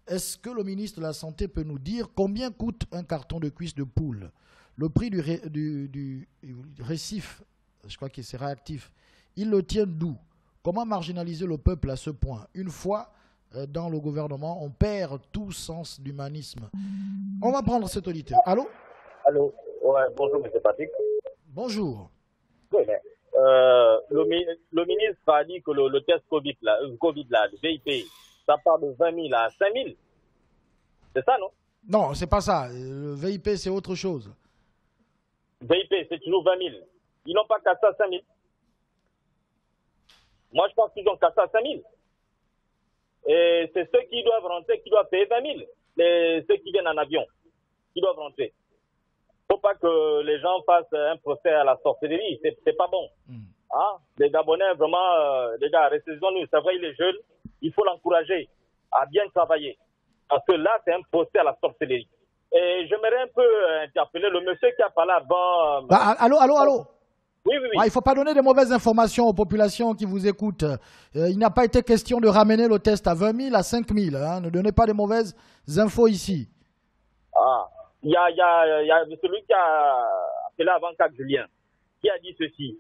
Est-ce que le ministre de la Santé peut nous dire combien coûte un carton de cuisse de poule? Le prix du récif, je crois que c'est réactif, il le tient d'où? Comment marginaliser le peuple à ce point? Une fois dans le gouvernement, on perd tout sens d'humanisme. On va prendre cet auditeur. Allô? Allô? Ouais, bonjour, M. Patrick. Bonjour. Oui, mais le ministre a dit que le test Covid, le VIP, ça part de 20 000 à 5 000. C'est ça, non? Non, c'est pas ça. Le VIP, c'est autre chose. VIP, c'est toujours 20 000. Ils n'ont pas cassé à 5 000. Moi, je pense qu'ils ont cassé à 5 000. Et c'est ceux qui doivent rentrer, qui doivent payer 20 000. Ceux qui viennent en avion, qui doivent rentrer. Il ne faut pas que les gens fassent un procès à la sorcellerie. C'est pas bon. Hein? Les Gabonais, vraiment, les gars, restez-nous. C'est vrai, il est jeune. Il faut l'encourager à bien travailler. Parce que là, c'est un procès à la sorcellerie. Et j'aimerais un peu interpeller le monsieur qui a parlé avant. Allô? Oui. Il ne faut pas donner de mauvaises informations aux populations qui vous écoutent. Il n'a pas été question de ramener le test à 20 000, à 5 000. Hein. Ne donnez pas de mauvaises infos ici. Ah, il y a celui qui a appelé avant Cac Julien, qui a dit ceci,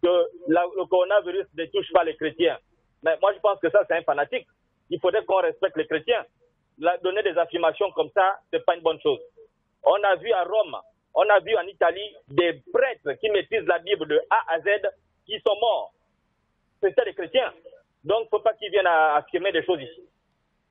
que le coronavirus ne touche pas les chrétiens. Mais moi, je pense que ça, c'est un fanatique. Il faudrait qu'on respecte les chrétiens. Donner des affirmations comme ça, c'est pas une bonne chose. On a vu à Rome, on a vu en Italie des prêtres qui maîtrisent la Bible de A à Z qui sont morts. C'était les chrétiens. Donc, il ne faut pas qu'ils viennent à affirmer des choses ici.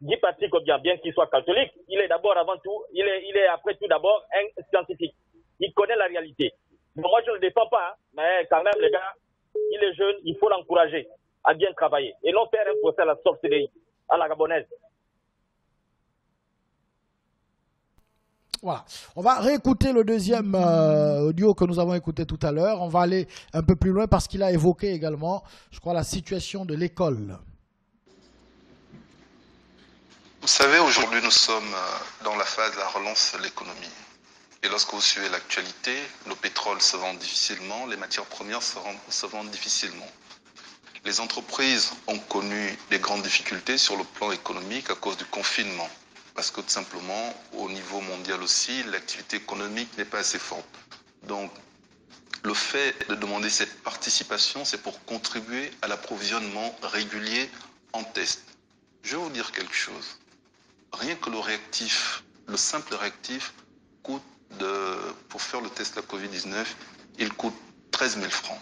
Guy Patrick Obiang, bien qu'il soit catholique, il est d'abord avant tout, il est après tout d'abord un scientifique. Il connaît la réalité. Bon, moi, je ne le défends pas, hein, mais quand même, les gars, il est jeune, il faut l'encourager à bien travailler. Et non faire un procès à la sorcellerie, à la gabonaise. Voilà. On va réécouter le deuxième audio que nous avons écouté tout à l'heure. On va aller un peu plus loin parce qu'il a évoqué également, je crois, la situation de l'école. Vous savez, aujourd'hui, nous sommes dans la phase de la relance de l'économie. Et lorsque vous suivez l'actualité, le pétrole se vend difficilement, les matières premières se vendent difficilement. Les entreprises ont connu des grandes difficultés sur le plan économique à cause du confinement. Parce que tout simplement, au niveau mondial aussi, l'activité économique n'est pas assez forte. Donc, le fait de demander cette participation, c'est pour contribuer à l'approvisionnement régulier en tests. Je vais vous dire quelque chose. Rien que le réactif, le simple réactif, coûte pour faire le test de la Covid-19, il coûte 13 000 francs.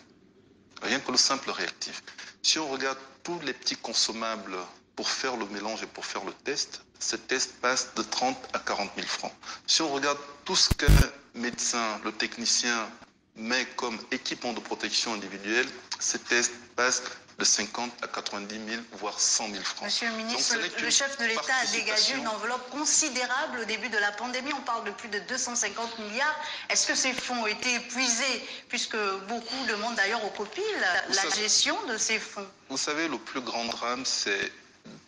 Rien que le simple réactif. Si on regarde tous les petits consommables pour faire le mélange et pour faire le test, ce test passe de 30 à 40 000 francs. Si on regarde tout ce qu'un médecin, le technicien met comme équipement de protection individuelle, ce test passe de 50 à 90 000, voire 100 000 francs. Monsieur le ministre, le chef de l'État a dégagé une enveloppe considérable au début de la pandémie. On parle de plus de 250 milliards. Est-ce que ces fonds ont été épuisés, puisque beaucoup demandent d'ailleurs au COPIL la gestion de ces fonds? Vous savez, le plus grand drame, c'est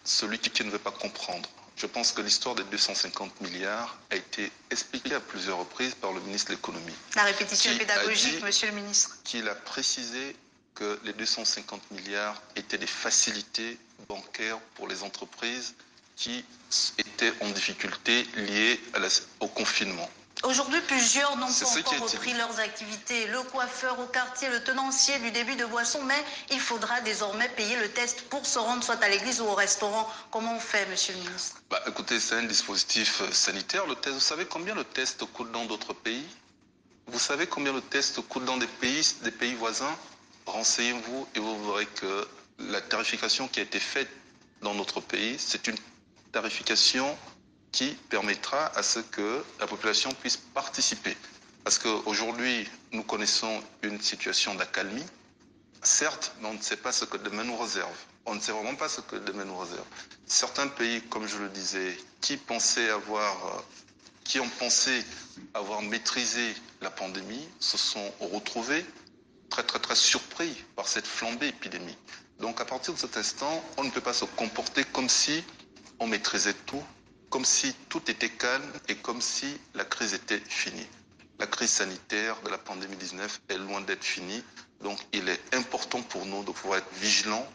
celui qui ne veut pas comprendre. Je pense que l'histoire des 250 milliards a été expliquée à plusieurs reprises par le ministre de l'économie. La répétition pédagogique, monsieur le ministre. Qu'il a précisé que les 250 milliards étaient des facilités bancaires pour les entreprises qui étaient en difficulté liées au confinement. Aujourd'hui, plusieurs n'ont pas encore repris leurs activités. Le coiffeur au quartier, le tenancier du débit de boisson, mais il faudra désormais payer le test pour se rendre soit à l'église ou au restaurant. Comment on fait, monsieur le ministre? Écoutez, c'est un dispositif sanitaire, le test. Vous savez combien le test coûte dans d'autres pays? Vous savez combien le test coûte dans des pays voisins? Renseignez-vous et vous verrez que la tarification qui a été faite dans notre pays, c'est une tarification qui permettra à ce que la population puisse participer. Parce qu'aujourd'hui, nous connaissons une situation d'accalmie. Certes, mais on ne sait pas ce que demain nous réserve. On ne sait vraiment pas ce que demain nous réserve. Certains pays, comme je le disais, qui ont pensé avoir maîtrisé la pandémie, se sont retrouvés très surpris par cette flambée épidémique. Donc à partir de cet instant, on ne peut pas se comporter comme si on maîtrisait tout, comme si tout était calme et comme si la crise était finie. La crise sanitaire de la pandémie 19 est loin d'être finie. Donc, il est important pour nous de pouvoir être vigilants,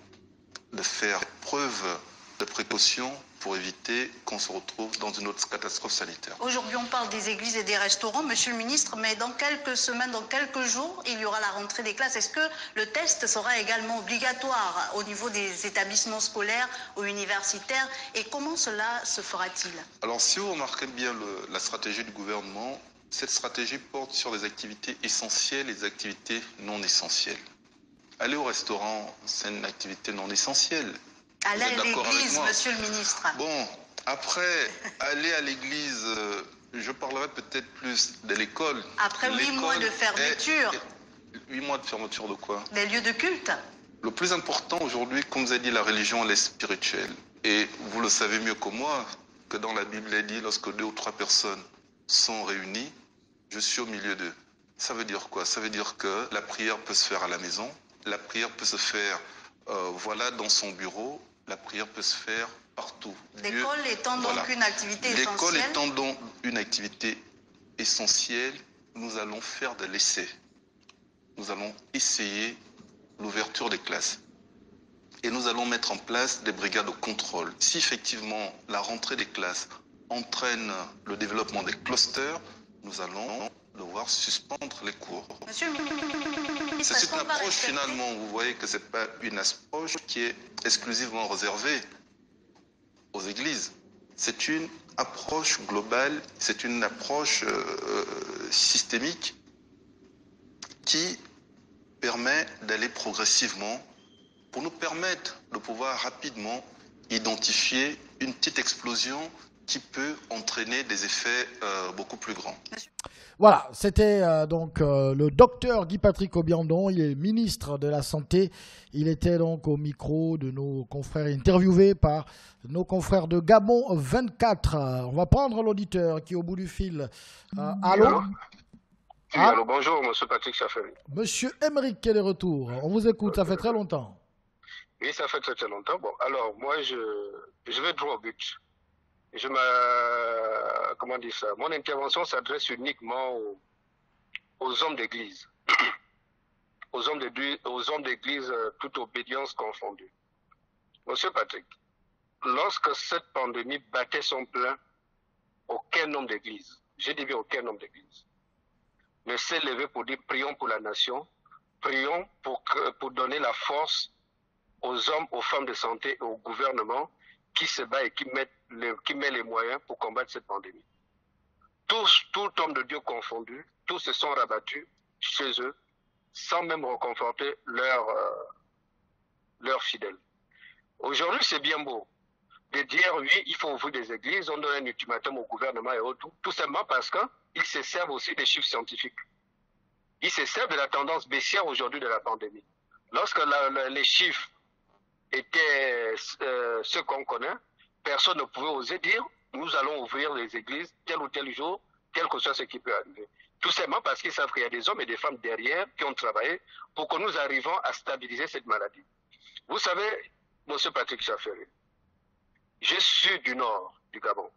de faire preuve de précaution pour éviter qu'on se retrouve dans une autre catastrophe sanitaire. Aujourd'hui, on parle des églises et des restaurants, Monsieur le ministre, mais dans quelques semaines, dans quelques jours, il y aura la rentrée des classes. Est-ce que le test sera également obligatoire au niveau des établissements scolaires ou universitaires? Et comment cela se fera-t-il? Alors, si vous remarquez bien la stratégie du gouvernement, cette stratégie porte sur des activités essentielles et des activités non essentielles. Aller au restaurant, c'est une activité non essentielle. Aller à l'église, Monsieur le ministre. Bon, après, aller à l'église, je parlerai peut-être plus de l'école. Après 8 mois de fermeture. 8 mois de fermeture de quoi? Des lieux de culte. Le plus important aujourd'hui, comme vous avez dit, la religion, elle est spirituelle. Et vous le savez mieux que moi, que dans la Bible, elle dit, lorsque 2 ou 3 personnes sont réunies, je suis au milieu d'eux. Ça veut dire quoi? Ça veut dire que la prière peut se faire à la maison, la prière peut se faire dans son bureau, la prière peut se faire partout. L'école étant donc une activité essentielle. L'école étant donc une activité essentielle, nous allons faire de l'essai. Nous allons essayer l'ouverture des classes. Et nous allons mettre en place des brigades de contrôle. Si effectivement la rentrée des classes entraîne le développement des clusters, nous allons devoir suspendre les cours. Monsieur le ministre, c'est une approche finalement, vous voyez que ce n'est pas une approche qui est exclusivement réservée aux églises. C'est une approche globale, c'est une approche systémique qui permet d'aller progressivement pour nous permettre de pouvoir rapidement identifier une petite explosion qui peut entraîner des effets beaucoup plus grands. Voilà, c'était donc le docteur Guy-Patrick Obiandon, il est ministre de la Santé. Il était donc au micro de nos confrères, interviewé par nos confrères de Gabon 24. On va prendre l'auditeur qui est au bout du fil. Allô? Allô, bonjour, monsieur Patrick Chaffery. Monsieur Emeric, quel est le retour? On vous écoute, ça fait très longtemps. Oui, ça fait très longtemps. Bon, alors, moi, je vais droit au but. Comment dire ça? Mon intervention s'adresse uniquement aux hommes d'église. aux hommes d'église, toute obédience confondue. Monsieur Patrick, lorsque cette pandémie battait son plein, aucun homme d'église, j'ai dit bien aucun homme d'église, ne s'est levé pour dire prions pour la nation, prions pour donner la force aux hommes, aux femmes de santé et au gouvernement qui se bat et qui met les moyens pour combattre cette pandémie. Tout homme de Dieu confondu, tous se sont rabattus chez eux sans même reconforter leurs fidèles. Aujourd'hui, c'est bien beau de dire oui, il faut ouvrir des églises, on donne un ultimatum au gouvernement et autres, tout simplement parce qu'ils se servent aussi des chiffres scientifiques. Ils se servent de la tendance baissière aujourd'hui de la pandémie. Lorsque les chiffres étaient ceux qu'on connaît, personne ne pouvait oser dire nous allons ouvrir les églises tel ou tel jour, quel que soit ce qui peut arriver. Tout simplement parce qu'ils savent qu'il y a des hommes et des femmes derrière qui ont travaillé pour que nous arrivions à stabiliser cette maladie. Vous savez, M. Patrick Chaffery, je suis du nord du Gabon.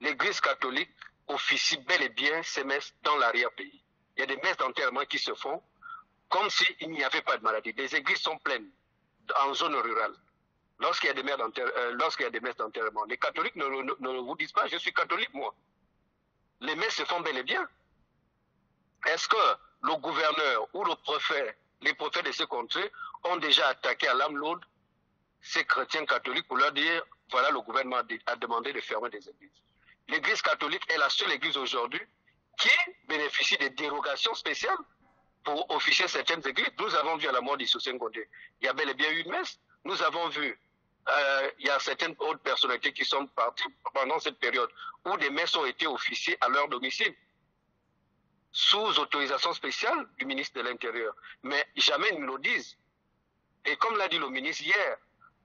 L'église catholique officie bel et bien ses messes dans l'arrière-pays. Il y a des messes d'enterrement qui se font comme s'il n'y avait pas de maladie. Les églises sont pleines en zone rurale. Lorsqu'il y a des messes d'enterrement, les catholiques ne vous disent pas je suis catholique moi. Les messes se font bel et bien. Est-ce que le gouverneur ou le préfet, les préfets de ces contrées ont déjà attaqué à l'âme lourde ces chrétiens catholiques pour leur dire voilà, le gouvernement a demandé de fermer des églises. L'église catholique est la seule église aujourd'hui qui bénéficie de dérogations spéciales pour officier certaines églises. Nous avons vu à la mort d'Issou Senghondé, il y a bel et bien eu une messe. Nous avons vu, il y a certaines autres personnalités qui sont parties pendant cette période où des messes ont été officiées à leur domicile, sous autorisation spéciale du ministre de l'Intérieur. Mais jamais ils ne le disent. Et comme l'a dit le ministre hier,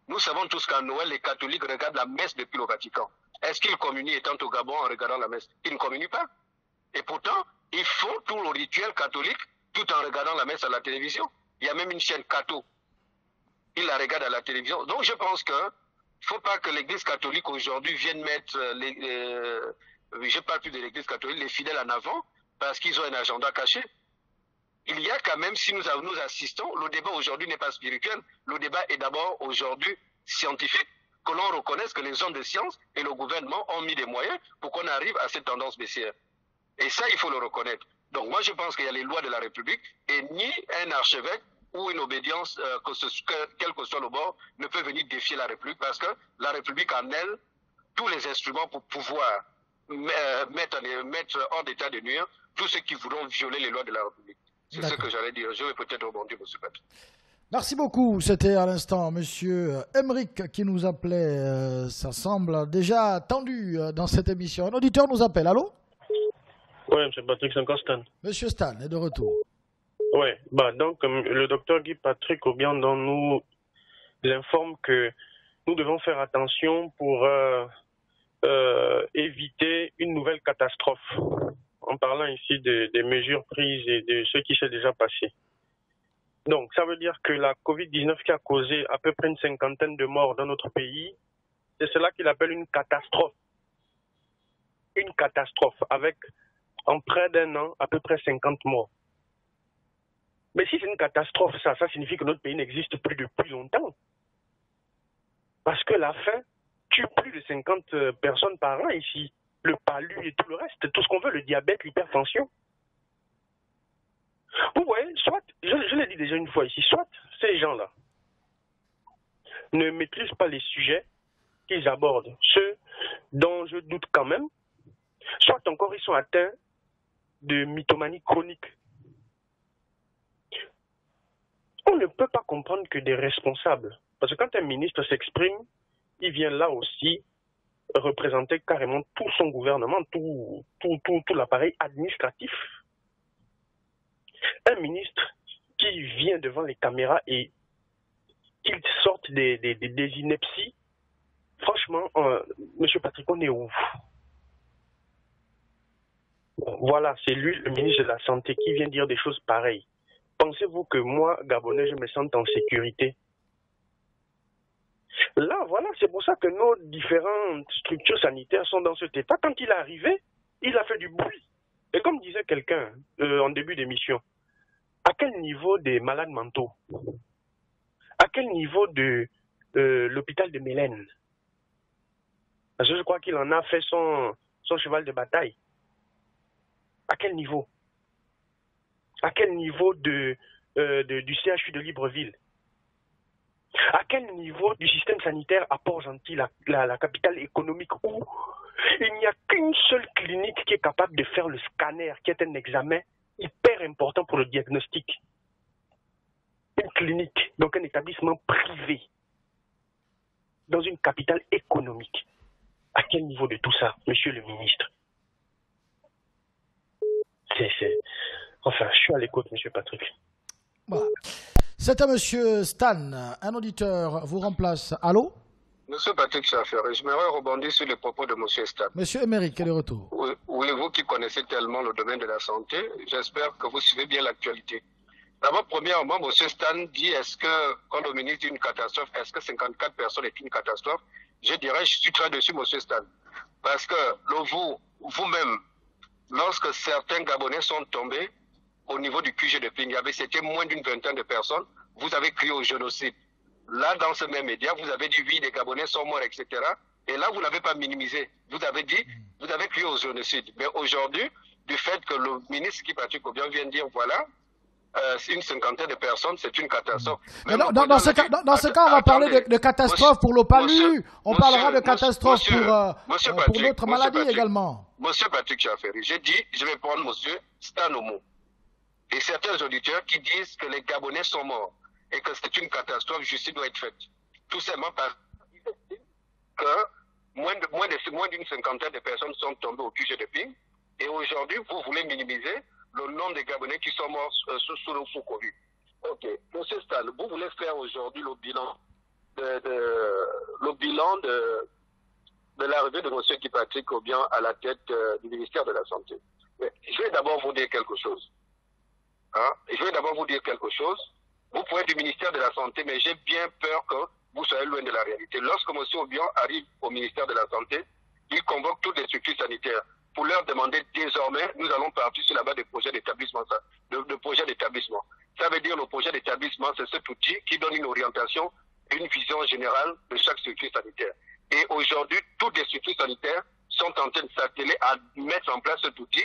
nous savons tous qu'à Noël, les catholiques regardent la messe depuis le Vatican. Est-ce qu'ils communient étant au Gabon en regardant la messe? Ils ne communient pas. Et pourtant, ils font tout le rituel catholique tout en regardant la messe à la télévision. Il y a même une chaîne catho. Ils la regardent à la télévision. Donc je pense qu'il ne faut pas que l'église catholique aujourd'hui vienne mettre, je ne parle plus de l'église catholique, les fidèles en avant, parce qu'ils ont un agenda caché. Il y a quand même, si nous assistons, le débat aujourd'hui n'est pas spirituel, le débat est d'abord aujourd'hui scientifique, que l'on reconnaisse que les hommes de science et le gouvernement ont mis des moyens pour qu'on arrive à cette tendance baissière. Et ça, il faut le reconnaître. Donc moi, je pense qu'il y a les lois de la République et ni un archevêque ou une obédience, quel que soit le bord, ne peut venir défier la République parce que la République en elle tous les instruments pour pouvoir mettre hors d'état de nuire tous ceux qui voudront violer les lois de la République. C'est ce que j'allais dire. Je vais peut-être rebondir, M. Patrick. Merci beaucoup. C'était à l'instant M. Emeric qui nous appelait. Ça semble déjà tendu dans cette émission. Un auditeur nous appelle. Allô? Oui, M. Patrick, c'est encore Stan. M. Stan est de retour. Oui, donc le docteur Guy Patrick Obiang nous informe que nous devons faire attention pour éviter une nouvelle catastrophe. En parlant ici des mesures prises et de ce qui s'est déjà passé. Donc, ça veut dire que la Covid-19 qui a causé à peu près une 50aine de morts dans notre pays, c'est cela qu'il appelle une catastrophe. Une catastrophe avec, en près d'un an, à peu près 50 morts. Mais si c'est une catastrophe, ça signifie que notre pays n'existe plus depuis longtemps. Parce que la faim tue plus de 50 personnes par an ici. Le palu et tout le reste, tout ce qu'on veut, le diabète, l'hypertension. Vous voyez, soit, je l'ai dit déjà une fois ici, soit ces gens-là ne maîtrisent pas les sujets qu'ils abordent, ceux dont je doute quand même, soit encore ils sont atteints de mythomanie chronique. On ne peut pas comprendre que des responsables, parce que quand un ministre s'exprime, il vient là aussi représenter carrément tout son gouvernement, tout l'appareil administratif. Un ministre qui vient devant les caméras et qu'il sorte des inepties, franchement, Monsieur Patrick, on est où? Voilà, c'est lui, le ministre de la Santé, qui vient dire des choses pareilles. Pensez-vous que moi, Gabonais, je me sente en sécurité? Là, voilà, c'est pour ça que nos différentes structures sanitaires sont dans cet état. Quand il est arrivé, il a fait du bruit. Et comme disait quelqu'un en début d'émission, à quel niveau des malades mentaux? À quel niveau de l'hôpital de Mélène? Parce que je crois qu'il en a fait son cheval de bataille. À quel niveau? À quel niveau du CHU de Libreville? À quel niveau du système sanitaire à Port-Gentil, la capitale économique, où il n'y a qu'une seule clinique qui est capable de faire le scanner, qui est un examen hyper important pour le diagnostic? Une clinique, donc un établissement privé, dans une capitale économique. À quel niveau de tout ça, monsieur le ministre? Enfin, je suis à l'écoute, monsieur Patrick. Voilà. C'est à monsieur Stan, un auditeur vous remplace. Allô? Monsieur Patrick Chafferet, je m'aimerais rebondir sur les propos de monsieur Stan. Monsieur Emeric, quel est le retour? Oui, vous qui connaissez tellement le domaine de la santé, j'espère que vous suivez bien l'actualité. D'abord, premièrement, monsieur Stan dit, est-ce que, quand le ministre dit une catastrophe, est-ce que 54 personnes est une catastrophe? Je dirais, je suis très dessus, monsieur Stan. Parce que vous-même, lorsque certains Gabonais sont tombés au niveau du QG de Ping, c'était moins d'une vingtaine de personnes, vous avez crié au génocide. Là, dans ce même média, vous avez dit oui, les Gabonais sont morts, etc. Et là, vous ne l'avez pas minimisé. Vous avez dit, vous avez crié au génocide. Mais aujourd'hui, du fait que le ministre Guy Patrick Obiang vient de dire, voilà, une cinquantaine de personnes, c'est une catastrophe. Mais dans ce cas, on va parler de catastrophe pour le palu. On parlera de catastrophe pour d'autres maladies également. Monsieur Patrick Chafferi, j'ai dit, je vais prendre monsieur Stanomo et certains auditeurs qui disent que les Gabonais sont morts et que c'est une catastrophe, justice doit être faite. Tout simplement parce que moins d'une cinquantaine de personnes sont tombées au QG de Ping et aujourd'hui, vous voulez minimiser le nombre de Gabonais qui sont morts sous Covid. Ok. Monsieur Stan, vous voulez faire aujourd'hui le bilan de l'arrivée de monsieur Guy Patrick Obiang à la tête du ministère de la Santé. Mais je vais d'abord vous dire quelque chose. Vous pouvez être du ministère de la Santé, mais j'ai bien peur que vous soyez loin de la réalité. Lorsque monsieur Obiang arrive au ministère de la Santé, il convoque toutes les structures sanitaires. pour leur demander désormais, nous allons partir sur la base des projets d'établissement. De projets d'établissement. Ça veut dire le projet d'établissement, c'est cet outil qui donne une orientation, une vision générale de chaque structure sanitaire. Et aujourd'hui, toutes les structures sanitaires sont en train de s'atteler à mettre en place cet outil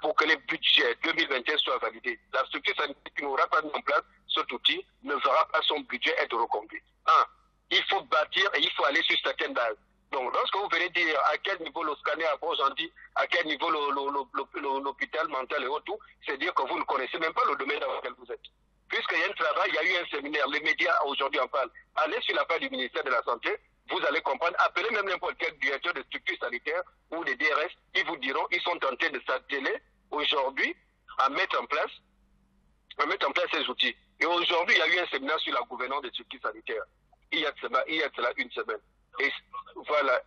pour que les budgets 2021 soient validés. La structure sanitaire qui n'aura pas mis en place cet outil ne verra pas son budget être reconduit. Il faut bâtir et il faut aller sur certaines bases. Donc, lorsque vous venez dire à quel niveau le scanner approche, à quel niveau l'hôpital mental et autres, c'est dire que vous ne connaissez même pas le domaine dans lequel vous êtes. Puisqu'il y a un travail, il y a eu un séminaire, les médias aujourd'hui en parlent. Allez sur la page du ministère de la Santé, vous allez comprendre, appelez même n'importe quel directeur de structure sanitaire ou des DRS, ils vous diront, ils sont en train de s'atteler aujourd'hui à mettre en place ces outils. Et aujourd'hui, il y a eu un séminaire sur la gouvernance des structures sanitaires. Il y a de cela une semaine. Et voilà.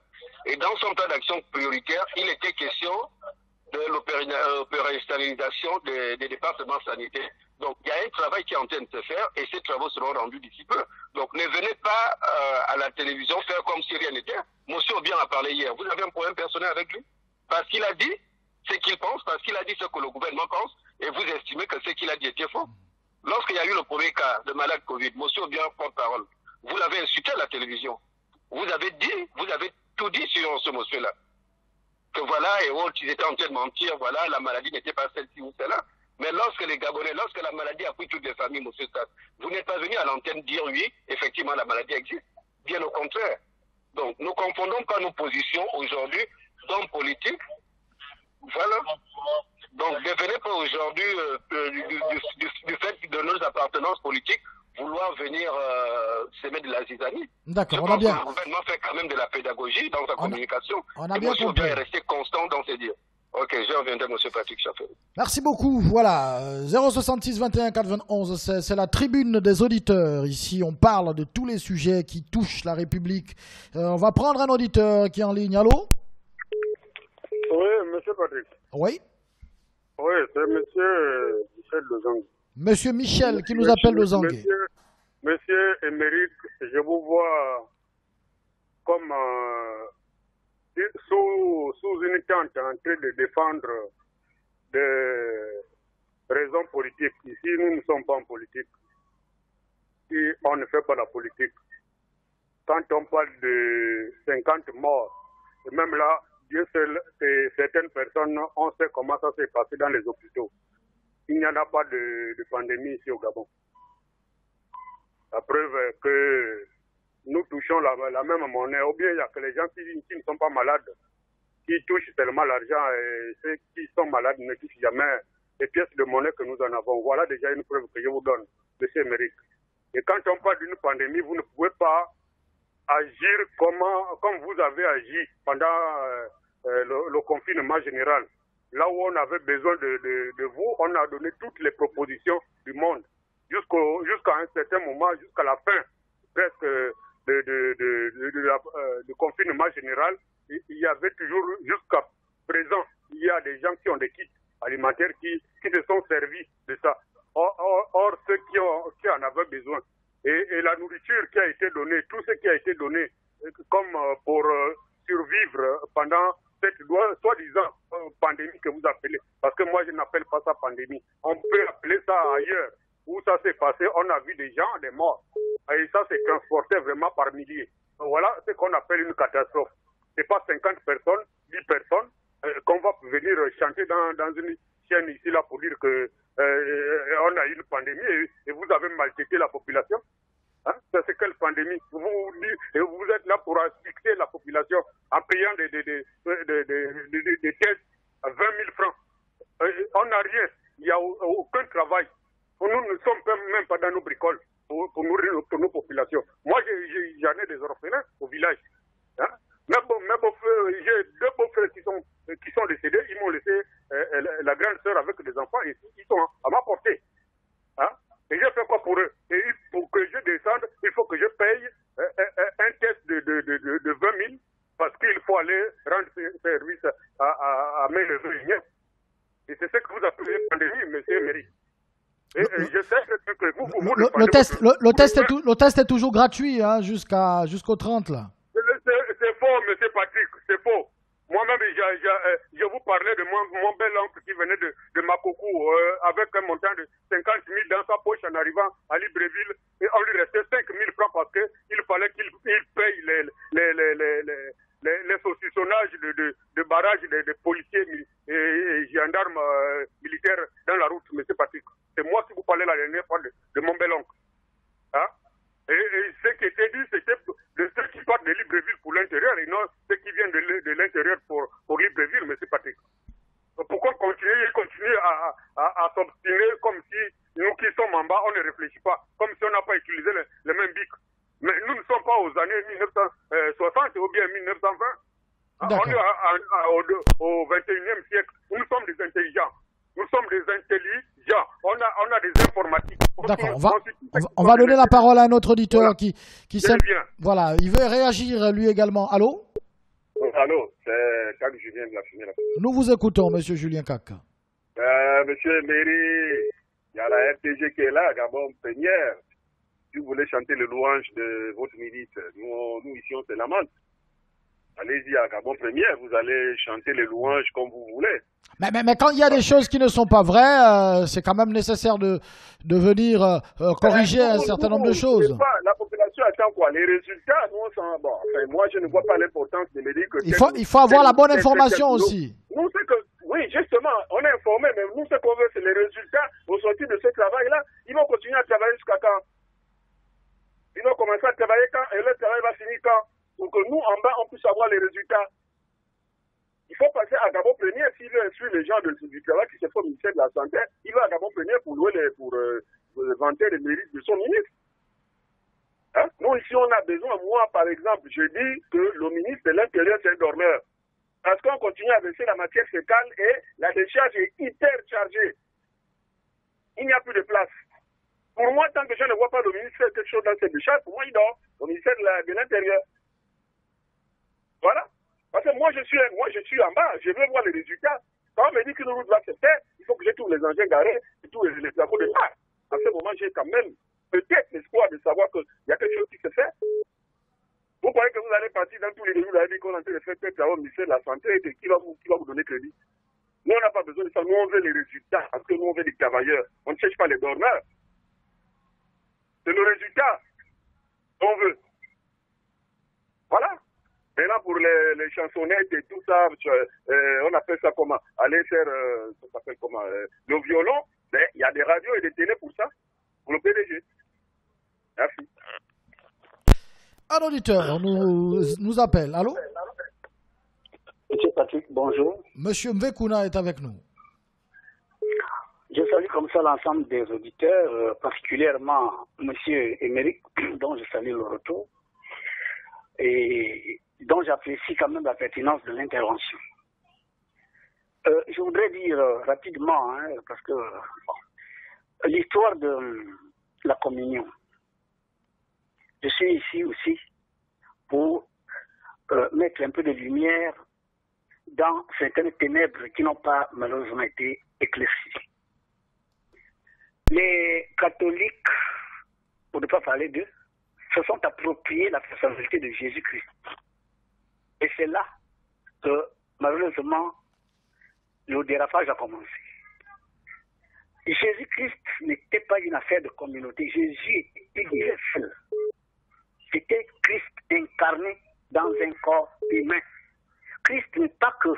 Et dans son plan d'action prioritaire, il était question de l'opérationnalisation des départements sanitaires. Donc, il y a un travail qui est en train de se faire et ces travaux seront rendus d'ici peu. Donc, ne venez pas à la télévision faire comme si rien n'était. Monsieur Obiang a parlé hier. Vous avez un problème personnel avec lui? Parce qu'il a dit ce qu'il pense, parce qu'il a dit ce que le gouvernement pense et vous estimez que ce qu'il a dit était faux. Lorsqu'il y a eu le premier cas de malade Covid, monsieur Obiang porte-parole, vous l'avez insulté à la télévision. Vous avez tout dit sur ce monsieur-là. Que voilà, et autres, ils étaient en train de mentir, voilà, la maladie n'était pas celle-ci ou celle-là. Mais lorsque les Gabonais, lorsque la maladie a pris toutes les familles, monsieur Stas, vous n'êtes pas venu à l'antenne dire oui, effectivement, la maladie existe. Bien au contraire. Donc, ne confondons pas nos positions aujourd'hui d'hommes politiques. Voilà. Donc, ne venez pas aujourd'hui du fait de nos appartenances politiques vouloir venir s'aimer de la zizanie. D'accord, on a bien. Le gouvernement fait quand même de la pédagogie dans sa communication. On a bien compris. Monsieur est resté constant dans ses dires. Ok, je reviendrai, monsieur Patrick Chaffel. Merci beaucoup. Voilà, 066 21 91, c'est la tribune des auditeurs. Ici, on parle de tous les sujets qui touchent la République. On va prendre un auditeur qui est en ligne. Allô? Oui, monsieur Patrick. Oui? Oui, c'est monsieur Michel Lozangue. Monsieur Michel qui nous appelle Lozangue. Monsieur Émeric, je vous vois comme sous une tente en train de défendre des raisons politiques. Ici, nous ne sommes pas en politique. Ici, on ne fait pas la politique. Quand on parle de 50 morts, et même là, Dieu seul, certaines personnes, on sait comment ça s'est passé dans les hôpitaux. Il n'y en a pas de pandémie ici au Gabon. La preuve est que nous touchons la même monnaie, ou bien il y a que les gens qui ne sont pas malades, qui touchent seulement l'argent, et ceux qui sont malades ne touchent jamais les pièces de monnaie que nous en avons. Voilà déjà une preuve que je vous donne, monsieur Émeric. Et quand on parle d'une pandémie, vous ne pouvez pas agir comme vous avez agi pendant le confinement général. Là où on avait besoin de vous, on a donné toutes les propositions du monde. Jusqu'à un certain moment, jusqu'à la fin presque du confinement général, il y avait toujours, jusqu'à présent, il y a des gens qui ont des kits alimentaires qui se sont servis de ça. Or ceux qui en avaient besoin. Et la nourriture qui a été donnée, tout ce qui a été donné comme pour survivre pendant cette soi-disant pandémie que vous appelez, parce que moi je n'appelle pas ça pandémie, on peut appeler ça ailleurs, où ça s'est passé, on a vu des gens, des morts, et ça s'est transporté vraiment par milliers. Voilà ce qu'on appelle une catastrophe. C'est pas 50 personnes, 10 personnes, qu'on va venir chanter dans une chaîne ici là pour dire que on a eu une pandémie et vous avez maltraité la population. Hein? C'est quelle pandémie? Vous êtes là pour asphyxier la population en payant des tests à 20 000 francs. On n'a rien. Il n'y a aucun travail. Nous ne sommes même pas dans nos bricoles pour nourrir nos populations. Moi, j'en ai des orphelins au village. Hein? J'ai deux beaux-frères qui sont décédés. Ils m'ont laissé la grande sœur avec des enfants et ils sont à ma portée. Hein? Et je fais quoi pour eux? Et pour que je descende, il faut que je paye un test de 20 000 parce qu'il faut aller rendre service à mes neveux. Et c'est ce que vous appelez pandémie, monsieur Émeric. Et je sais que le test est toujours gratuit hein, jusqu'au 30 là. C'est faux, monsieur Patrick, c'est faux. Moi-même, je vous parlais de mon bel oncle qui venait de Makoko avec un montant de 50 000 dans sa poche en arrivant à Libreville. Et on lui restait 5 000 francs parce qu'il fallait qu'il paye les saucissonnages de barrages de policiers et gendarmes militaires dans la route, M. Patrick. C'est moi qui vous parlais la dernière fois de mon bel oncle. Hein? Et ce qui était dit, c'était de ceux qui partent de Libreville pour l'intérieur et non ceux qui viennent de l'intérieur pour Libreville, M. Patrick. Pourquoi continuer à s'obstiner comme si nous qui sommes en bas, on ne réfléchit pas, comme si on n'a pas utilisé le même bic. Mais nous ne sommes pas aux années 1960 ou bien 1920. On est au 21e siècle. Nous sommes des intelligents. Nous sommes des intelligents. On a des informatiques. D'accord. On va donner la parole à un autre auditeur voilà. qui voilà, il veut réagir lui également. Allô? Allô, c'est Kak Julien de la Fumée. Nous vous écoutons, monsieur Julien Kak. Monsieur Méry, il y a la RTG qui est là, Gabon Première. Si vous voulez chanter le louange de votre milice, nous ici on se lamente. Allez-y à Gabon Première, vous allez chanter les louanges comme vous voulez. Mais quand il y a des choses qui ne sont pas vraies, c'est quand même nécessaire de venir corriger un certain nombre de choses. La population attend quoi? Les résultats, nous on s'en... Bon, enfin, moi je ne vois pas l'importance de me dire que... Il faut avoir la bonne information aussi. Nous, c'est que... Oui, justement, on est informé, mais nous, ce qu'on veut, c'est les résultats au sortir de ce travail-là. Ils vont continuer à travailler jusqu'à quand? Ils vont commencer à travailler quand? Et le travail va finir quand? Pour que nous, en bas, on puisse avoir les résultats. Il faut passer à Gabon Premier s'il veut instruire les gens du travail qui se font au ministère de la Santé. Il va à Gabon Premier pour vanter les mérites de son ministre. Hein? Nous, ici, on a besoin, moi, par exemple, je dis que le ministre de l'Intérieur, c'est un dormeur. Parce qu'on continue à baisser la matière fécale et la décharge est hyper chargée. Il n'y a plus de place. Pour moi, tant que je ne vois pas le ministre faire quelque chose dans cette décharge, pour moi, il dort au ministère de l'Intérieur. Voilà. Parce que moi, je suis en bas, je veux voir les résultats. Quand on me dit qu'une route va se faire, il faut que j'ai tous les engins garés et tous les travaux de part. À ce moment, j'ai quand même peut-être l'espoir de savoir qu'il y a quelque chose qui se fait. Vous croyez que vous allez partir dans tous les pays, vous allez dire qu'on est en train de faire des travaux au ministère de la Santé et qui va vous donner crédit? Nous, on n'a pas besoin de ça. Nous, on veut les résultats parce que nous, on veut des travailleurs. On ne cherche pas les dormeurs. C'est le résultat qu'on veut. Voilà. Maintenant, pour les chansonnettes et tout ça, on appelle ça comment? Aller faire, ça s'appelle comment? Le violon. Mais il y a des radios et des télés pour ça. Pour le PDG. Merci. Un auditeur nous appelle. Allô? Monsieur Patrick, bonjour. Monsieur Mvekuna est avec nous. Je salue comme ça l'ensemble des auditeurs, particulièrement Monsieur Émeric, dont je salue le retour, et dont j'apprécie quand même la pertinence de l'intervention. Je voudrais dire rapidement, parce que l'histoire de la communion, je suis ici aussi pour mettre un peu de lumière dans certaines ténèbres qui n'ont pas malheureusement été éclaircies. Les catholiques, pour ne pas parler d'eux, se sont appropriés la personnalité de Jésus-Christ. Et c'est là que, malheureusement, le dérapage a commencé. Jésus-Christ n'était pas une affaire de communauté. Jésus était universel. C'était Christ incarné dans un corps humain. Christ n'est pas que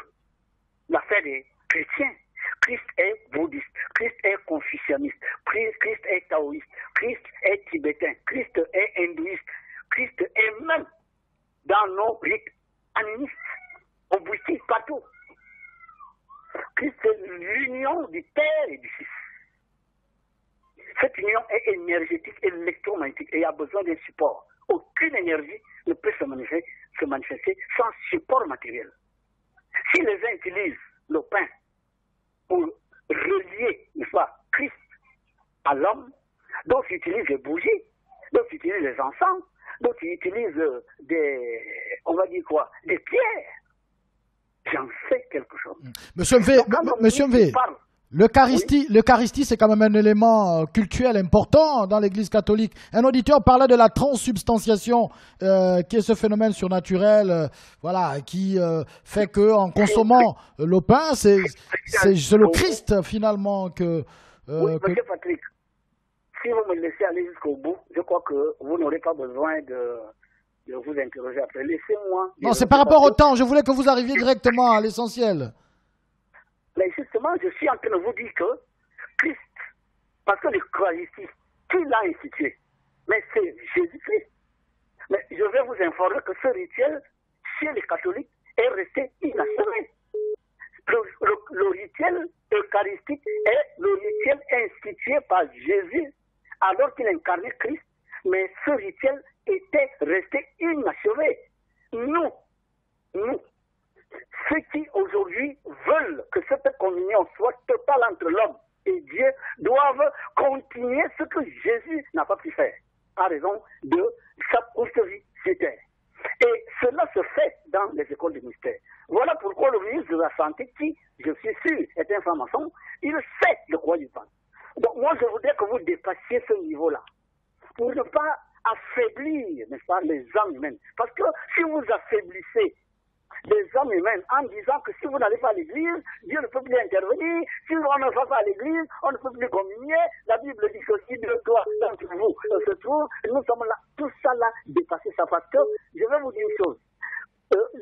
l'affaire des chrétiens. Christ est bouddhiste, Christ est confucianiste, Christ est taoïste, Christ est tibétain, Christ est hindouiste, Christ est même dans nos rites animistes, au bouddhisme, partout. Christ est l'union du Père et du Fils. Cette union est énergétique et électromagnétique et a besoin d'un support. Aucune énergie ne peut se manifester sans support matériel. Si les uns utilisent le pain pour relier, n'est-ce pas, Christ à l'homme, d'autres utilisent les bougies, d'autres utilisent les encens, d'autres utilisent des pierres. J'en sais quelque chose. Monsieur MV, L'Eucharistie, c'est quand même un élément cultuel important dans l'Église catholique. Un auditeur parlait de la transsubstantiation, qui est ce phénomène surnaturel, qui fait que en consommant le pain, c'est le Christ finalement que. Oui, monsieur Patrick, si vous me laissez aller jusqu'au bout, je crois que vous n'aurez pas besoin de vous interroger après. Laissez-moi. Non, c'est par rapport au temps. Je voulais que vous arriviez directement à l'essentiel. Mais justement, je suis en train de vous dire que Christ, parce que l'Eucharistie, qui l'a institué? Mais c'est Jésus-Christ. Mais je vais vous informer que ce rituel, chez les catholiques, est resté inachevé. Le rituel eucharistique est le rituel institué par Jésus alors qu'il incarnait Christ, mais ce rituel était resté inachevé. Nous, ceux qui aujourd'hui veulent que cette communion soit totale entre l'homme et Dieu doivent continuer ce que Jésus n'a pas pu faire, à raison de sa courte vie sur terre. Et cela se fait dans les écoles de mystère. Voilà pourquoi le ministre de la Santé, qui, je suis sûr, est un franc-maçon, il sait de quoi il parle. Donc moi, je voudrais que vous dépassiez ce niveau-là, pour ne pas affaiblir, n'est-ce pas, les âmes humaines. Parce que si vous affaiblissez les âmes humaines en disant que si vous n'allez pas à l'église, Dieu ne peut plus intervenir, si on ne va pas à l'église, on ne peut plus communier, la Bible dit que si deux, trois d'entre vous se trouvent, nous sommes là, tout ça là, dépasser ça, parce que je vais vous dire une chose,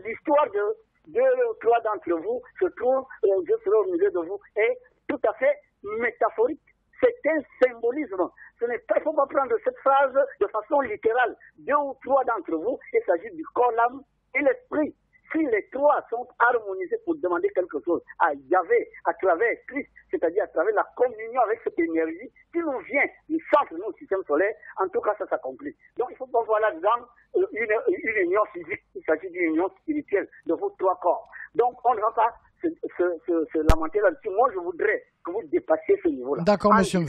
l'histoire de deux ou trois d'entre vous se trouvent, je serai au milieu de vous, est tout à fait métaphorique. C'est un symbolisme. Il ne faut pas prendre cette phrase de façon littérale. Deux ou trois d'entre vous, il s'agit du corps, l'âme et l'esprit. Si les trois sont harmonisés pour demander quelque chose à Yahvé, à travers Christ, c'est-à-dire à travers la communion avec cette énergie qui nous vient du centre de notre système solaire, en tout cas ça s'accomplit. Donc il ne faut pas voir là-dedans une union physique, il s'agit d'une union spirituelle de vos trois corps. Donc on ne va pas se lamenter là-dessus. Moi je voudrais que vous dépassiez ce niveau-là. D'accord, monsieur.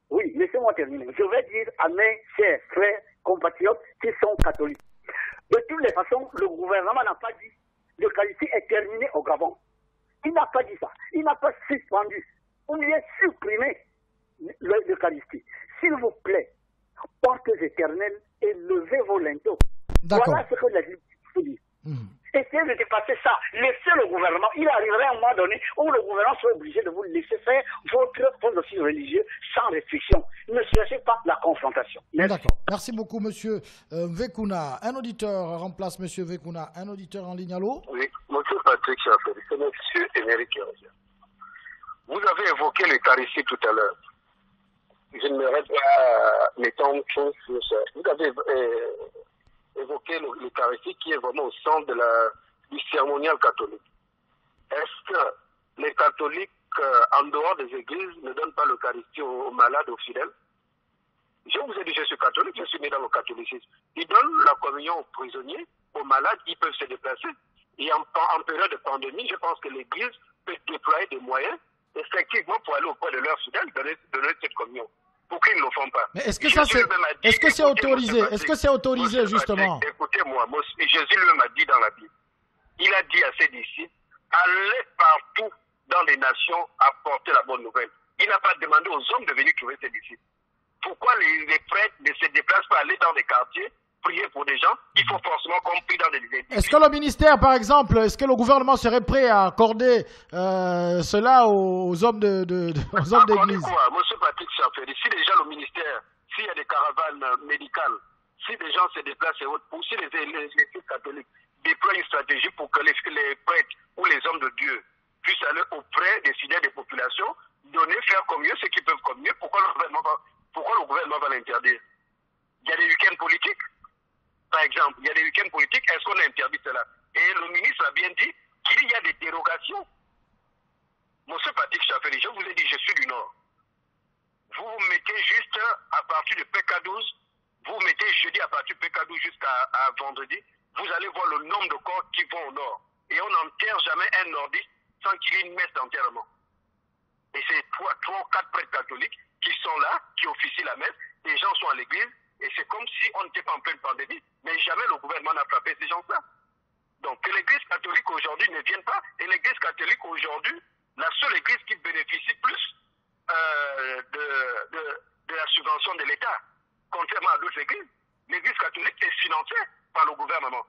Oui, laissez-moi terminer. Je vais dire à mes chers frères, compatriotes qui sont catholiques. De toutes les façons, le gouvernement n'a pas dit l'Eucharistie est terminée au Gabon. Il n'a pas dit ça. Il n'a pas suspendu ou bien supprimé l'Eucharistie. S'il vous plaît, portes éternelles et levez vos linteaux. Voilà ce que la Bible dit. Essayez de dépasser ça. Laissez le gouvernement. Il arriverait à un moment donné où le gouvernement sera obligé de vous laisser faire votre office religieux sans restriction. Ne cherchez pas la confrontation. D'accord. Merci beaucoup, monsieur Vekuna. Un auditeur remplace monsieur Vekuna. Un auditeur en ligne, allô? Oui, monsieur Patrick Chaffel, c'est monsieur Émeric Kerosien. Vous avez évoqué l'Eucharistie tout à l'heure. Je ne m'arrête pas m'étendre sur ça. Vous avez évoquer l'Eucharistie qui est vraiment au centre du cérémonial catholique. Est-ce que les catholiques, en dehors des églises, ne donnent pas l'Eucharistie aux malades, aux fidèles? Je vous ai dit, je suis catholique, je suis né dans le catholicisme. Ils donnent la communion aux prisonniers, aux malades, ils peuvent se déplacer. Et en période de pandémie, je pense que l'Église peut déployer des moyens, effectivement, pour aller auprès de leurs fidèles, donner cette communion. Pourquoi ils ne le font pas? Mais est-ce que c'est autorisé? Est-ce que c'est autorisé, justement? Écoutez-moi, Jésus lui-même a dit dans la Bible, il a dit à ses disciples, allez partout dans les nations apporter la bonne nouvelle. Il n'a pas demandé aux hommes de venir trouver ses disciples. Pourquoi les prêtres ne se déplacent pas aller dans des quartiers, prier pour des gens? Il faut forcément qu'on prie dans des églises. Est-ce que le ministère, par exemple, est-ce que le gouvernement serait prêt à accorder cela aux hommes d'église? Quoi, monsieur Patrick Chaffel, si déjà le ministère, s'il y a des caravanes médicales, si des gens se déplacent et autres, ou si les églises catholiques déploient une stratégie pour que les prêtres ou les hommes de Dieu puissent aller auprès des fidèles des populations, faire comme mieux ce qu'ils peuvent comme mieux, pourquoi le gouvernement va l'interdire? Il y a des week-ends politiques. Par exemple, il y a des week-ends politiques, est-ce qu'on a interdit cela? Et le ministre a bien dit qu'il y a des dérogations. Monsieur Patrick Chaffel, je vous ai dit, je suis du Nord. Vous mettez juste à partir de PK12, vous mettez jeudi à partir de PK12 jusqu'à vendredi, vous allez voir le nombre de corps qui vont au Nord. Et on n'enterre jamais un nordiste sans qu'il y ait une messe d'enterrement. Et c'est 3 ou 4 prêtres catholiques qui sont là, qui officient la messe, les gens sont à l'église, et c'est comme si on n'était pas en pleine pandémie, mais jamais le gouvernement n'a frappé ces gens-là. Donc que l'église catholique aujourd'hui ne vienne pas, et l'église catholique aujourd'hui, la seule église qui bénéficie plus de la subvention de l'État, contrairement à d'autres églises. L'église catholique est financée par le gouvernement.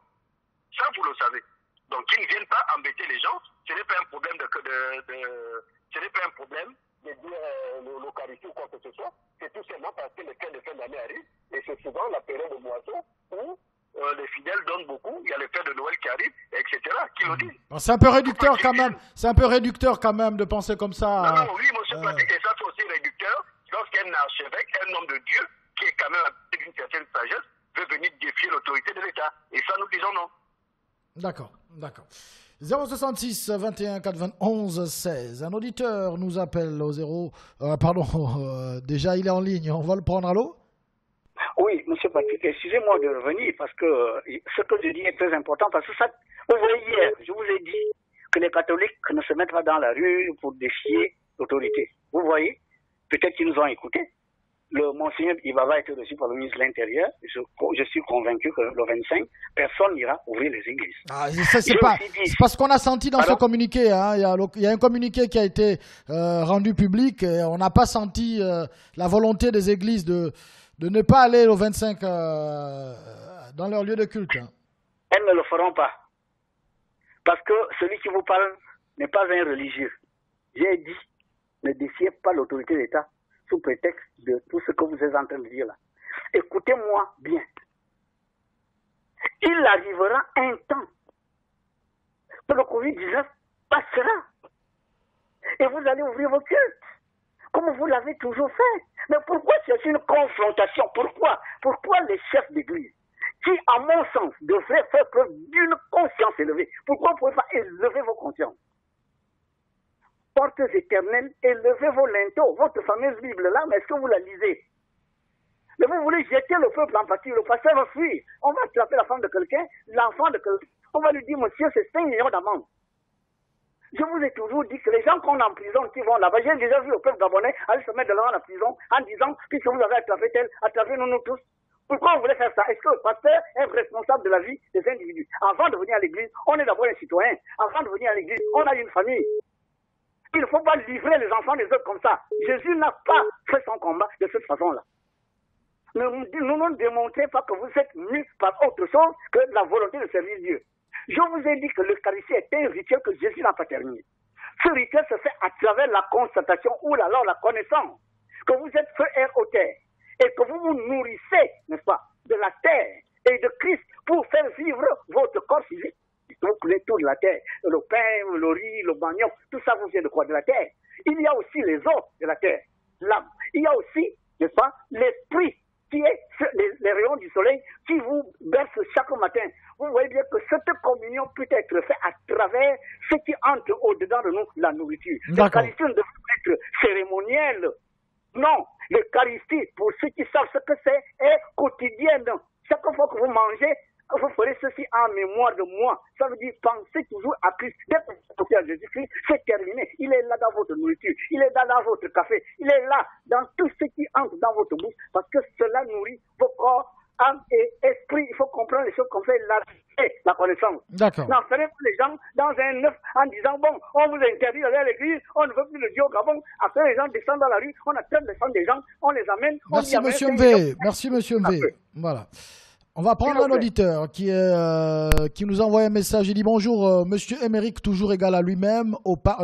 Ça, vous le savez. Donc, qu'ils ne viennent pas embêter les gens, ce n'est pas un problème ce n'est pas un problème de dire l'Eucharistie ou quoi que ce soit. C'est tout simplement parce que les fêtes de fin d'année arrivent, et c'est souvent la période de moisson où les fidèles donnent beaucoup, il y a les fêtes de Noël qui arrivent, etc., qui le disent. Bon, c'est un peu réducteur quand même. C'est un peu réducteur quand même de penser comme ça. Non, oui, monsieur Platique, et ça c'est aussi réducteur lorsqu'un archevêque, un homme de Dieu, qui est quand même avec une certaine sagesse, veut venir défier l'autorité de l'État. Et ça, nous disons non. D'accord, d'accord. 066 21 91 16. Un auditeur nous appelle au 0. Déjà il est en ligne. On va le prendre à l'eau. Oui, monsieur Patrick, excusez-moi de revenir parce que ce que je dis est très important parce que ça, vous voyez hier, je vous ai dit que les catholiques ne se mettent pas dans la rue pour défier l'autorité. Vous voyez, peut-être qu'ils nous ont écoutés. Le monseigneur Ibaba a été reçu par le ministre de l'Intérieur. Je suis convaincu que le 25, personne n'ira ouvrir les églises. C'est pas ce qu'on a senti dans ce communiqué. Hein. Il y a un communiqué qui a été rendu public et on n'a pas senti la volonté des églises de ne pas aller le 25 dans leur lieu de culte. Hein. Elles ne le feront pas. Parce que celui qui vous parle n'est pas un religieux. J'ai dit, ne défiez pas l'autorité de l'État sous prétexte de tout ce que vous êtes en train de dire là. Écoutez-moi bien. Il arrivera un temps que le Covid-19 passera. Et vous allez ouvrir vos cultes, comme vous l'avez toujours fait. Mais pourquoi c'est une confrontation? Pourquoi les chefs d'église, qui, à mon sens, devraient faire preuve d'une conscience élevée, pourquoi vous ne pouvez pas élever vos consciences? Portes éternelles, élevez vos linteaux, votre fameuse Bible-là, mais est-ce que vous la lisez? Mais vous voulez jeter le peuple en pâture, le pasteur va fuir. On va attraper la femme de quelqu'un, l'enfant de quelqu'un. On va lui dire, monsieur, c'est 5 millions d'amende. Je vous ai toujours dit que les gens qu'on emprisonne, qui vont là-bas, j'ai déjà vu le peuple gabonais aller se mettre devant la prison en disant, puisque vous avez attrapé tel, attrapez-nous tous. Pourquoi vous voulez faire ça? Est-ce que le pasteur est responsable de la vie des individus? Avant de venir à l'église, on est d'abord un citoyen. Avant de venir à l'église, on a une famille. Il ne faut pas livrer les enfants des autres comme ça. Jésus n'a pas fait son combat de cette façon-là. Ne démontrez pas que vous êtes mus par autre chose que la volonté de servir Dieu. Je vous ai dit que l'Eucharistie est un rituel que Jésus n'a pas terminé. Ce rituel se fait à travers la constatation ou alors la connaissance que vous êtes feu, air, au terre et que vous vous nourrissez, n'est-ce pas, de la terre et de Christ pour faire vivre votre corps physique. Vous coulez tout de la terre, le pain, le riz, le manioc, tout ça vous vient de quoi? De la terre. Il y a aussi les os de la terre, l'âme. Il y a aussi, n'est-ce pas, l'esprit qui est les rayons du soleil qui vous bercent chaque matin. Vous voyez bien que cette communion peut être faite à travers ce qui entre au-dedans de nous, la nourriture. L'Eucharistie ne doit pas être cérémonielle. Non, l'Eucharistie, pour ceux qui savent ce que c'est, est quotidienne. Chaque fois que vous mangez, vous ferez ceci en mémoire de moi. Ça veut dire pensez toujours à Christ. Dès que vous pensez à Jésus-Christ, c'est terminé. Il est là dans votre nourriture. Il est là dans votre café. Il est là dans tout ce qui entre dans votre bouche. Parce que cela nourrit vos corps, âme et esprit. Il faut comprendre les choses comme ça. La connaissance. D'accord. N'enfermez pas les gens dans un œuf en disant, bon, on vous interdit d'aller à l'église, on ne veut plus le Dieu au Gabon. Après, les gens descendent dans la rue, on attrape les femmes des gens, on les amène. Merci, monsieur MV. Merci, monsieur MV. Voilà. On va prendre un auditeur qui nous envoie un message. Il dit bonjour, monsieur Émeric, toujours égal à lui-même,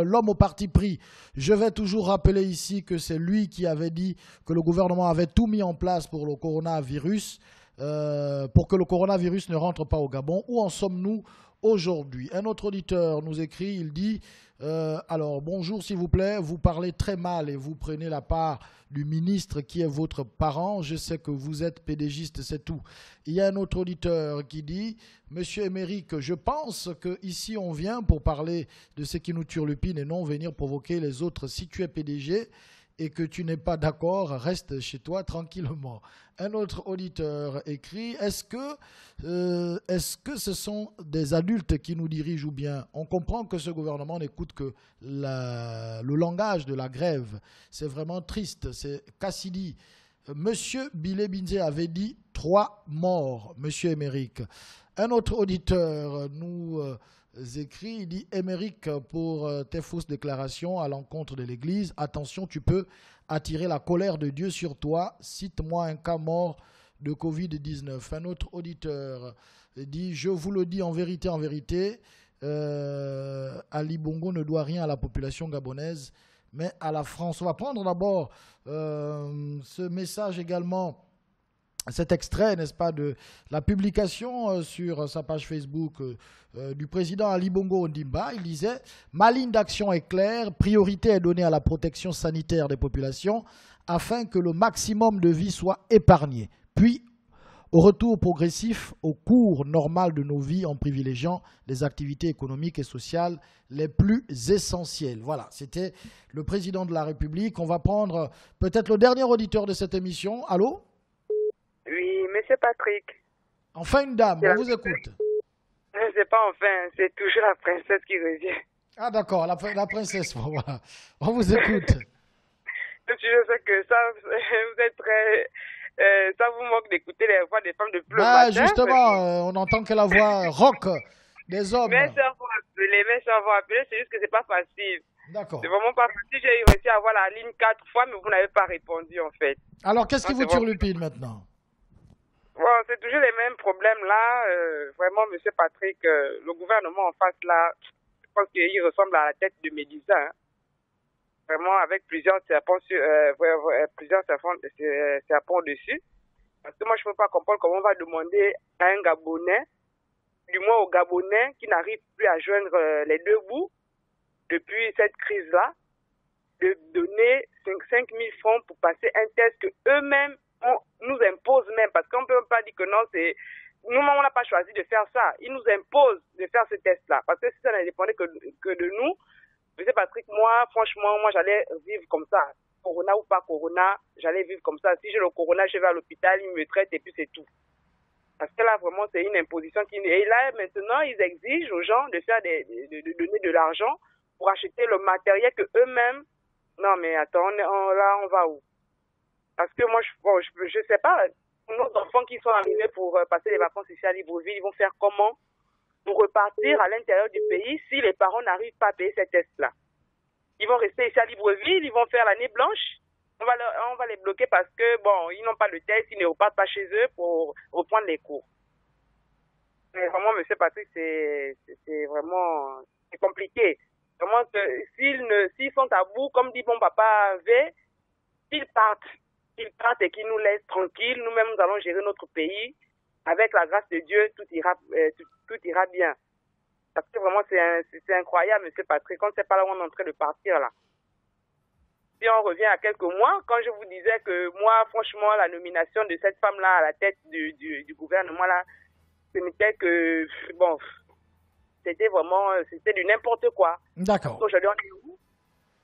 l'homme au parti pris. Je vais toujours rappeler ici que c'est lui qui avait dit que le gouvernement avait tout mis en place pour le coronavirus, pour que le coronavirus ne rentre pas au Gabon. Où en sommes-nous aujourd'hui? Un autre auditeur nous écrit, il dit alors bonjour s'il vous plaît, vous parlez très mal et vous prenez la part du ministre qui est votre parent. Je sais que vous êtes pédégiste, c'est tout. Il y a un autre auditeur qui dit monsieur Émeric, je pense qu'ici on vient pour parler de ce qui nous turlupine et non venir provoquer les autres. Si tu es PDG et que tu n'es pas d'accord, reste chez toi tranquillement. Un autre auditeur écrit, est-ce que ce sont des adultes qui nous dirigent ou bien on comprend que ce gouvernement n'écoute que le langage de la grève. C'est vraiment triste. C'est Cassidy. Monsieur Bilé Binze avait dit 3 morts, monsieur Émeric. Un autre auditeur nous écrits. Il dit Émeric, pour tes fausses déclarations à l'encontre de l'Église, attention, tu peux attirer la colère de Dieu sur toi. Cite-moi un cas mort de Covid-19. Un autre auditeur dit je vous le dis en vérité, Ali Bongo ne doit rien à la population gabonaise, mais à la France. On va prendre d'abord ce message également, cet extrait, n'est-ce pas, de la publication sur sa page Facebook du président Ali Bongo Ondimba. Il disait « Ma ligne d'action est claire, priorité est donnée à la protection sanitaire des populations afin que le maximum de vies soit épargné. Puis, au retour progressif au cours normal de nos vies en privilégiant les activités économiques et sociales les plus essentielles. » Voilà, c'était le président de la République. On va prendre peut-être le dernier auditeur de cette émission. Allô? Oui, monsieur Patrick. Enfin une dame, on vous écoute. C'est pas enfin, c'est toujours la princesse qui revient. Ah d'accord, la princesse, voilà. On vous écoute. Je sais que ça, vous êtes très... ça vous manque d'écouter les voix des femmes de plus matin. Justement, on entend que la voix rock des hommes. Mes soeurs vont appeler, c'est juste que c'est pas facile. D'accord. C'est vraiment pas facile. J'ai réussi à avoir la ligne 4 fois, mais vous n'avez pas répondu en fait. Alors qu'est-ce qui vous turlupine maintenant? Bon, c'est toujours les mêmes problèmes là. Vraiment, monsieur Patrick, le gouvernement en face là, je pense qu'il ressemble à la tête de Médisa. Hein. Vraiment, avec plusieurs serpents dessus. Parce que moi, je ne peux pas comprendre comment on va demander à un Gabonais, du moins aux Gabonais, qui n'arrivent plus à joindre les deux bouts depuis cette crise-là, de donner 5 000 francs pour passer un test que eux-mêmes nous imposent même. Parce qu'on ne peut pas dire que non, c'est... Nous, on n'a pas choisi de faire ça. Ils nous imposent de faire ce test-là. Parce que si ça ne dépendait que de nous, monsieur Patrick, moi, franchement, j'allais vivre comme ça. Corona ou pas Corona, j'allais vivre comme ça. Si j'ai le Corona, je vais à l'hôpital, ils me traitent et puis c'est tout. Parce que là, vraiment, c'est une imposition qui... Et là, maintenant, ils exigent aux gens de faire de donner de l'argent pour acheter le matériel que eux-mêmes... Non, mais attends, là, on va où? Parce que moi, je sais pas, nos enfants qui sont arrivés pour passer les vacances ici à Libreville, ils vont faire comment pour repartir à l'intérieur du pays si les parents n'arrivent pas à payer ces tests-là? Ils vont rester ici à Libreville, ils vont faire l'année blanche. On va les bloquer parce que, bon, ils n'ont pas de test, ils ne repartent pas chez eux pour reprendre les cours. Mais vraiment, monsieur Patrick, c'est vraiment c'est compliqué. Vraiment, s'ils sont à bout, comme dit mon papa V, s'ils partent et qu'ils nous laissent tranquilles, nous-mêmes, nous allons gérer notre pays. Avec la grâce de Dieu, tout ira bien. Parce que vraiment, c'est incroyable, monsieur Patrick. On ne sait pas là où on est en train de partir, là. Si on revient à quelques mois, quand je vous disais que moi, franchement, la nomination de cette femme-là à la tête du gouvernement, là, c'était que, bon, c'était vraiment, c'était du n'importe quoi. D'accord. Aujourd'hui, on est où?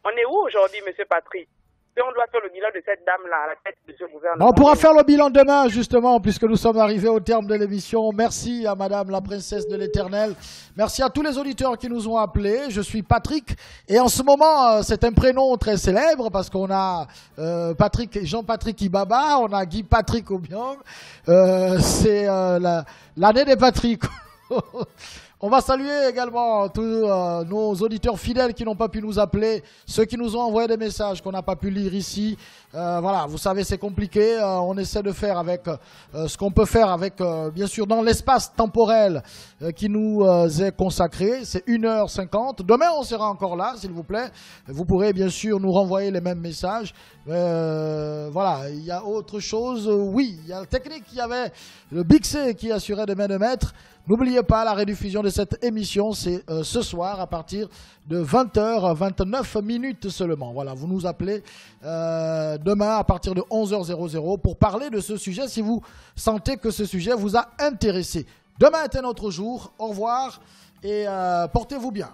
On est où aujourd'hui, monsieur Patrick? Et on doit faire le bilan de cette dame-là à la tête de ce gouvernement. On pourra faire le bilan demain, justement, puisque nous sommes arrivés au terme de l'émission. Merci à madame la princesse de l'Éternel. Merci à tous les auditeurs qui nous ont appelés. Je suis Patrick. Et en ce moment, c'est un prénom très célèbre parce qu'on a Jean-Patrick Ibaba, on a Guy Patrick Obiang. C'est l'année des Patrick. On va saluer également tous nos auditeurs fidèles qui n'ont pas pu nous appeler, ceux qui nous ont envoyé des messages qu'on n'a pas pu lire ici. Voilà, vous savez, c'est compliqué. On essaie de faire avec ce qu'on peut faire avec, bien sûr, dans l'espace temporel qui nous est consacré. C'est 1h50. Demain, on sera encore là, s'il vous plaît. Vous pourrez, bien sûr, nous renvoyer les mêmes messages. Voilà, il y a autre chose. Oui, il y a le technique, il y avait le Big C qui assurait de main de maître. N'oubliez pas, la rediffusion de cette émission, c'est ce soir à partir de 20h29 seulement. Voilà, vous nous appelez demain à partir de 11h00 pour parler de ce sujet si vous sentez que ce sujet vous a intéressé. Demain est un autre jour. Au revoir et portez-vous bien.